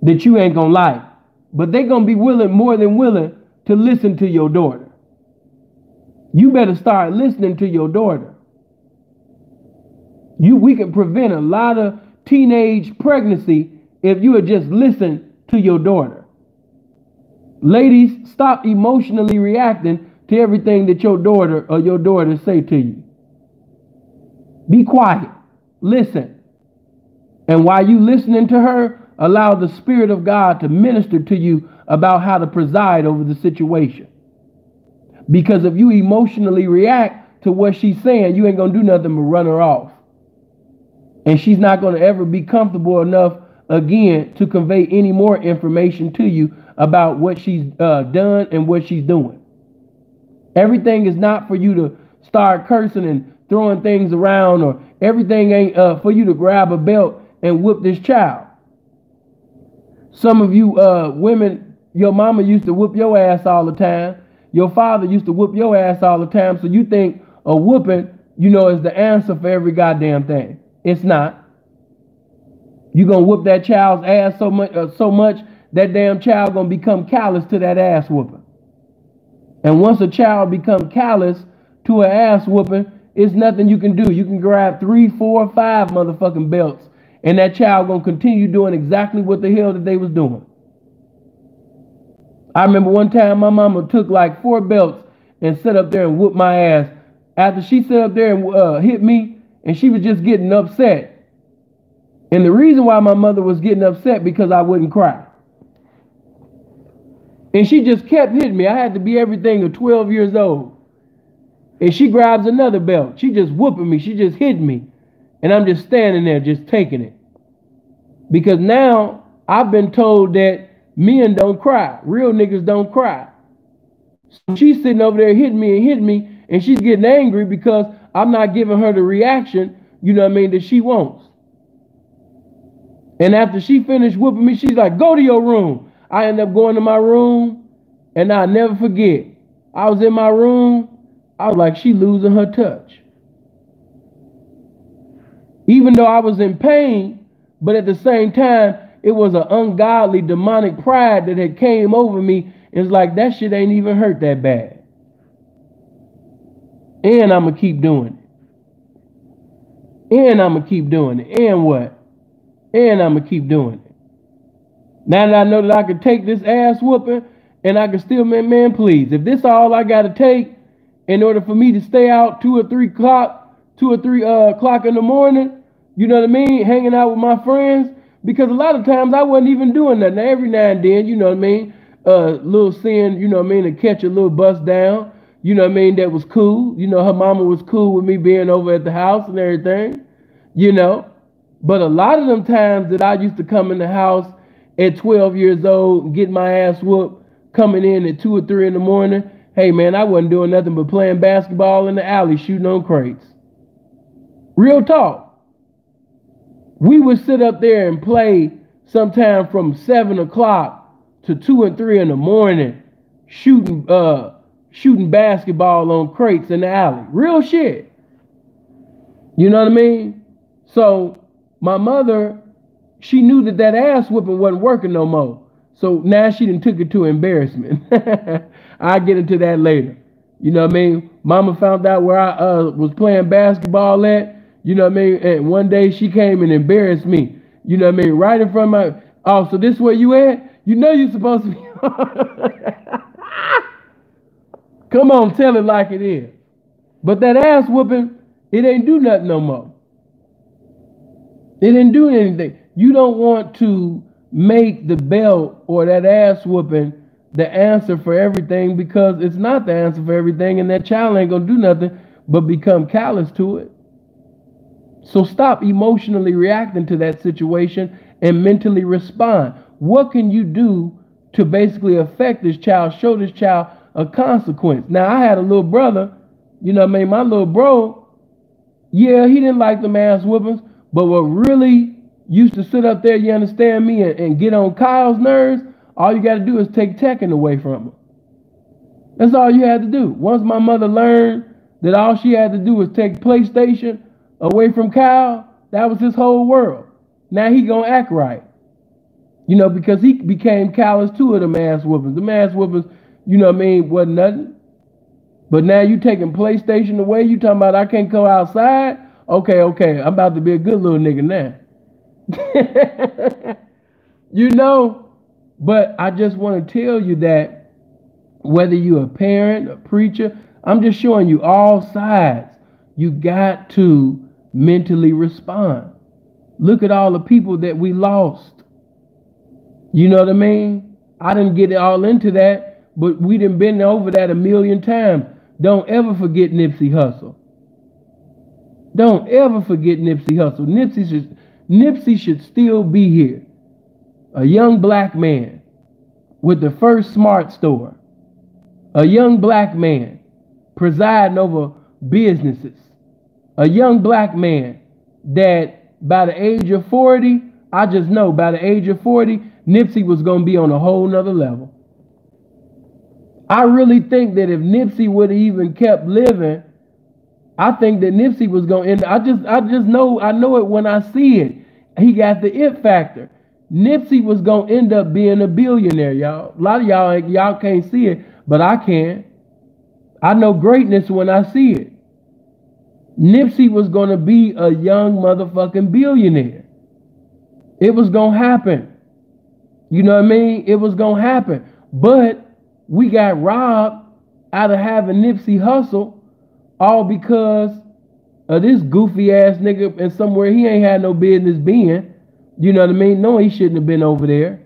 that you ain't going to like. But they're going to be more than willing to listen to your daughter. You better start listening to your daughter. We can prevent a lot of teenage pregnancy if you would just listen to your daughter. Ladies, stop emotionally reacting to everything that your daughter or your daughter say to you. Be quiet. Listen. And while you listening to her, allow the Spirit of God to minister to you about how to preside over the situation. Because if you emotionally react to what she's saying, you ain't going to do nothing but run her off. And she's not going to ever be comfortable enough again to convey any more information to you about what she's done and what she's doing. Everything is not for you to start cursing and throwing things around, or everything ain't for you to grab a belt and whip this child. Some of you women, your mama used to whoop your ass all the time. Your father used to whoop your ass all the time. So you think a whooping, you know, is the answer for every goddamn thing. It's not. You're going to whoop that child's ass so much that damn child going to become callous to that ass whooping. And once a child becomes callous to an ass whooping, it's nothing you can do. You can grab 3, 4, 5 motherfucking belts, and that child going to continue doing exactly what the hell that they was doing. I remember one time my mama took like 4 belts and sat up there and whooped my ass. After she sat up there and hit me, and she was just getting upset. And the reason why my mother was getting upset because I wouldn't cry. And she just kept hitting me. I had to be everything of 12 years old. And she grabs another belt. She just whooping me. She just hitting me. And I'm just standing there just taking it. Because now I've been told that men don't cry. Real niggas don't cry. So she's sitting over there hitting me, and she's getting angry because I'm not giving her the reaction, you know what I mean, that she wants. And after she finished whooping me, she's like, go to your room. I end up going to my room, and I'll never forget. I was in my room. I was like, she losing her touch. Even though I was in pain, but at the same time, it was an ungodly demonic pride that had came over me. It's like, that shit ain't even hurt that bad. And I'm going to keep doing it. And I'm going to keep doing it. And what? And I'm going to keep doing it. Now that I know that I can take this ass whooping, and I can still, man, please, if this all I got to take in order for me to stay out 2 or 3 o'clock in the morning, you know what I mean, hanging out with my friends, because a lot of times I wasn't even doing nothing. Now, every now and then, you know what I mean, little sin, you know what I mean, to catch a little bust down, you know what I mean, that was cool. You know, her mama was cool with me being over at the house and everything, you know. But a lot of them times that I used to come in the house at 12 years old and get my ass whooped, coming in at 2 or 3 in the morning, hey man, I wasn't doing nothing but playing basketball in the alley, shooting on crates. Real talk. We would sit up there and play sometime from 7 o'clock to 2 and 3 in the morning, shooting basketball on crates in the alley. Real shit. You know what I mean? So my mother, she knew that ass whooping wasn't working no more. So now she done took it to embarrassment. I'll get into that later. You know what I mean? Mama found out where I was playing basketball at. You know what I mean? And one day she came and embarrassed me. You know what I mean? Right in front of my... Oh, so this where you at? You know you're supposed to be... Come on, tell it like it is. But that ass whooping, it ain't do nothing no more. It didn't do anything. You don't want to make the belt or that ass whooping the answer for everything, because it's not the answer for everything, and that child ain't gonna do nothing but become callous to it. So stop emotionally reacting to that situation and mentally respond. What can you do to basically affect this child, show this child a consequence? Now, I had a little brother, you know what I mean, my little bro, yeah, he didn't like them ass whoopings, but what really used to sit up there, you understand me, and get on Kyle's nerves, all you got to do is take Tekken away from him. That's all you had to do. Once my mother learned that all she had to do was take PlayStation away from Kyle, that was his whole world. Now he gonna act right. You know, because he became callous to the mass whoopings. The mass whoopings, you know what I mean, wasn't nothing. But now you taking PlayStation away, you talking about I can't go outside? Okay, I'm about to be a good little nigga now. You know, but I just want to tell you that whether you're a parent, a preacher, I'm just showing you all sides. You got to mentally respond. Look at all the people that we lost. You know what I mean? I didn't get it all into that, but we done been over that a million times. Don't ever forget Nipsey Hussle. Don't ever forget Nipsey Hussle. Nipsey should still be here. A young black man with the first smart store. A young black man presiding over businesses. A young black man that by the age of 40, I just know by the age of 40, Nipsey was going to be on a whole nother level. I really think that if Nipsey would have even kept living, I think that Nipsey was going to end. I know it when I see it. He got the it factor. Nipsey was going to end up being a billionaire, y'all. A lot of y'all can't see it, but I can. I know greatness when I see it. Nipsey was going to be a young motherfucking billionaire. It was going to happen. You know what I mean? It was going to happen. But we got robbed out of having Nipsey Hussle all because of this goofy ass nigga and somewhere he ain't had no business being. You know what I mean? No, he shouldn't have been over there.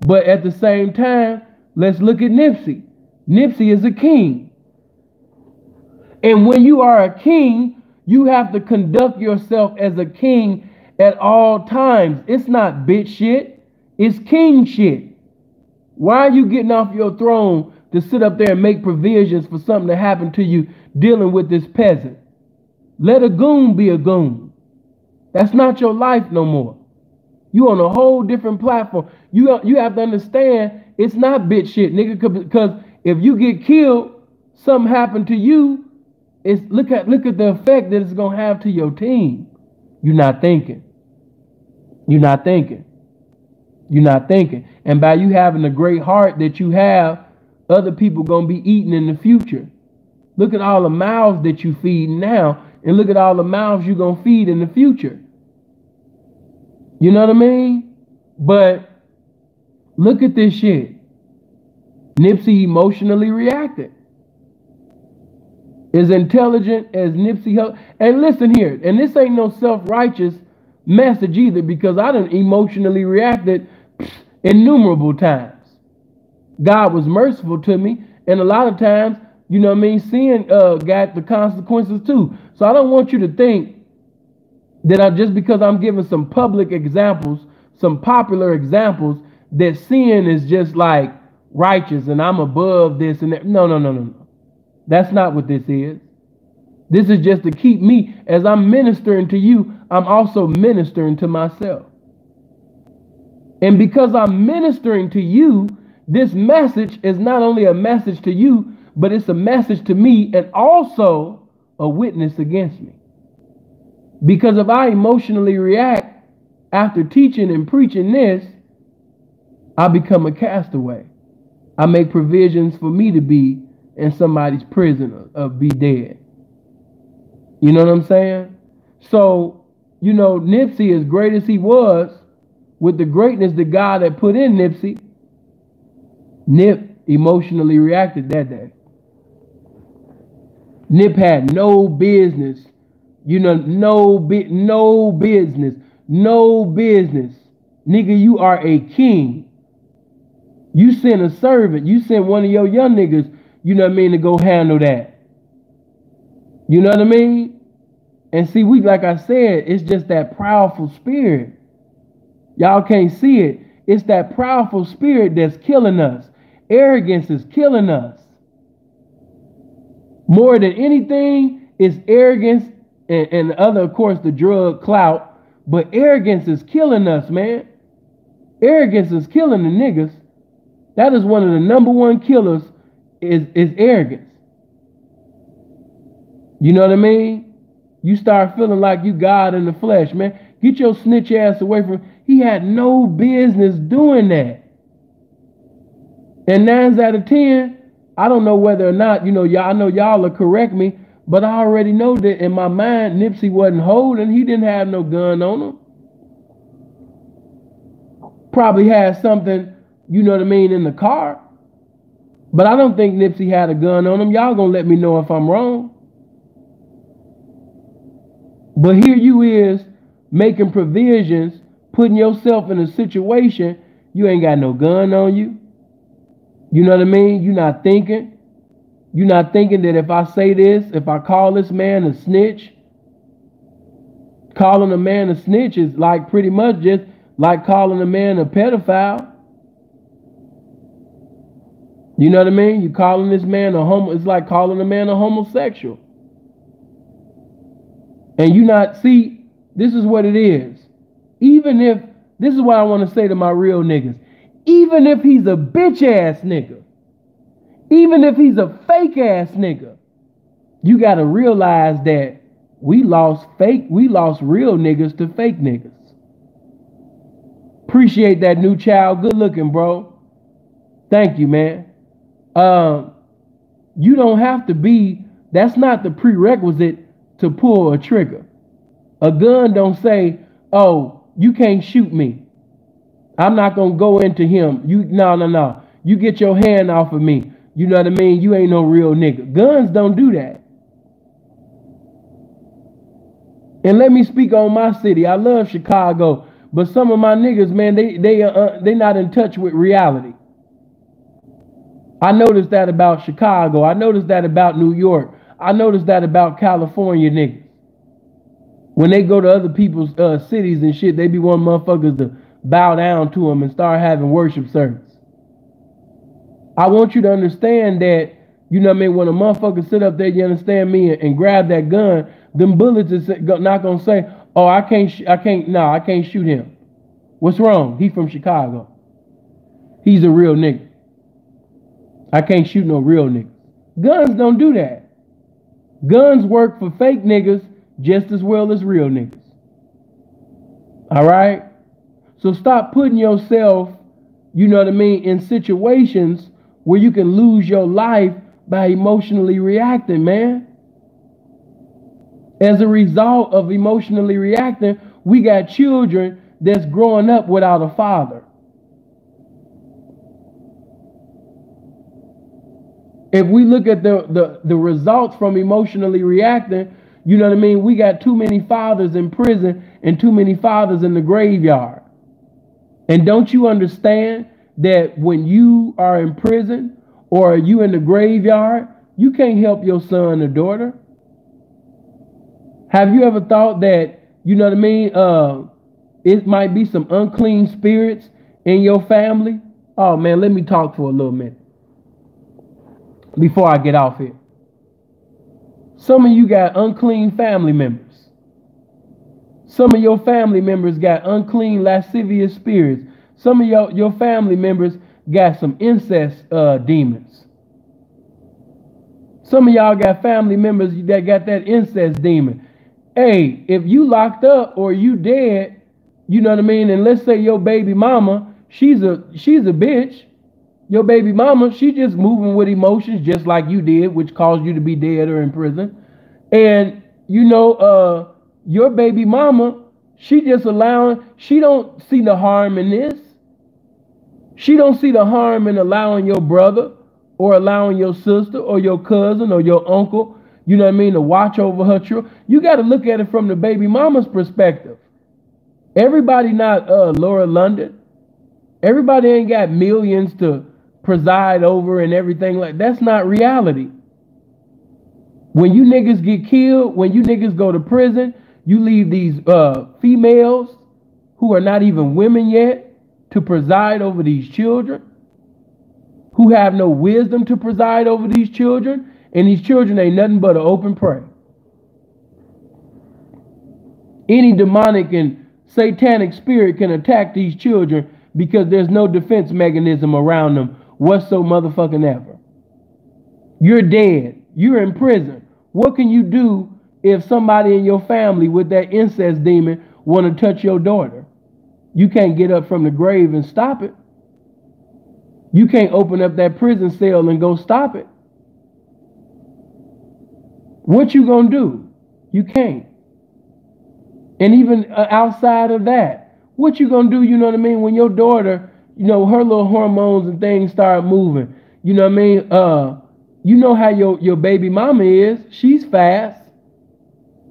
But at the same time, let's look at Nipsey. Nipsey is a king. And when you are a king, you have to conduct yourself as a king at all times. It's not bitch shit. It's king shit. Why are you getting off your throne to sit up there and make provisions for something to happen to you dealing with this peasant? Let a goon be a goon. That's not your life no more. You on a whole different platform. You have to understand it's not bitch shit, nigga. Because if you get killed, something happened to you. It's look at the effect that it's gonna have to your team. You're not thinking. You're not thinking. You're not thinking. And by you having a great heart that you have, other people gonna be eating in the future. Look at all the mouths that you feed now, and look at all the mouths you're gonna feed in the future. You know what I mean? But look at this shit. Nipsey emotionally reacted. As intelligent as Nipsey Hussle. And listen here, and this ain't no self-righteous message either, because I done emotionally reacted innumerable times. God was merciful to me, and a lot of times, you know what I mean, sin got the consequences too. So I don't want you to think that just because I'm giving some public examples, some popular examples, that sin is just like righteous and I'm above this and that. No. That's not what this is. This is just to keep me, as I'm ministering to you, I'm also ministering to myself. And because I'm ministering to you, this message is not only a message to you, but it's a message to me and also a witness against me. Because if I emotionally react after teaching and preaching this, I become a castaway. I make provisions for me to be in somebody's prison or be dead. You know what I'm saying? So, you know, Nipsey, as great as he was, with the greatness that God had put in Nipsey, Nip emotionally reacted that day. Nip had no business. You know, no business. Nigga, you are a king. You send a servant. You send one of your young niggas, you know what I mean, to go handle that. You know what I mean? And see, like I said, it's just that proudful spirit. Y'all can't see it. It's that proudful spirit that's killing us. Arrogance is killing us. More than anything, it's arrogance and other, of course, the drug clout. But arrogance is killing us, man. Arrogance is killing the niggas. That is one of the number one killers is arrogance. You know what I mean? You start feeling like you God in the flesh, man. Get your snitch ass away from. He had no business doing that. And 9 out of 10, I don't know whether or not, y'all, I know y'all will correct me, but I already know that in my mind, Nipsey wasn't holding. He didn't have no gun on him. Probably had something, in the car. But I don't think Nipsey had a gun on him. Y'all gonna let me know if I'm wrong. But here you is making provisions, putting yourself in a situation, you ain't got no gun on you. You know what I mean? You're not thinking. You're not thinking that if I say this, if I call this man a snitch, calling a man a snitch is like pretty much just like calling a man a pedophile. You know what I mean? You calling this man a homo, it's like calling a man a homosexual. And you not, see, this is what it is. Even if, this is what I want to say to my real niggas. Even if he's a bitch ass nigga, even if he's a fake ass nigga, you got to realize that we lost real niggas to fake niggas. Appreciate that, new child. Good looking, bro. Thank you, man. You don't have to be, that's not the prerequisite to pull a trigger. A gun don't say, oh, you can't shoot me. I'm not going to go into him. No. You get your hand off of me. You know what I mean? You ain't no real nigga. Guns don't do that. And let me speak on my city. I love Chicago, but some of my niggas, man, they not in touch with reality. I noticed that about Chicago. I noticed that about New York. I noticed that about California niggas. When they go to other people's cities and shit, they be wanting motherfuckers to bow down to them and start having worship service. I want you to understand that, you know what I mean, when a motherfucker sit up there, you understand me, and grab that gun, them bullets is not gonna say, oh, I can't shoot him. What's wrong? He from Chicago. He's a real nigga. I can't shoot no real niggas. Guns don't do that. Guns work for fake niggas just as well as real niggas. All right? So stop putting yourself, you know what I mean, in situations where you can lose your life by emotionally reacting, man. As a result of emotionally reacting, we got children that's growing up without a father. If we look at the results from emotionally reacting, you know what I mean, we got too many fathers in prison and too many fathers in the graveyard. And don't you understand that when you are in prison or you in the graveyard, you can't help your son or daughter? Have you ever thought that, you know what I mean, it might be some unclean spirits in your family? Oh man, let me talk for a little minute before I get off here. Some of you got unclean family members. Some of your family members got unclean lascivious spirits. Some of your family members got some incest demons. Some of y'all got family members that got that incest demon. Hey, if you locked up or you dead, you know what I mean, and let's say your baby mama, she's a bitch. Your baby mama, she just moving with emotions just like you did, which caused you to be dead or in prison. And, you know, your baby mama, she just allowing, she don't see the harm in this. She don't see the harm in allowing your brother or allowing your sister or your cousin or your uncle, you know what I mean, to watch over her children. You got to look at it from the baby mama's perspective. Everybody not Laura London. Everybody ain't got millions to preside over and everything like that's not reality. When you niggas get killed, when you niggas go to prison, you leave these females who are not even women yet to preside over these children, who have no wisdom to preside over these children, and these children ain't nothing but an open prey. Any demonic and satanic spirit can attack these children because there's no defense mechanism around them whatso motherfucking ever. You're dead. You're in prison. What can you do if somebody in your family with that incest demon want to touch your daughter. You can't get up from the grave and stop it. You can't open up that prison cell and go stop it. What you gonna do? You can't. And even outside of that, what you gonna do, you know what I mean, when your daughter, you know, her little hormones and things start moving, you know what I mean? You know how your baby mama is. She's fast.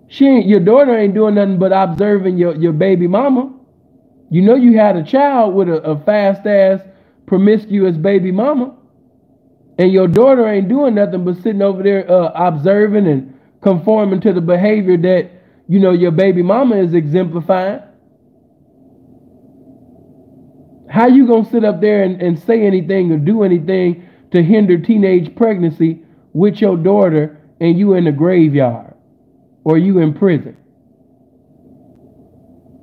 Your daughter ain't doing nothing but observing your baby mama. You know you had a child with a fast ass, promiscuous baby mama. And your daughter ain't doing nothing but sitting over there observing and conforming to the behavior that, you know, your baby mama is exemplifying. How you gonna sit up there and say anything or do anything to hinder teenage pregnancy with your daughter and you in the graveyard or you in prison?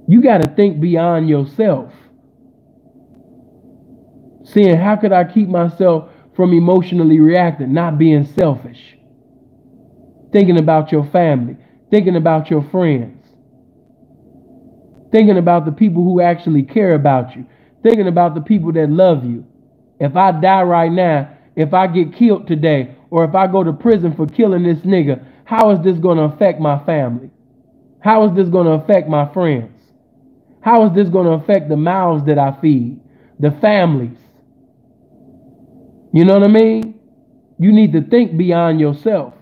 You got to think beyond yourself. Seeing how could I keep myself from emotionally reacting, not being selfish. Thinking about your family, thinking about your friends, thinking about the people who actually care about you, thinking about the people that love you. If I die right now, if I get killed today, or if I go to prison for killing this nigga, how is this going to affect my family? How is this going to affect my friends? How is this going to affect the mouths that I feed, the families? You know what I mean? You need to think beyond yourself.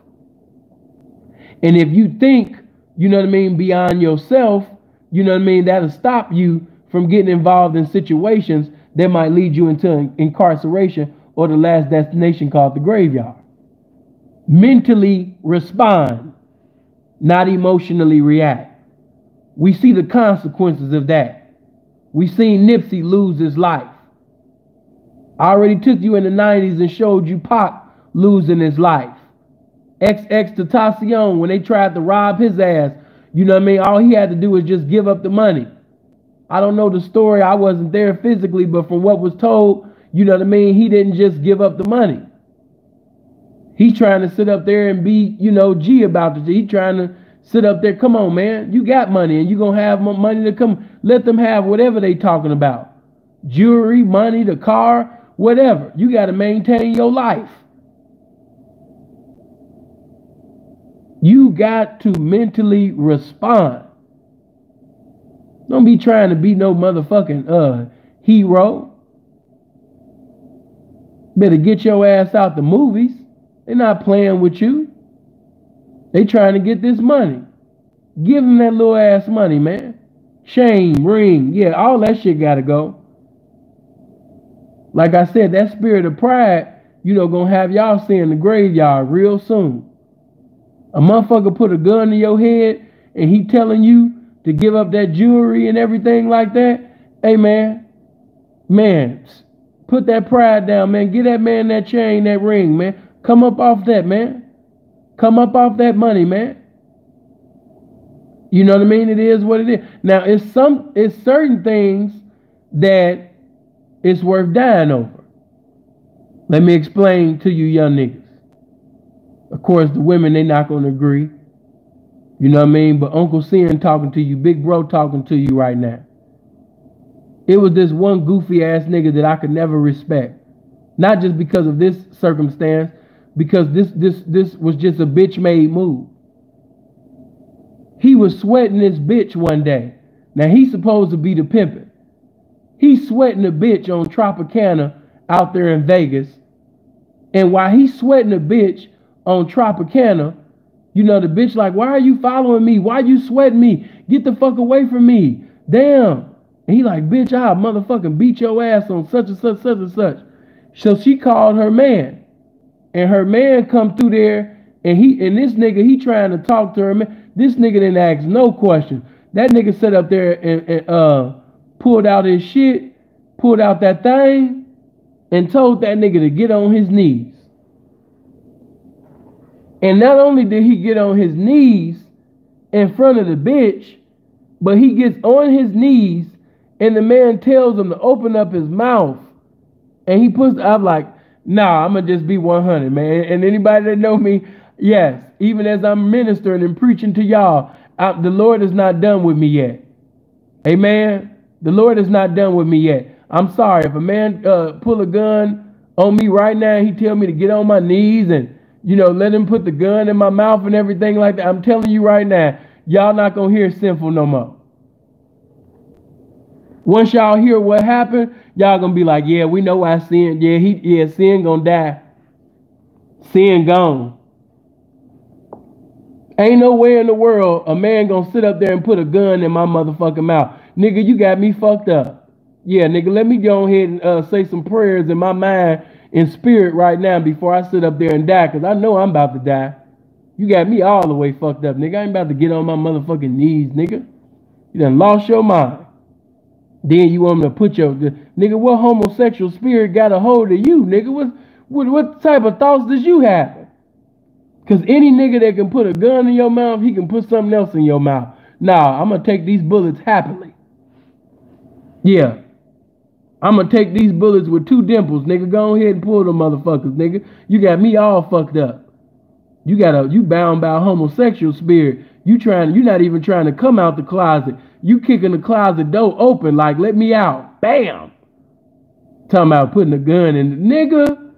And if you think, you know what I mean, beyond yourself, you know what I mean, that'll stop you from getting involved in situations that might lead you into incarceration or the last destination called the graveyard. Mentally respond, not emotionally react. We see the consequences of that. We seen Nipsey lose his life. I already took you in the 90s and showed you Pac losing his life. XXXTentacion, when they tried to rob his ass, you know what I mean? All he had to do was just give up the money. I don't know the story. I wasn't there physically, but from what was told, you know what I mean? He didn't just give up the money. He trying to sit up there and be, you know, G about it. He trying to sit up there. Come on, man. You got money and you going to have money to come. Let them have whatever they talking about. Jewelry, money, the car, whatever. You got to maintain your life. You got to mentally respond. Don't be trying to be no motherfucking hero. Better get your ass out the movies. They're not playing with you. They trying to get this money. Give them that little ass money, man. Shame, ring, yeah, all that shit gotta go. Like I said, that spirit of pride, you know, gonna have y'all seeing the graveyard real soon. A motherfucker put a gun to your head and he telling you to give up that jewelry and everything like that. Hey, man, put that pride down, man. Get that man that chain, that ring, man. Come up off that, man. Come up off that money, man. You know what I mean? It is what it is. Now, it's certain things that it's worth dying over. Let me explain to you young niggas. Of course, the women, they not going to agree. You know what I mean? But Uncle Sin talking to you, Big Bro talking to you right now. It was this one goofy ass nigga that I could never respect. Not just because of this circumstance, because this was just a bitch made move. He was sweating this bitch one day. Now he's supposed to be the pimpin'. He's sweating the bitch on Tropicana out there in Vegas. And while he's sweating the bitch on Tropicana, you know, the bitch like, why are you following me? Why you sweating me? Get the fuck away from me. Damn. And he like, bitch, I'll motherfucking beat your ass on such and such, such and such. So she called her man. And her man come through there and this nigga, he trying to talk to her man. This nigga didn't ask no question. That nigga sat up there and pulled out his shit, pulled out that thing, and told that nigga to get on his knees. And not only did he get on his knees in front of the bitch, but he gets on his knees and the man tells him to open up his mouth. And he puts, I'm like, nah, I'm going to just be 100, man. And anybody that know me, Yes, even as I'm ministering and preaching to y'all, the Lord is not done with me yet. Amen. The Lord is not done with me yet. I'm sorry if a man pull a gun on me right now. He tell me to get on my knees and let him put the gun in my mouth and everything like that. I'm telling you right now, y'all not gonna hear Sinful no more. Once y'all hear what happened, y'all gonna be like, yeah, we know why sin. Yeah, sin gonna die. Sin gone. Ain't no way in the world a man gonna sit up there and put a gun in my motherfucking mouth. Nigga, you got me fucked up. Yeah, nigga, let me go ahead and say some prayers in my mind and spirit right now before I sit up there and die, because I know I'm about to die. You got me all the way fucked up, nigga. I ain't about to get on my motherfucking knees, nigga. You done lost your mind. Then you want me to put nigga, what homosexual spirit got a hold of you, nigga? What type of thoughts does you have? Because any nigga that can put a gun in your mouth, he can put something else in your mouth. Nah, I'm going to take these bullets happily. Yeah. I'm going to take these bullets with 2 dimples, nigga. Go ahead and pull them motherfuckers, nigga. You got me all fucked up. You bound by a homosexual spirit. You're not even trying to come out the closet. You kicking the closet door open like, let me out. Bam. Talking about putting a gun in the nigga.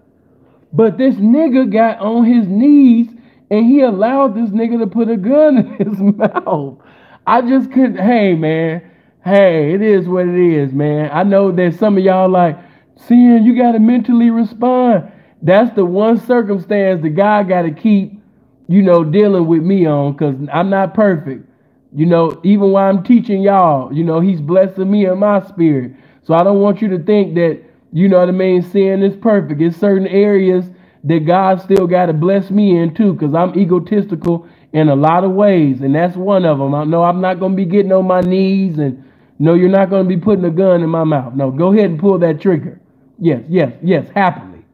But this nigga got on his knees and he allowed this nigga to put a gun in his mouth. I just couldn't. Hey, man. Hey, it is what it is, man. I know that some of y'all like, Sin, you got to mentally respond. That's the one circumstance the guy got to keep, dealing with me on, because I'm not perfect. Even while I'm teaching y'all, he's blessing me in my spirit. So I don't want you to think that, sin is perfect. It's certain areas that God still got to bless me in too, because I'm egotistical in a lot of ways, and that's one of them. I know I'm not going to be getting on my knees, and no, you're not going to be putting a gun in my mouth. No, go ahead and pull that trigger. Yes, happily,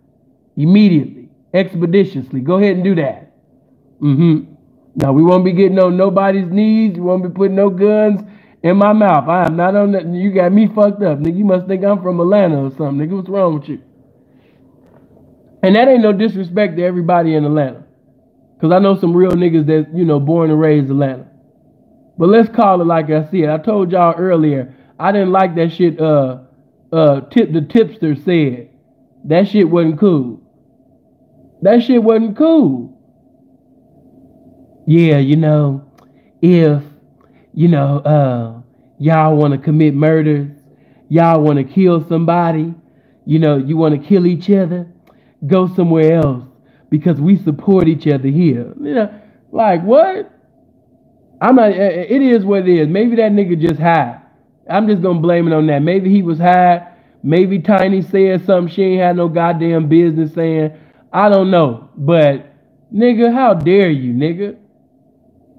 immediately, expeditiously. Go ahead and do that. Now, we won't be getting on nobody's knees. You won't be putting no guns in my mouth. I am not on that. You got me fucked up, nigga. You must think I'm from Atlanta or something, nigga. What's wrong with you? And that ain't no disrespect to everybody in Atlanta, because I know some real niggas that, born and raised Atlanta. But let's call it like I said. I told y'all earlier, I didn't like that shit the tipster said. That shit wasn't cool. That shit wasn't cool. Yeah, if, y'all want to commit murders, y'all want to kill somebody, you want to kill each other, go somewhere else, because we support each other here. Like what? I'm not, it is what it is. Maybe that nigga just high. I'm just going to blame it on that. Maybe he was high. Maybe Tiny said something she ain't had no goddamn business saying. I don't know. But, nigga, how dare you, nigga?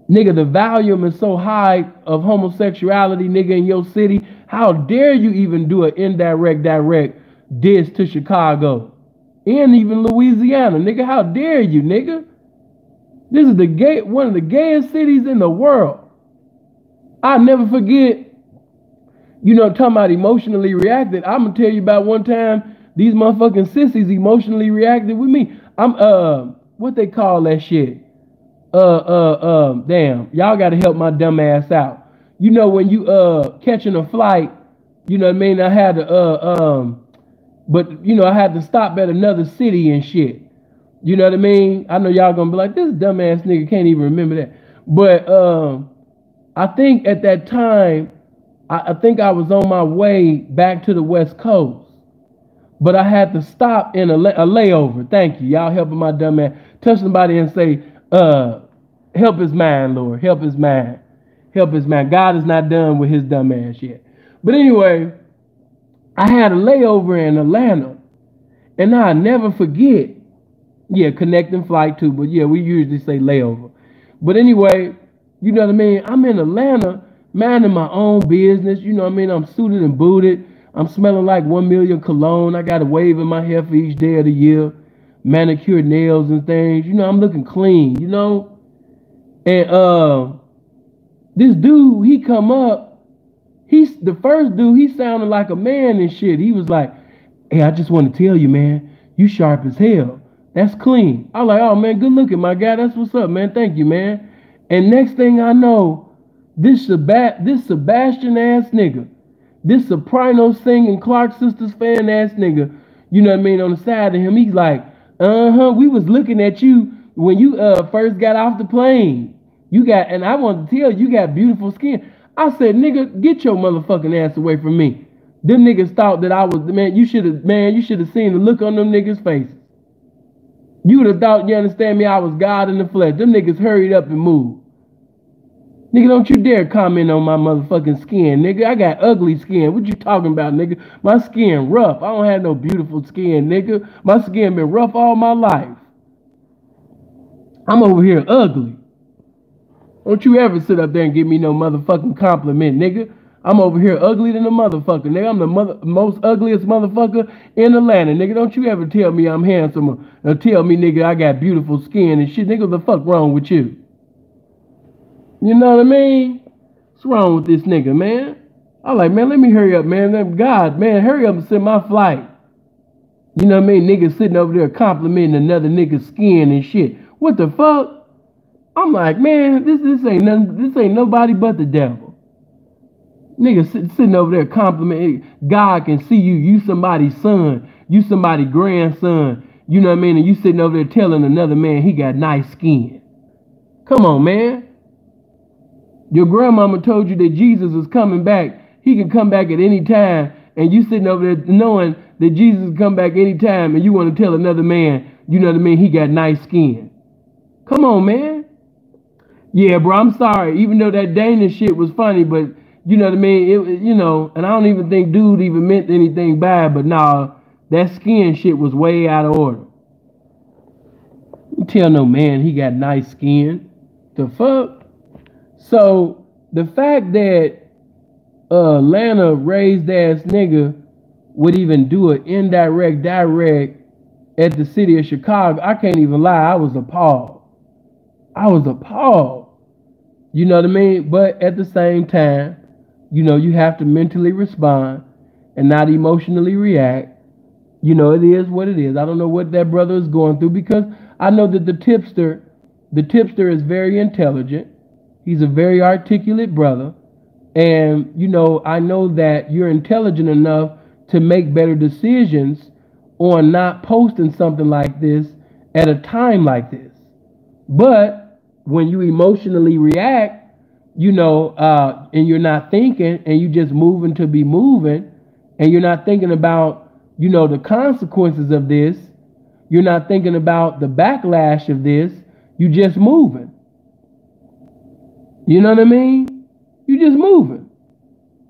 Nigga, the volume is so high of homosexuality, nigga, in your city. How dare you even do an indirect, direct diss to Chicago? And even Louisiana. Nigga, how dare you, nigga? This is one of the gayest cities in the world. I'll never forget, talking about emotionally reacted. I'm going to tell you about one time these motherfucking sissies emotionally reacted with me. What they call that shit? Damn, y'all got to help my dumb ass out. When you, catching a flight, you know what I mean? I had to, I had to stop at another city and shit. You know what I mean? I know y'all gonna be like, this dumbass nigga can't even remember that. But I think at that time, I think I was on my way back to the West Coast. But I had to stop in a layover. Thank you. Y'all helping my dumb ass. Touch somebody and say, help his mind, Lord. Help his mind. Help his mind. God is not done with his dumb ass yet. But anyway, I had a layover in Atlanta. And I'll never forget. Yeah, connecting flight too, but yeah, we usually say layover. But anyway, you know what I mean? I'm in Atlanta, minding my own business. You know what I mean? I'm suited and booted. I'm smelling like 1 million cologne. I got a wave in my hair for each day of the year. Manicured nails and things. I'm looking clean, And this dude, he come up. The first dude, he sounded like a man and shit. He was like, hey, I just want to tell you, man, you sharp as hell. That's clean. I like, oh man, good looking, my guy. That's what's up, man. Thank you, man. And next thing I know, this Sebastian ass nigga, this Soprano singing Clark Sisters fan ass nigga, you know what I mean, on the side of him, he's like, we was looking at you when you first got off the plane. You got, and I want to tell you, you got beautiful skin. I said, nigga, get your motherfucking ass away from me. Them niggas thought that I was, man, you should have seen the look on them niggas' faces. You would have thought, you understand me, I was God in the flesh. Them niggas hurried up and moved. Nigga, don't you dare comment on my motherfucking skin, nigga. I got ugly skin. What you talking about, nigga? My skin rough. I don't have no beautiful skin, nigga. My skin been rough all my life. I'm over here ugly. Don't you ever sit up there and give me no motherfucking compliment, nigga. I'm over here ugly than a motherfucker, nigga. I'm the most ugliest motherfucker in Atlanta, nigga. Don't you ever tell me I'm handsome or tell me, nigga, I got beautiful skin and shit. Nigga, what the fuck wrong with you? You know what I mean? What's wrong with this nigga, man? I like, man, let me hurry up, man. God, man, hurry up and send my flight. You know what I mean? Niggas sitting over there complimenting another nigga's skin and shit. What the fuck? I'm like, man, this ain't nothing. This ain't nobody but the devil. Niggas sitting over there complimenting. God can see you. You somebody's son. You somebody's grandson. You know what I mean? And you sitting over there telling another man he got nice skin. Come on, man. Your grandmama told you that Jesus is coming back. He can come back at any time. And you sitting over there knowing that Jesus can come back any time. And you want to tell another man, you know what I mean, he got nice skin. Come on, man. Yeah, bro, I'm sorry. Even though that Dana shit was funny, but you know what I mean? You know, and I don't even think dude even meant anything bad. But nah, that skin shit was way out of order. You tell no man he got nice skin. The fuck? So the fact that Atlanta raised ass nigga would even do an indirect direct at the city of Chicago, I can't even lie, I was appalled. I was appalled. You know what I mean? But at the same time, you know, you have to mentally respond and not emotionally react. You know, it is what it is. I don't know what that brother is going through because I know that the tipster is very intelligent. He's a very articulate brother. And, you know, I know that you're intelligent enough to make better decisions on not posting something like this at a time like this. But when you emotionally react, you know, and you're not thinking and you just moving to be moving and you're not thinking about, you know, the consequences of this. You're not thinking about the backlash of this. You just moving. You know what I mean? You just moving.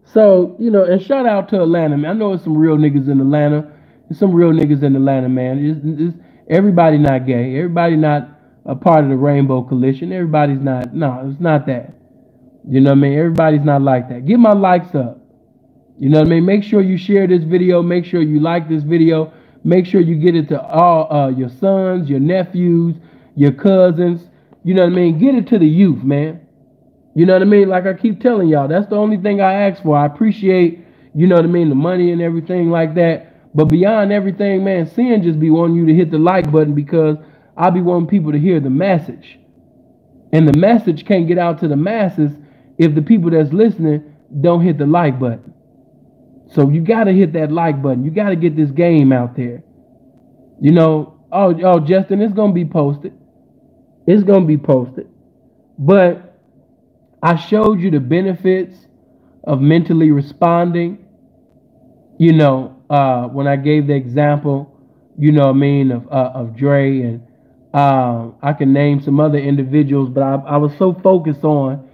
So, you know, and shout out to Atlanta, man. I know there's some real niggas in Atlanta. There's some real niggas in Atlanta, man. Everybody not gay. Everybody not a part of the Rainbow Coalition. Everybody's not. No, it's not that. You know what I mean? Everybody's not like that. Get my likes up. You know what I mean? Make sure you share this video. Make sure you like this video. Make sure you get it to all your sons, your nephews, your cousins. You know what I mean? Get it to the youth, man. You know what I mean? Like I keep telling y'all, that's the only thing I ask for. I appreciate, you know what I mean, the money and everything like that. But beyond everything, man, Sin just be wanting you to hit the like button because I be wanting people to hear the message. And the message can't get out to the masses if the people that's listening don't hit the like button. So you got to hit that like button. You got to get this game out there. You know, oh, Justin, it's going to be posted. It's going to be posted. But I showed you the benefits of mentally responding. You know, when I gave the example, you know what I mean, of Dre, and I can name some other individuals, but I was so focused on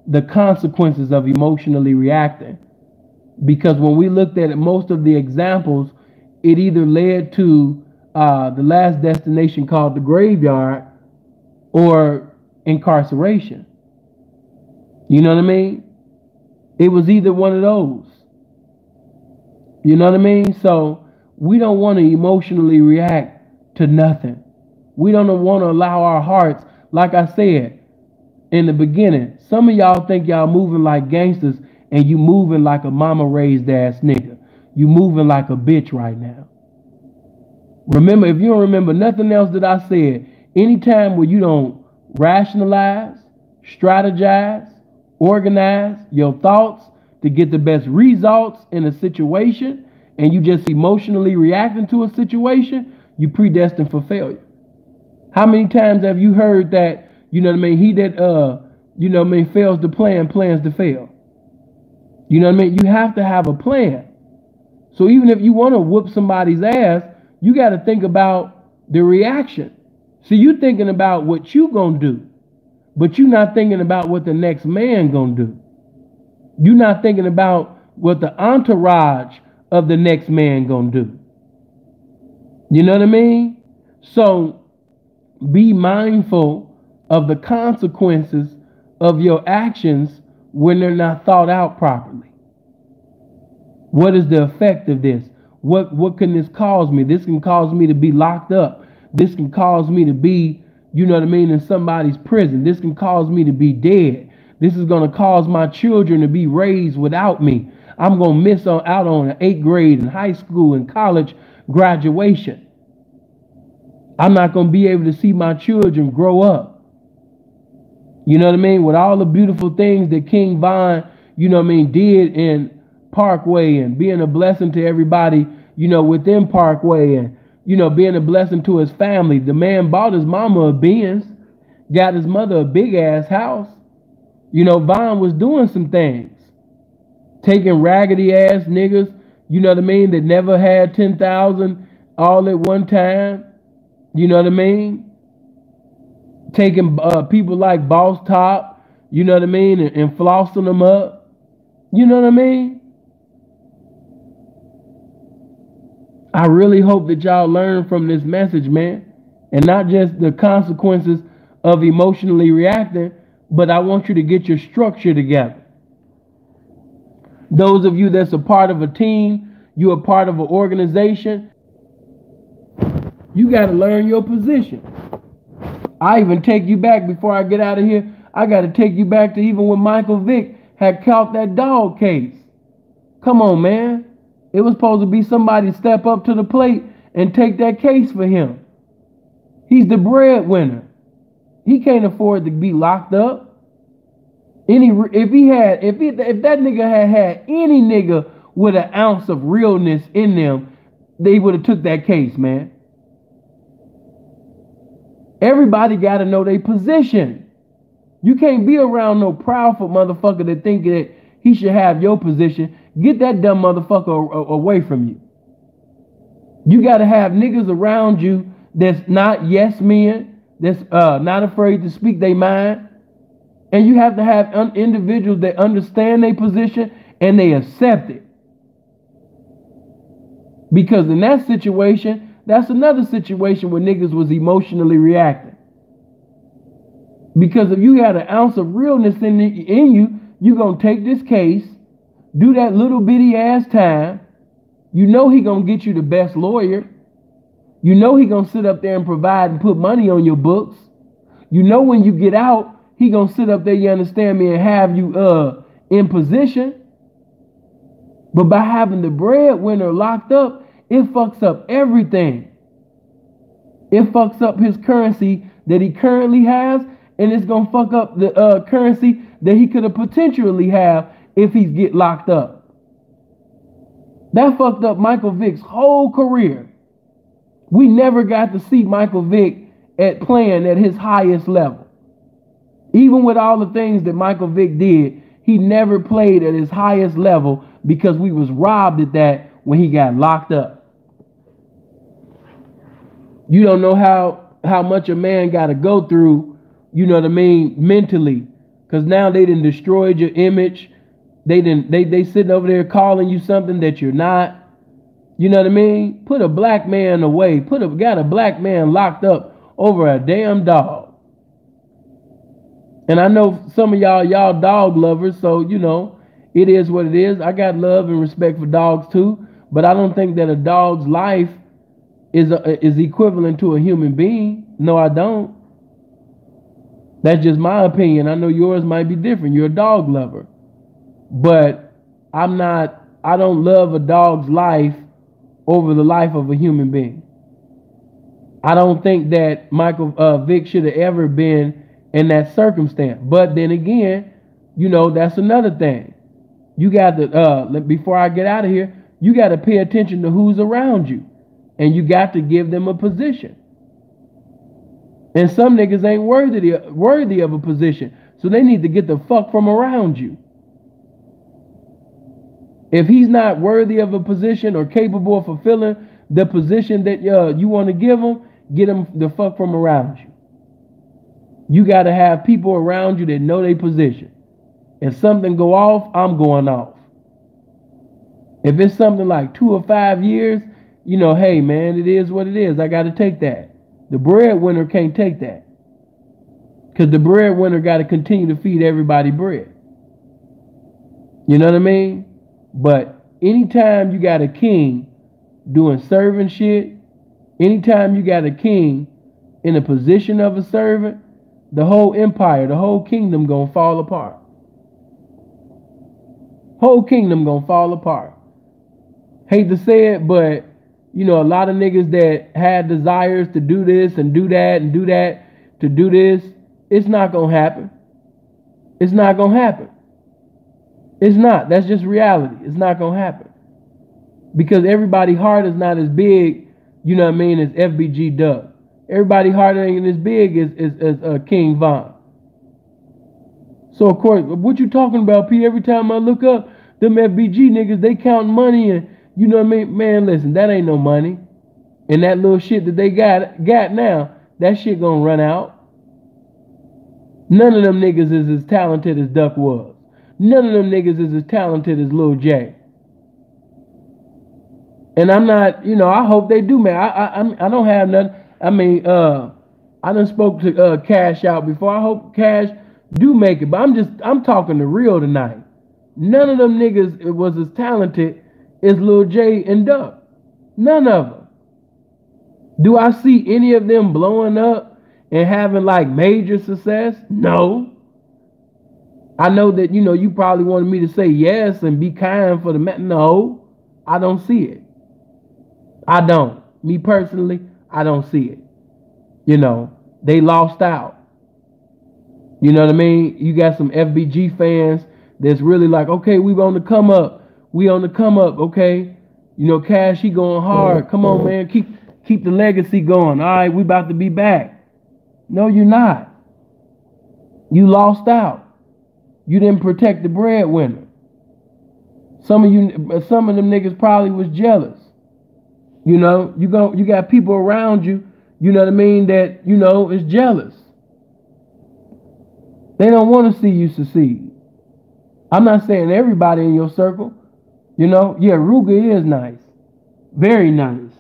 the consequences of emotionally reacting. Because when we looked at it, most of the examples, it either led to the last destination called the graveyard or incarceration. You know what I mean? It was either one of those. You know what I mean? So we don't want to emotionally react to nothing. We don't want to allow our hearts, like I said in the beginning, some of y'all think y'all moving like gangsters and you moving like a mama raised ass nigga. You moving like a bitch right now. Remember, if you don't remember nothing else that I said, anytime where you don't rationalize, strategize, organize your thoughts to get the best results in a situation, and you just emotionally reacting to a situation, you predestined for failure. How many times have you heard that, you know what I mean, he that, you know what I mean, fails to plan, plans to fail? You know what I mean? You have to have a plan. So even if you want to whoop somebody's ass, you got to think about the reaction. See, you thinking about what you gonna do, but you're not thinking about what the next man gonna do. You're not thinking about what the entourage of the next man gonna do. You know what I mean? So be mindful of the consequences of your actions when they're not thought out properly. What is the effect of this? What can this cause me? This can cause me to be locked up. This can cause me to be, you know what I mean, in somebody's prison. This can cause me to be dead. This is going to cause my children to be raised without me. I'm going to miss out on an 8th grade and high school and college graduation. I'm not going to be able to see my children grow up. You know what I mean? With all the beautiful things that King Von, you know what I mean, did in Parkway and being a blessing to everybody, you know, within Parkway and, you know, being a blessing to his family. The man bought his mama a Benz, got his mother a big ass house. You know, Von was doing some things, taking raggedy ass niggas, you know what I mean, that never had 10,000 all at one time. You know what I mean? Taking people like Boss Top, you know what I mean, and flossing them up. You know what I mean? I really hope that y'all learn from this message, man. And not just the consequences of emotionally reacting, but I want you to get your structure together. Those of you that's a part of a team, you're a part of an organization, you got to learn your position. I even take you back before I get out of here. I got to take you back to even when Michael Vick had caught that dog case. Come on, man. It was supposed to be somebody step up to the plate and take that case for him. He's the breadwinner. He can't afford to be locked up. If that nigga had any nigga with an ounce of realness in them, they would have took that case, man. Everybody got to know their position. You can't be around no proudful motherfucker that think that he should have your position. Get that dumb motherfucker away from you. You got to have niggas around you that's not yes men, that's not afraid to speak their mind. And you have to have individuals that understand their position and they accept it. Because in that situation, that's another situation where niggas was emotionally reacting. Because if you got an ounce of realness in you, you're going to take this case, do that little bitty ass time. You know he going to get you the best lawyer. You know he going to sit up there and provide and put money on your books. You know when you get out, he going to sit up there, you understand me, and have you in position. But by having the breadwinner locked up, it fucks up everything. It fucks up his currency that he currently has, and it's going to fuck up the currency that he could have potentially have if he get locked up. That fucked up Michael Vick's whole career. We never got to see Michael Vick playing at his highest level. Even with all the things that Michael Vick did, he never played at his highest level because we was robbed at that when he got locked up. You don't know how much a man got to go through, you know what I mean, mentally. Because now they done destroyed your image. They sitting over there calling you something that you're not. You know what I mean? Put a black man away. Got a black man locked up over a damn dog. And I know some of y'all dog lovers, so you know, it is what it is. I got love and respect for dogs too, but I don't think that a dog's life is equivalent to a human being. No, I don't. That's just my opinion. I know yours might be different. You're a dog lover. But I don't love a dog's life over the life of a human being. I don't think that Michael Vick should have ever been in that circumstance. But then again, that's another thing. You got to before I get out of here, you got to pay attention to who's around you, and you got to give them a position. And some niggas ain't worthy of a position, so they need to get the fuck from around you. If he's not worthy of a position or capable of fulfilling the position that you want to give him, get him the fuck from around you. You got to have people around you that know their position. If something go off, I'm going off. If it's something like 2 or 5 years, hey man, it is what it is. I got to take that. The breadwinner can't take that, because the breadwinner got to continue to feed everybody bread. You know what I mean? But anytime you got a king doing servant shit, anytime you got a king in a position of a servant, the whole empire, the whole kingdom gonna fall apart. Whole kingdom gonna fall apart. Hate to say it, but a lot of niggas that had desires to do this and do that and do that, to do this, it's not gonna happen. It's not gonna happen. It's not. That's just reality. It's not gonna happen. Because everybody's heart is not as big, as FBG Duck. Everybody's heart ain't as big as King Von. So of course, what you talking about, P? Every time I look up, them FBG niggas, they counting money, and man, listen, that ain't no money. And that little shit that they got now, that shit gonna run out. None of them niggas is as talented as Duck was. None of them niggas is as talented as Lil J. And I'm not, I hope they do, man. I don't have nothing. I done spoke to Cash out before. I hope Cash do make it, but I'm talking the real tonight. None of them niggas was as talented as Lil J and Duck. None of them. Do I see any of them blowing up and having like major success? No. I know that, you probably wanted me to say yes and be kind for the man. No, I don't see it. I don't. Me personally, I don't see it. They lost out. You know what I mean? You got some FBG fans that's really like, okay, we on the come up. We on the come up, okay? Cash, he going hard. Come on, man. Keep the legacy going. All right, we about to be back. No, you're not. You lost out. You didn't protect the breadwinner. Some of them niggas probably was jealous. You got people around you, that, is jealous. They don't want to see you succeed. I'm not saying everybody in your circle. Yeah, Ruger is nice. Very nice.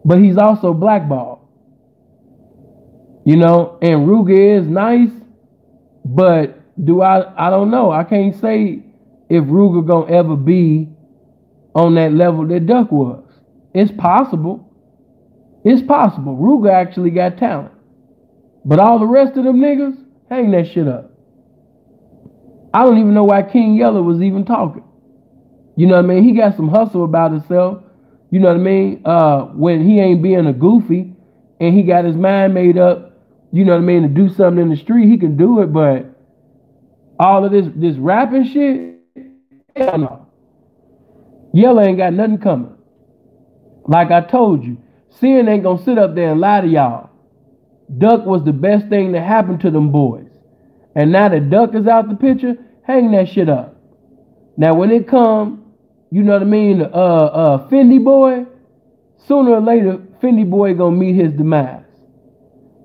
But he's also blackballed. And Ruger is nice, but I don't know. I can't say if Ruger gonna ever be on that level that Duck was. It's possible. It's possible. Ruger actually got talent. But all the rest of them niggas, hang that shit up. I don't even know why King Yella was even talking. You know what I mean? He got some hustle about himself. You know what I mean? When he ain't being a goofy and he got his mind made up, to do something in the street, he can do it. But all of this rapping shit, hell no. Yella ain't got nothing coming. Like I told you, Sin ain't gonna sit up there and lie to y'all. Duck was the best thing that happened to them boys. And now that Duck is out the picture, hang that shit up. Now when it come, Fendi Boy, sooner or later, Fendi Boy gonna meet his demise.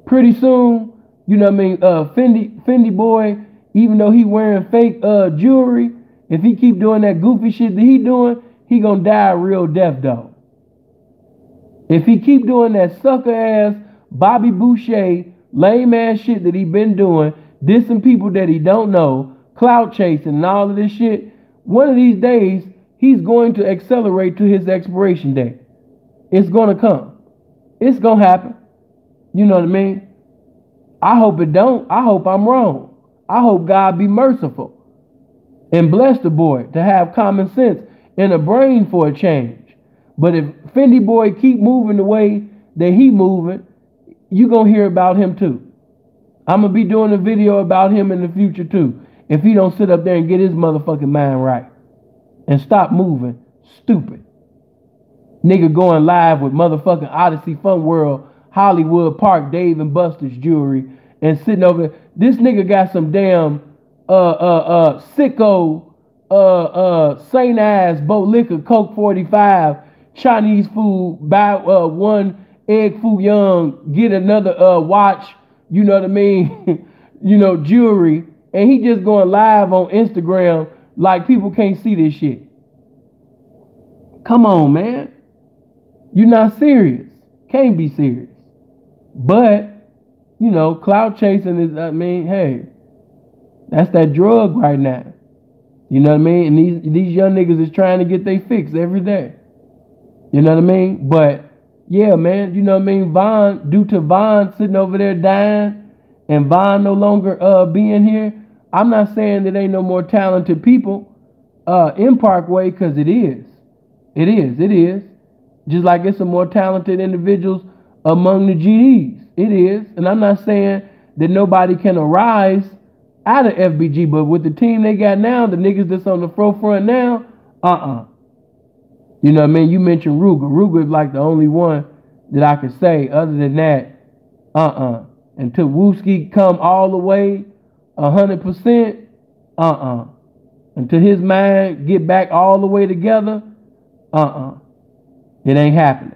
Pretty soon, Fendi Boy, even though he wearing fake jewelry, if he keep doing that goofy shit that he doing, he gonna die a real death though. If he keep doing that sucker ass Bobby Boucher lame ass shit that he been doing, dissing people that he don't know, clout chasing and all of this shit, one of these days he's going to accelerate to his expiration date. It's gonna come. It's gonna happen. You know what I mean? I hope it don't. I hope I'm wrong. I hope God be merciful and bless the boy to have common sense and a brain for a change. But if Fendi Boy keep moving the way that he moving, you gonna hear about him too. I'm gonna be doing a video about him in the future too. If he don't sit up there and get his motherfucking mind right and stop moving stupid. Nigga going live with motherfucking Odyssey Fun World, Hollywood Park, Dave and Buster's jewelry, and sitting over there. This nigga got some damn sicko St. Ives boat liquor, Coke 45, Chinese food, buy one egg foo young, get another watch, you know what I mean? You know, jewelry, and he just going live on Instagram like people can't see this shit. Come on, man. You're not serious. Can't be serious. But, you know, cloud chasing is, I mean, hey, that's that drug right now. You know what I mean? And these young niggas is trying to get their fix every day. You know what I mean? But, yeah, man, you know what I mean? Von, due to Von sitting over there dying and Von no longer being here, I'm not saying that ain't no more talented people in Parkway, because it is. It is. Just like it's some more talented individuals among the GDs. It is. And I'm not saying that nobody can arise out of FBG, but with the team they got now, the niggas that's on the forefront now, You know what I mean? You mentioned Ruger. Ruger is like the only one that I could say. Other than that, Until Wooski come all the way 100%, Until his mind get back all the way together, It ain't happening.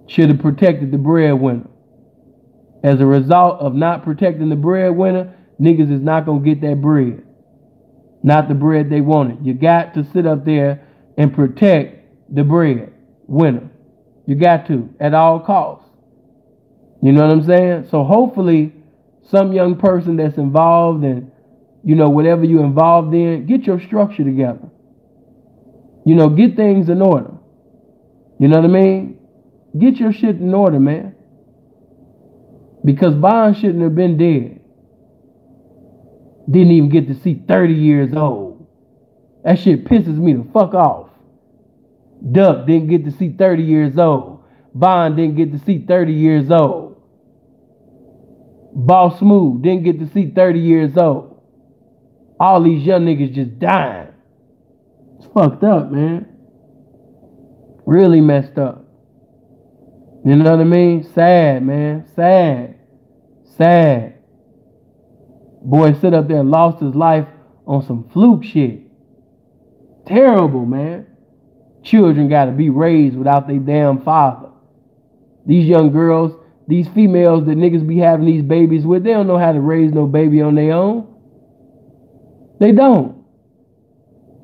Should have protected the breadwinner. As a result of not protecting the breadwinner, niggas is not going to get that bread. Not the bread they wanted. You got to sit up there and protect the breadwinner. You got to, at all costs. You know what I'm saying? So hopefully some young person that's involved in, you know, whatever you're involved in, get your structure together. You know, get things in order. You know what I mean? Get your shit in order, man. Because Bond shouldn't have been dead. Didn't even get to see 30 years old. That shit pisses me the fuck off. Duck didn't get to see 30 years old. Bond didn't get to see 30 years old. Boss Smooth didn't get to see 30 years old. All these young niggas just dying. It's fucked up, man. Really messed up. You know what I mean? Sad, man. Sad. Boy sit up there and lost his life on some fluke shit. Terrible, man. Children got to be raised without their damn father. These young girls, these females that niggas be having these babies with, they don't know how to raise no baby on their own. They don't.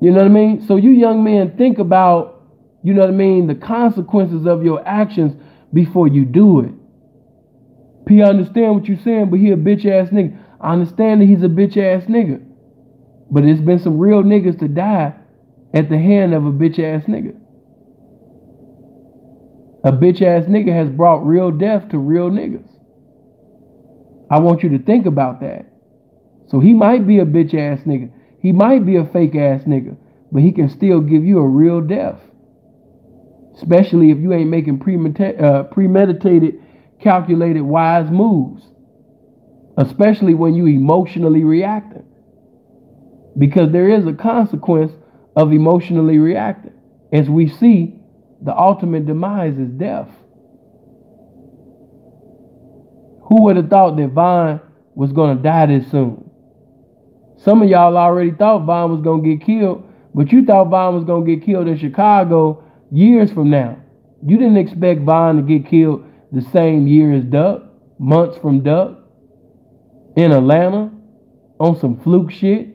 You know what I mean? So you young men, think about, you know what I mean, the consequences of your actions before you do it. P, I understand what you're saying, but he a bitch ass nigga. I understand that he's a bitch ass nigga. But it's been some real niggas to die at the hand of a bitch ass nigga. A bitch ass nigga has brought real death to real niggas. I want you to think about that. So he might be a bitch ass nigga. He might be a fake ass nigga. But he can still give you a real death. Especially if you ain't making premeditated, calculated, wise moves. Especially when you emotionally reacting. Because there is a consequence of emotionally reacting. As we see, the ultimate demise is death. Who would have thought that Von was going to die this soon? Some of y'all already thought Von was going to get killed, but you thought Von was going to get killed in Chicago years from now. You didn't expect Von to get killed the same year as Duck, months from Duck, in Atlanta, on some fluke shit.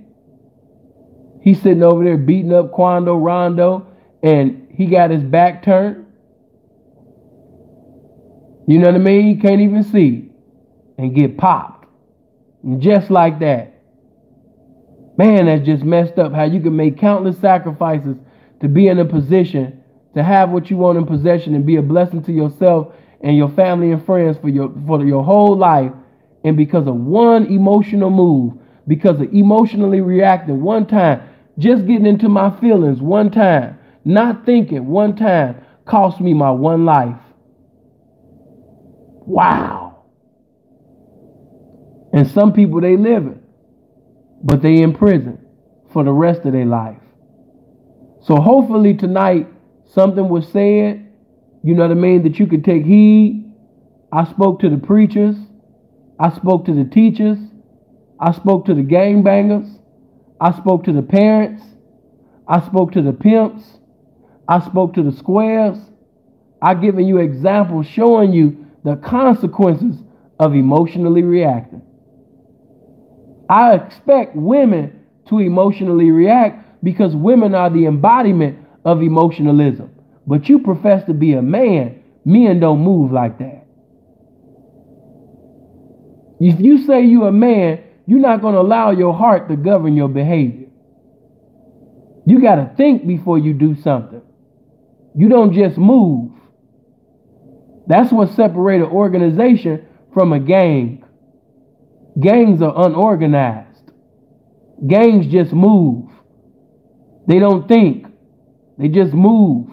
He's sitting over there beating up Quando Rondo, and he got his back turned. You know what I mean? He can't even see and get popped. And just like that. Man, that's just messed up how you can make countless sacrifices to be in a position to have what you want in possession and be a blessing to yourself and your family and friends for your whole life. And because of one emotional move, because of emotionally reacting one time, just getting into my feelings one time, not thinking one time, cost me my one life. Wow. And some people, they live it, but they in prison for the rest of their life. So hopefully tonight something was said, you know what I mean, that you could take heed. I spoke to the preachers. I spoke to the teachers. I spoke to the gangbangers. I spoke to the parents. I spoke to the pimps. I spoke to the squares. I've given you examples showing you the consequences of emotionally reacting. I expect women to emotionally react because women are the embodiment of emotionalism. But you profess to be a man. Men don't move like that. If you say you're a man, you're not going to allow your heart to govern your behavior. You got to think before you do something. You don't just move. That's what separates an organization from a gang. Gangs are unorganized. Gangs just move. They don't think. They just move.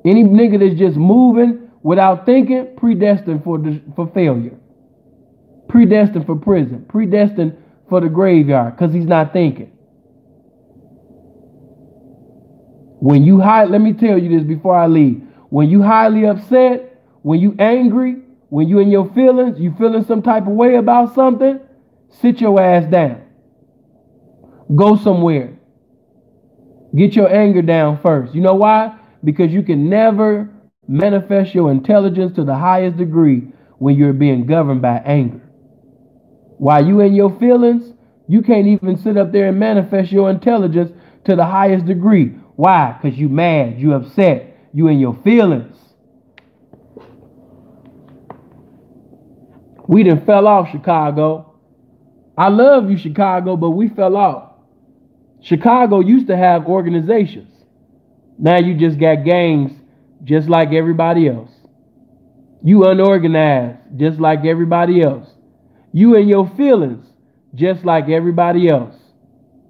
Any nigga that's just moving without thinking, predestined for failure. Predestined for prison. Predestined for the graveyard because he's not thinking. When you let me tell you this before I leave. When you highly upset, when you angry, when you in your feelings, you feeling some type of way about something, sit your ass down. Go somewhere. Get your anger down first. You know why? Because you can never manifest your intelligence to the highest degree when you're being governed by anger. While you in your feelings, you can't even sit up there and manifest your intelligence to the highest degree. Why? Because you mad, you upset, you in your feelings. We done fell off, Chicago. I love you, Chicago, but we fell off. Chicago used to have organizations. Now you just got gangs just like everybody else. You unorganized just like everybody else. You in your feelings just like everybody else.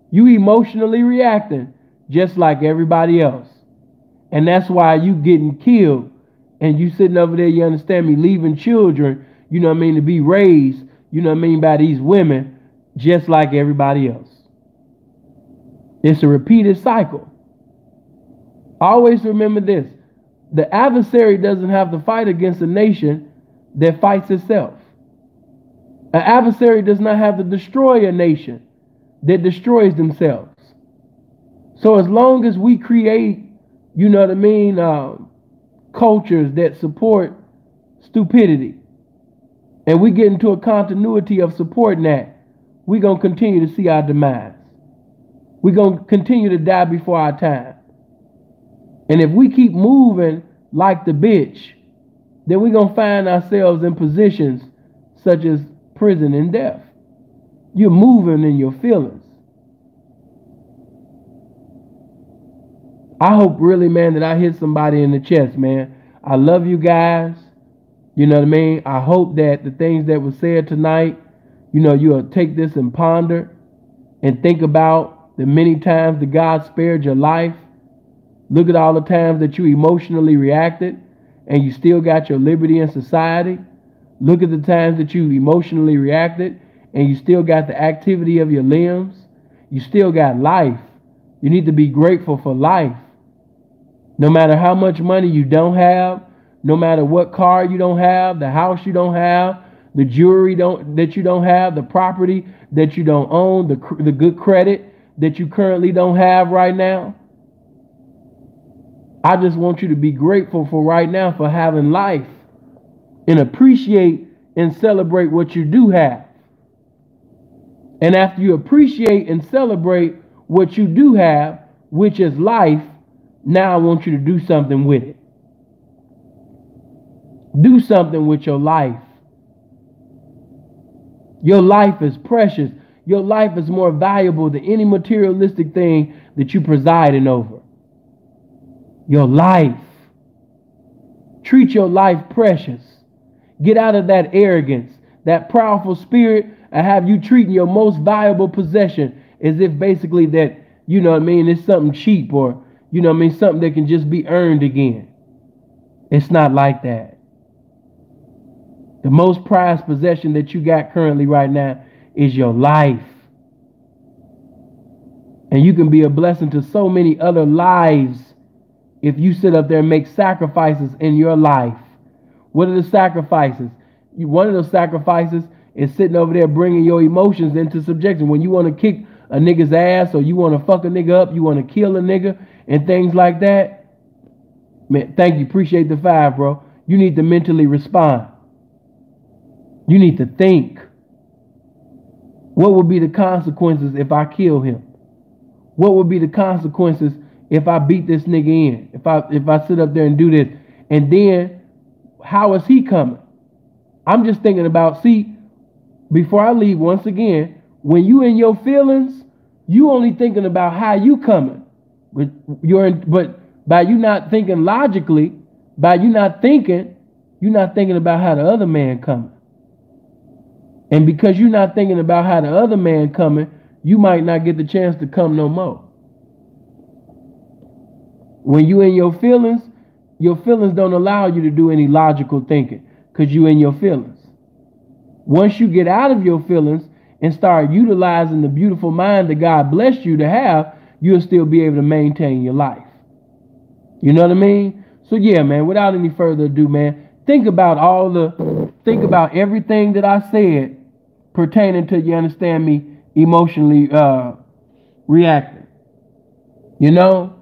You emotionally reacting just like everybody else. And that's why you getting killed and you sitting over there, you understand me, leaving children, you know what I mean, to be raised, you know what I mean, by these women just like everybody else. It's a repeated cycle. Always remember this. The adversary doesn't have to fight against a nation that fights itself. An adversary does not have to destroy a nation that destroys themselves. So as long as we create, you know what I mean, cultures that support stupidity, and we get into a continuity of supporting that, we're going to continue to see our demise. We're going to continue to die before our time. And if we keep moving like the bitch, then we're going to find ourselves in positions such as prison and death. You're moving in your feelings. I hope really, man, that I hit somebody in the chest, man. I love you guys. You know what I mean? I hope that the things that were said tonight, you know, you'll take this and ponder and think about the many times that God spared your life. Look at all the times that you emotionally reacted and you still got your liberty in society. Look at the times that you emotionally reacted and you still got the activity of your limbs. You still got life. You need to be grateful for life. No matter how much money you don't have, no matter what car you don't have, the house you don't have, the jewelry that you don't have, the property that you don't own, the good credit that you currently don't have right now. I just want you to be grateful for right now for having life and appreciate and celebrate what you do have. And after you appreciate and celebrate what you do have, which is life, now I want you to do something with it. Do something with your life. Your life is precious. Your life is more valuable than any materialistic thing that you presiding over. Your life. Treat your life precious. Get out of that arrogance, that proudful spirit, and have you treating your most valuable possession as if basically that, you know what I mean, it's something cheap or, you know what I mean, something that can just be earned again. It's not like that. The most prized possession that you got currently right now is your life. And you can be a blessing to so many other lives if you sit up there and make sacrifices in your life. What are the sacrifices? One of those sacrifices is sitting over there bringing your emotions into subjection. When you want to kick a nigga's ass, or you want to fuck a nigga up, you want to kill a nigga and things like that. Man, thank you. Appreciate the 5, bro. You need to mentally respond. You need to think. What would be the consequences if I kill him? What would be the consequences if I beat this nigga in? If I sit up there and do this? And then, how is he coming? I'm just thinking about, see, before I leave, once again, when you in your feelings, you only thinking about how you coming. But by you not thinking logically, by you not thinking, you're not thinking about how the other man coming. And because you're not thinking about how the other man coming, you might not get the chance to come no more. When you in your feelings don't allow you to do any logical thinking because you in your feelings. Once you get out of your feelings and start utilizing the beautiful mind that God blessed you to have, you'll still be able to maintain your life. You know what I mean? So yeah, man, without any further ado, man, think about everything that I said pertaining to, you understand me, emotionally reacting. You know?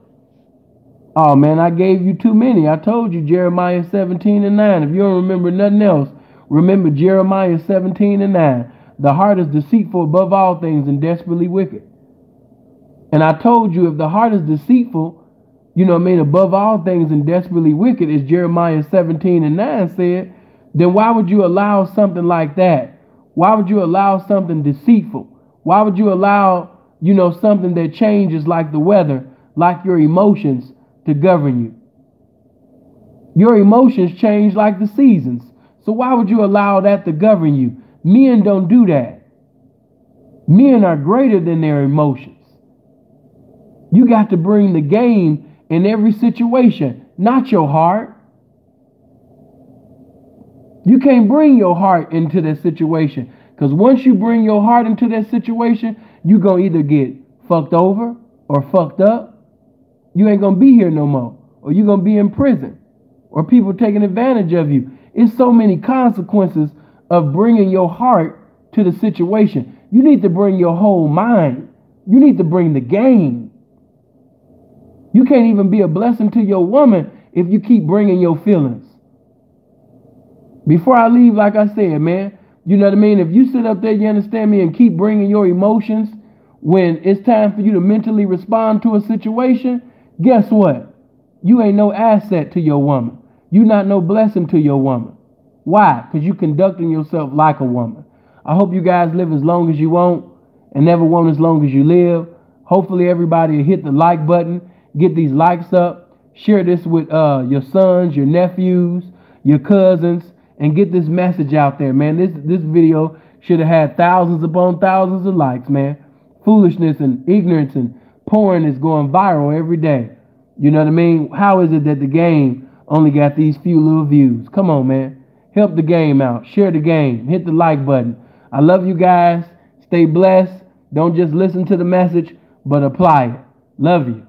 Oh man, I gave you too many. I told you Jeremiah 17:9. If you don't remember nothing else, remember Jeremiah 17:9. The heart is deceitful above all things and desperately wicked. And I told you, if the heart is deceitful, you know what I mean, above all things and desperately wicked, as Jeremiah 17:9 said, then why would you allow something like that? Why would you allow something deceitful? Why would you allow, something that changes like the weather, like your emotions, to govern you? Your emotions change like the seasons. So why would you allow that to govern you? Men don't do that. Men are greater than their emotions. You got to bring the game in every situation, not your heart. You can't bring your heart into that situation, because once you bring your heart into that situation, you're going to either get fucked over or fucked up. You ain't going to be here no more, or you're going to be in prison, or people taking advantage of you. It's so many consequences of bringing your heart to the situation. You need to bring your whole mind. You need to bring the game. You can't even be a blessing to your woman if you keep bringing your feelings. Before I leave, like I said, man, you know what I mean? If you sit up there, you understand me, and keep bringing your emotions when it's time for you to mentally respond to a situation, guess what? You ain't no asset to your woman. You not no blessing to your woman. Why? Because you conducting yourself like a woman. I hope you guys live as long as you want and never want as long as you live. Hopefully everybody will hit the like button, get these likes up, share this with your sons, your nephews, your cousins, and get this message out there, man. This video should have had thousands upon thousands of likes, man. Foolishness and ignorance and porn is going viral every day. You know what I mean? How is it that the game only got these few little views? Come on, man. Help the game out. Share the game. Hit the like button. I love you guys. Stay blessed. Don't just listen to the message, but apply it. Love you.